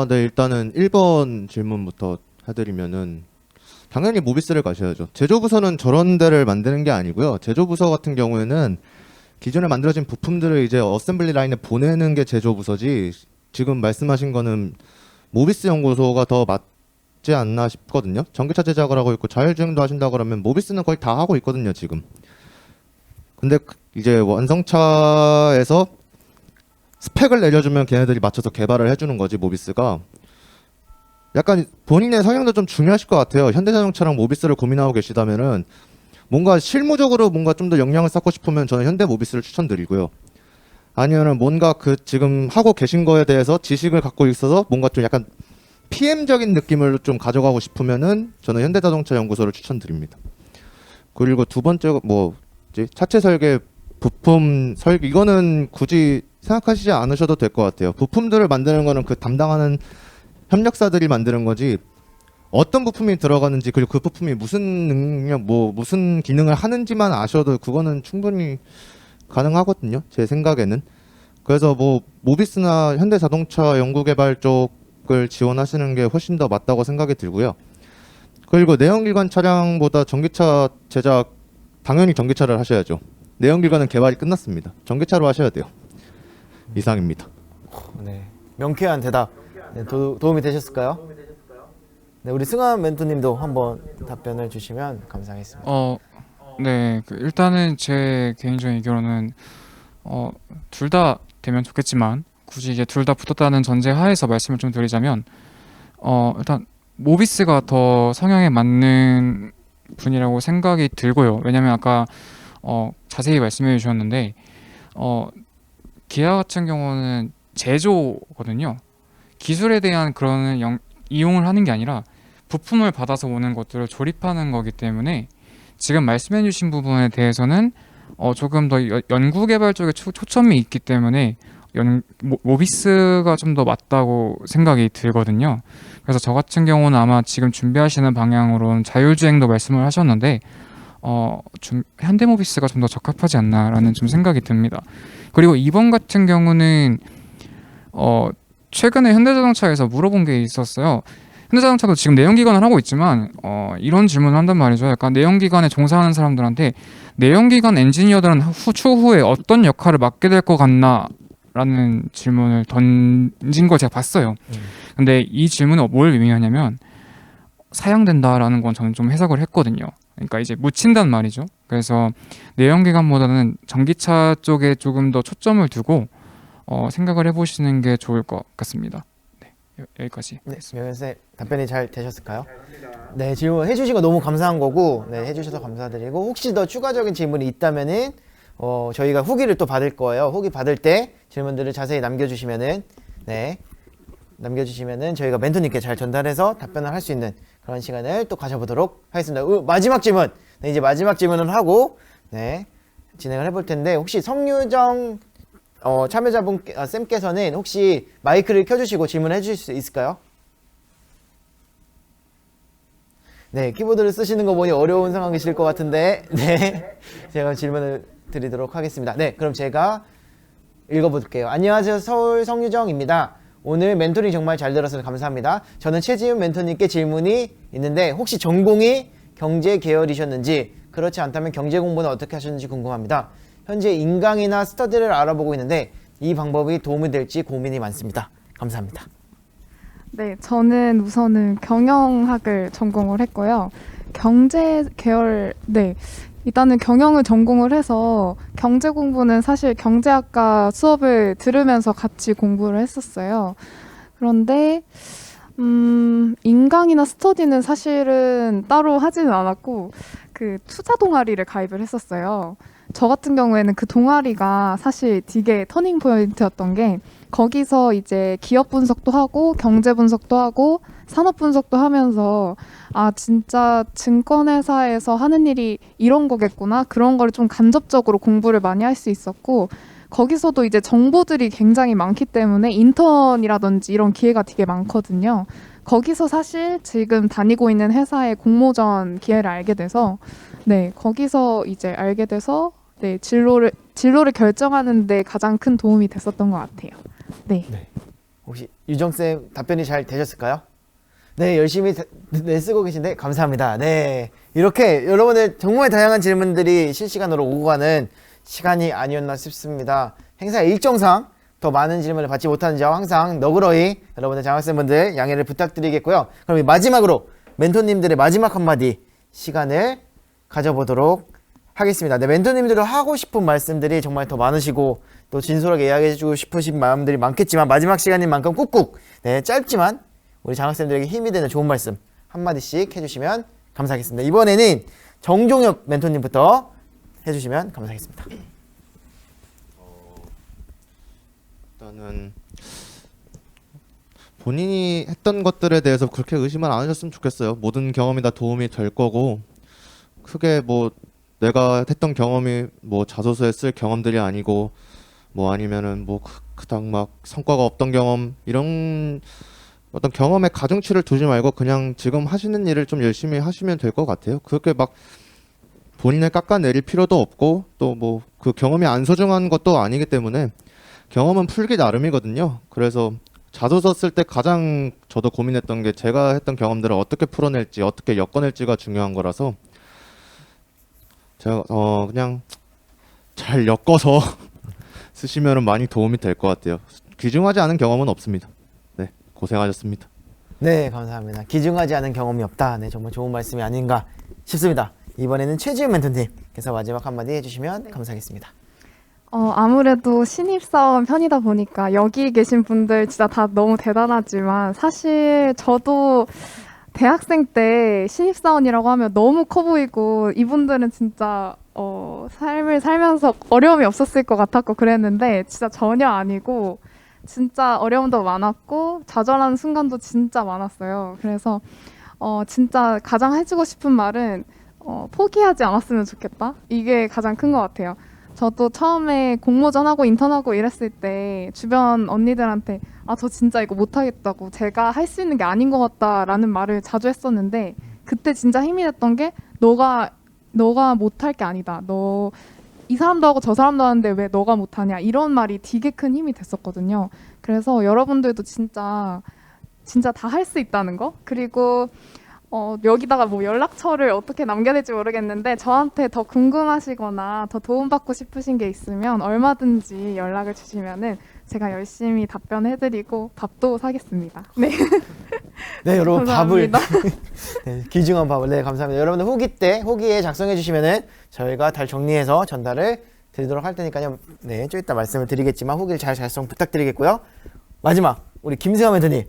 네, 일단은 1번 질문부터 해드리면은 당연히 모비스를 가셔야죠. 제조부서는 저런 데를 만드는 게 아니고요. 제조부서 같은 경우에는 기존에 만들어진 부품들을 이제 어셈블리 라인에 보내는 게 제조부서지 지금 말씀하신 거는 모비스 연구소가 더 맞지 않나 싶거든요. 전기차 제작을 하고 있고 자율주행도 하신다 그러면 모비스는 거의 다 하고 있거든요, 지금. 근데 이제 완성차에서 스펙을 내려주면 걔네들이 맞춰서 개발을 해주는 거지, 모비스가. 약간 본인의 성향도 좀 중요하실 것 같아요. 현대자동차랑 모비스를 고민하고 계시다면은 뭔가 실무적으로 뭔가 좀 더 역량을 쌓고 싶으면 저는 현대 모비스를 추천드리고요. 아니면은 뭔가 그 지금 하고 계신 거에 대해서 지식을 갖고 있어서 뭔가 좀 약간 PM적인 느낌을 좀 가져가고 싶으면은 저는 현대자동차 연구소를 추천드립니다. 그리고 두 번째 뭐지? 차체 설계, 부품 설계 이거는 굳이 생각하시지 않으셔도 될 것 같아요. 부품들을 만드는 거는 그 담당하는 협력사들이 만드는 거지 어떤 부품이 들어가는지 그리고 그 부품이 무슨 능력 무슨 기능을 하는지만 아셔도 그거는 충분히 가능하거든요. 제 생각에는. 그래서 뭐 모비스나 현대자동차 연구개발 쪽을 지원하시는 게 훨씬 더 맞다고 생각이 들고요. 그리고 내연기관 차량보다 전기차 제작 당연히 전기차를 하셔야죠. 내연기관은 개발이 끝났습니다. 전기차로 하셔야 돼요. 이상입니다. 네. 명쾌한 대답. 네, 도움이 되셨을까요? 네, 우리 승환 멘토님도 한번 답변을 주시면 감사하겠습니다. 네, 일단은 제 개인적인 의견은 둘 다 되면 좋겠지만 굳이 이제 둘 다 붙었다는 전제 하에서 말씀을 좀 드리자면 일단 모비스가 더 성향에 맞는 분이라고 생각이 들고요. 왜냐면 아까 자세히 말씀해 주셨는데 기아 같은 경우는 제조거든요. 기술에 대한 그런 이용을 하는 게 아니라 부품을 받아서 오는 것들을 조립하는 거기 때문에 지금 말씀해 주신 부분에 대해서는 조금 더 연구 개발 쪽에 초점이 있기 때문에 모비스가 좀 더 맞다고 생각이 들거든요. 그래서 저 같은 경우는 아마 지금 준비하시는 방향으로는 자율주행도 말씀을 하셨는데 좀 현대모비스가 좀 더 적합하지 않나라는 좀 생각이 듭니다. 그리고 2번 같은 경우는 최근에 현대자동차에서 물어본 게 있었어요. 현대자동차도 지금 내연기관을 하고 있지만 이런 질문을 한단 말이죠. 약간 내연기관에 종사하는 사람들한테 내연기관 엔지니어들은 추후에 어떤 역할을 맡게 될 것 같나 라는 질문을 던진 걸 제가 봤어요. 근데 이 질문은 뭘 의미하냐면 사양된다라는 건 저는 좀 해석을 했거든요. 그러니까 이제 묻힌단 말이죠. 그래서 내연기관보다는 전기차 쪽에 조금 더 초점을 두고 생각을 해보시는 게 좋을 것 같습니다. 네, 여기까지. 네, 명현쌤 답변이 잘 되셨을까요? 네, 질문 해주신 거 너무 감사한 거고, 네, 해주셔서 감사드리고 혹시 더 추가적인 질문이 있다면은 저희가 후기를 또 받을 거예요. 후기 받을 때 질문들을 자세히 남겨주시면은 저희가 멘토님께 잘 전달해서 답변을 할 수 있는 그런 시간을 또 가져보도록 하겠습니다. 마지막 질문. 네, 이제 마지막 질문을 하고 진행을 해볼 텐데 혹시 성유정 참여자분 쌤께서는 혹시 마이크를 켜주시고 질문해 주실 수 있을까요? 네, 키보드를 쓰시는 거 보니 어려운 상황이실 것 같은데 제가 질문을 드리도록 하겠습니다. 네, 그럼 제가 읽어볼게요. 안녕하세요, 서울 성유정입니다. 오늘 멘토링 정말 잘 들어서 감사합니다. 저는 최지훈 멘토님께 질문이 있는데 혹시 전공이 경제 계열이셨는지, 그렇지 않다면 경제 공부는 어떻게 하셨는지 궁금합니다. 현재 인강이나 스터디를 알아보고 있는데 이 방법이 도움이 될지 고민이 많습니다. 감사합니다. 네, 저는 우선은 경영학을 전공을 했고요. 경제 계열, 네. 일단은 경영을 전공을 해서 경제 공부는 사실 경제학과 수업을 들으면서 같이 공부를 했었어요. 그런데 인강이나 스터디는 사실은 따로 하지는 않았고 그 투자 동아리를 가입을 했었어요. 저 같은 경우에는 그 동아리가 사실 되게 터닝 포인트였던 게 거기서 이제 기업 분석도 하고 경제 분석도 하고 산업 분석도 하면서 아 진짜 증권회사에서 하는 일이 이런 거겠구나 그런 걸 좀 간접적으로 공부를 많이 할 수 있었고 거기서도 이제 정보들이 굉장히 많기 때문에 인턴이라든지 이런 기회가 되게 많거든요. 거기서 사실 지금 다니고 있는 회사의 공모전 기회를 알게 돼서 네 거기서 이제 알게 돼서 네 진로를 결정하는 데 가장 큰 도움이 됐었던 것 같아요. 네. 혹시 유정쌤 답변이 잘 되셨을까요? 네, 열심히 쓰고 계신데 감사합니다. 네, 이렇게 여러분의 정말 다양한 질문들이 실시간으로 오고 가는 시간이 아니었나 싶습니다. 행사 일정상 더 많은 질문을 받지 못하는 점 항상 너그러이 여러분의 장학생분들 양해를 부탁드리겠고요. 그럼 마지막으로 멘토님들의 마지막 한마디 시간을 가져보도록 하겠습니다. 네, 멘토님들도 하고 싶은 말씀들이 정말 더 많으시고 또 진솔하게 이야기해주고 싶으신 마음들이 많겠지만 마지막 시간인 만큼 꾹꾹 네, 짧지만 우리 장학생들에게 힘이 되는 좋은 말씀 한마디씩 해주시면 감사하겠습니다. 이번에는 정종혁 멘토님부터 해주시면 감사하겠습니다. 일단은 본인이 했던 것들에 대해서 그렇게 의심을 안 하셨으면 좋겠어요. 모든 경험이 다 도움이 될 거고 크게 뭐 내가 했던 경험이 뭐 자소서에 쓸 경험들이 아니고 뭐 아니면은 뭐 그닥 막 성과가 없던 경험 이런 어떤 경험에 가중치를 두지 말고 그냥 지금 하시는 일을 좀 열심히 하시면 될 것 같아요. 그렇게 막 본인을 깎아내릴 필요도 없고 또 뭐 그 경험이 안 소중한 것도 아니기 때문에 경험은 풀기 나름이거든요. 그래서 자소서 쓸 때 가장 저도 고민했던 게 제가 했던 경험들을 어떻게 풀어낼지 어떻게 엮어낼지가 중요한 거라서 제가 그냥 잘 엮어서 쓰시면 많이 도움이 될 것 같아요. 귀중하지 않은 경험은 없습니다. 네, 고생하셨습니다. 네, 감사합니다. 기중하지 않은 경험이 없다. 네, 정말 좋은 말씀이 아닌가 싶습니다. 이번에는 최지은 멘토님께서 마지막 한마디 해주시면 감사하겠습니다. 아무래도 신입사원 편이다 보니까 여기 계신 분들 진짜 다 너무 대단하지만 사실 저도 대학생 때 신입사원이라고 하면 너무 커 보이고 이분들은 진짜 삶을 살면서 어려움이 없었을 것 같았고 그랬는데 진짜 전혀 아니고 진짜 어려움도 많았고 좌절하는 순간도 진짜 많았어요. 그래서 진짜 가장 해주고 싶은 말은 포기하지 않았으면 좋겠다. 이게 가장 큰 것 같아요. 저도 처음에 공모전하고 인턴하고 이랬을 때 주변 언니들한테 아, 저 진짜 이거 못하겠다고 제가 할 수 있는 게 아닌 것 같다라는 말을 자주 했었는데 그때 진짜 힘이 됐던 게 너가 못할 게 아니다. 너 이 사람도 하고 저 사람도 하는데 왜 너가 못하냐 이런 말이 되게 큰 힘이 됐었거든요. 그래서 여러분들도 진짜 다 할 수 있다는 거 그리고 여기다가 뭐 연락처를 어떻게 남겨야 될지 모르겠는데 저한테 더 궁금하시거나 더 도움받고 싶으신 게 있으면 얼마든지 연락을 주시면은 제가 열심히 답변해드리고 밥도 사겠습니다. 네. 네, 여러분 밥을 감사합니다. 네, 귀중한 밥을 네 감사합니다. 여러분들 후기에 작성해 주시면은 저희가 잘 정리해서 전달을 드리도록 할 테니까요. 네, 좀 이따 말씀을 드리겠지만 후기를 잘 작성 부탁드리겠고요. 마지막 우리 김승환 멘토님,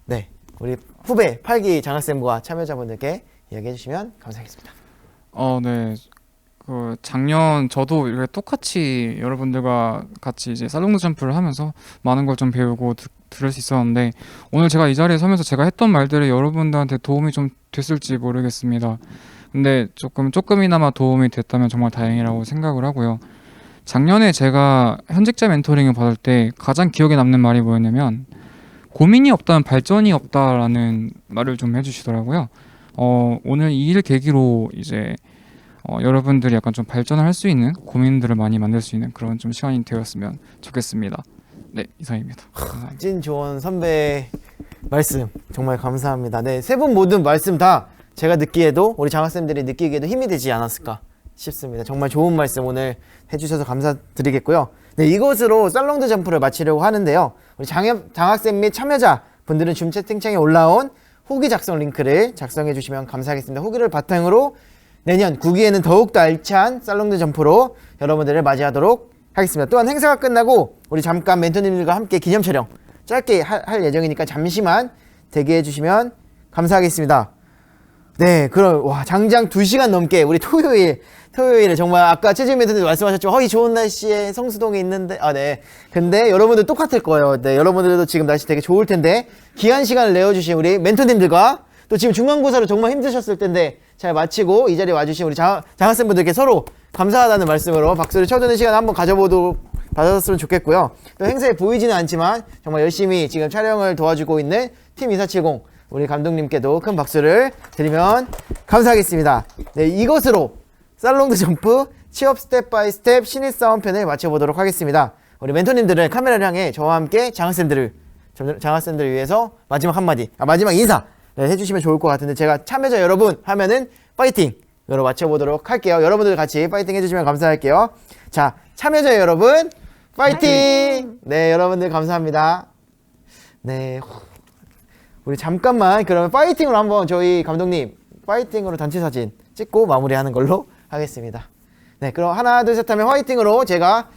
네, 우리 후배 8기 장학생부와 참여자분들께 이야기해 주시면 감사하겠습니다. 네. 그 작년 저도 이렇게 똑같이 여러분들과 같이 이제 살롱드 점프를 하면서 많은 걸 좀 배우고 들을 수 있었는데 오늘 제가 이 자리에 서면서 제가 했던 말들이 여러분들한테 도움이 좀 됐을지 모르겠습니다. 근데 조금이나마 도움이 됐다면 정말 다행이라고 생각을 하고요. 작년에 제가 현직자 멘토링을 받을 때 가장 기억에 남는 말이 뭐였냐면 고민이 없다면 발전이 없다라는 말을 좀 해주시더라고요. 오늘 이 일 계기로 이제 여러분들이 약간 좀 발전을 할 수 있는 고민들을 많이 만들 수 있는 그런 좀 시간이 되었으면 좋겠습니다. 네, 이상입니다. 감사합니다. 찐 조언 선배 말씀 정말 감사합니다. 네, 세 분 모든 말씀 다 제가 느끼에도 우리 장학생들이 느끼기에도 힘이 되지 않았을까 싶습니다. 정말 좋은 말씀 오늘 해주셔서 감사드리겠고요. 네, 이것으로 살롱드 점프를 마치려고 하는데요. 우리 장학생 및 참여자 분들은 줌 채팅창에 올라온 후기 작성 링크를 작성해 주시면 감사하겠습니다. 후기를 바탕으로 내년 9기에는 더욱더 알찬 살롱드 점프로 여러분들을 맞이하도록 하겠습니다. 또한 행사가 끝나고 우리 잠깐 멘토님들과 함께 기념 촬영 짧게 할 예정이니까 잠시만 대기해 주시면 감사하겠습니다. 네, 그럼 와 장장 2시간 넘게 우리 토요일에 정말 아까 최지은 멘토님 말씀하셨지만 이 좋은 날씨에 성수동에 있는데 네. 근데 여러분들 똑같을 거예요. 네, 여러분들도 지금 날씨 되게 좋을 텐데 귀한 시간을 내어주신 우리 멘토님들과 또 지금 중간고사로 정말 힘드셨을 텐데 잘 마치고 이 자리에 와주신 우리 장학생분들께 서로 감사하다는 말씀으로 박수를 쳐주는 시간 한번 받았으면 좋겠고요. 또 행사에 보이지는 않지만 정말 열심히 지금 촬영을 도와주고 있는 팀 2470 우리 감독님께도 큰 박수를 드리면 감사하겠습니다. 네, 이것으로 살롱드 점프 취업 스텝 바이 스텝 신입사원 편을 마쳐보도록 하겠습니다. 우리 멘토님들은 카메라를 향해 저와 함께 장학생들을 위해서 마지막 한마디, 마지막 인사 해주시면 좋을 것 같은데 제가 참여자 여러분 하면은 파이팅으로 마쳐보도록 할게요. 여러분들 같이 파이팅 해주시면 감사할게요. 자, 참여자 여러분 파이팅! 네, 여러분들 감사합니다. 네, 우리 잠깐만 그러면 파이팅으로 한번 저희 감독님 파이팅으로 단체 사진 찍고 마무리하는 걸로 하겠습니다. 네, 그럼 하나 둘 셋 하면 화이팅으로 제가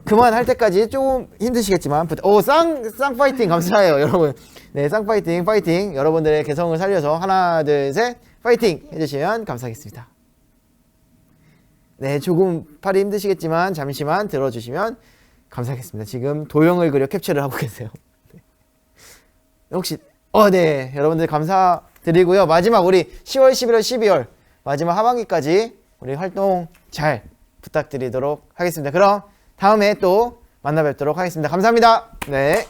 그만할 때까지 조금 힘드시겠지만 쌍 파이팅 감사해요 여러분. 네, 쌍 파이팅 파이팅 여러분들의 개성을 살려서 하나 둘 셋 파이팅 해주시면 감사하겠습니다. 네, 조금 팔이 힘드시겠지만 잠시만 들어주시면 감사하겠습니다. 지금 도형을 그려 캡처를 하고 계세요. 네. 혹시 네, 여러분들 감사드리고요. 마지막 우리 10월 11월 12월 마지막 하반기까지 우리 활동 잘 부탁드리도록 하겠습니다. 그럼 다음에 또 만나 뵙도록 하겠습니다. 감사합니다. 네.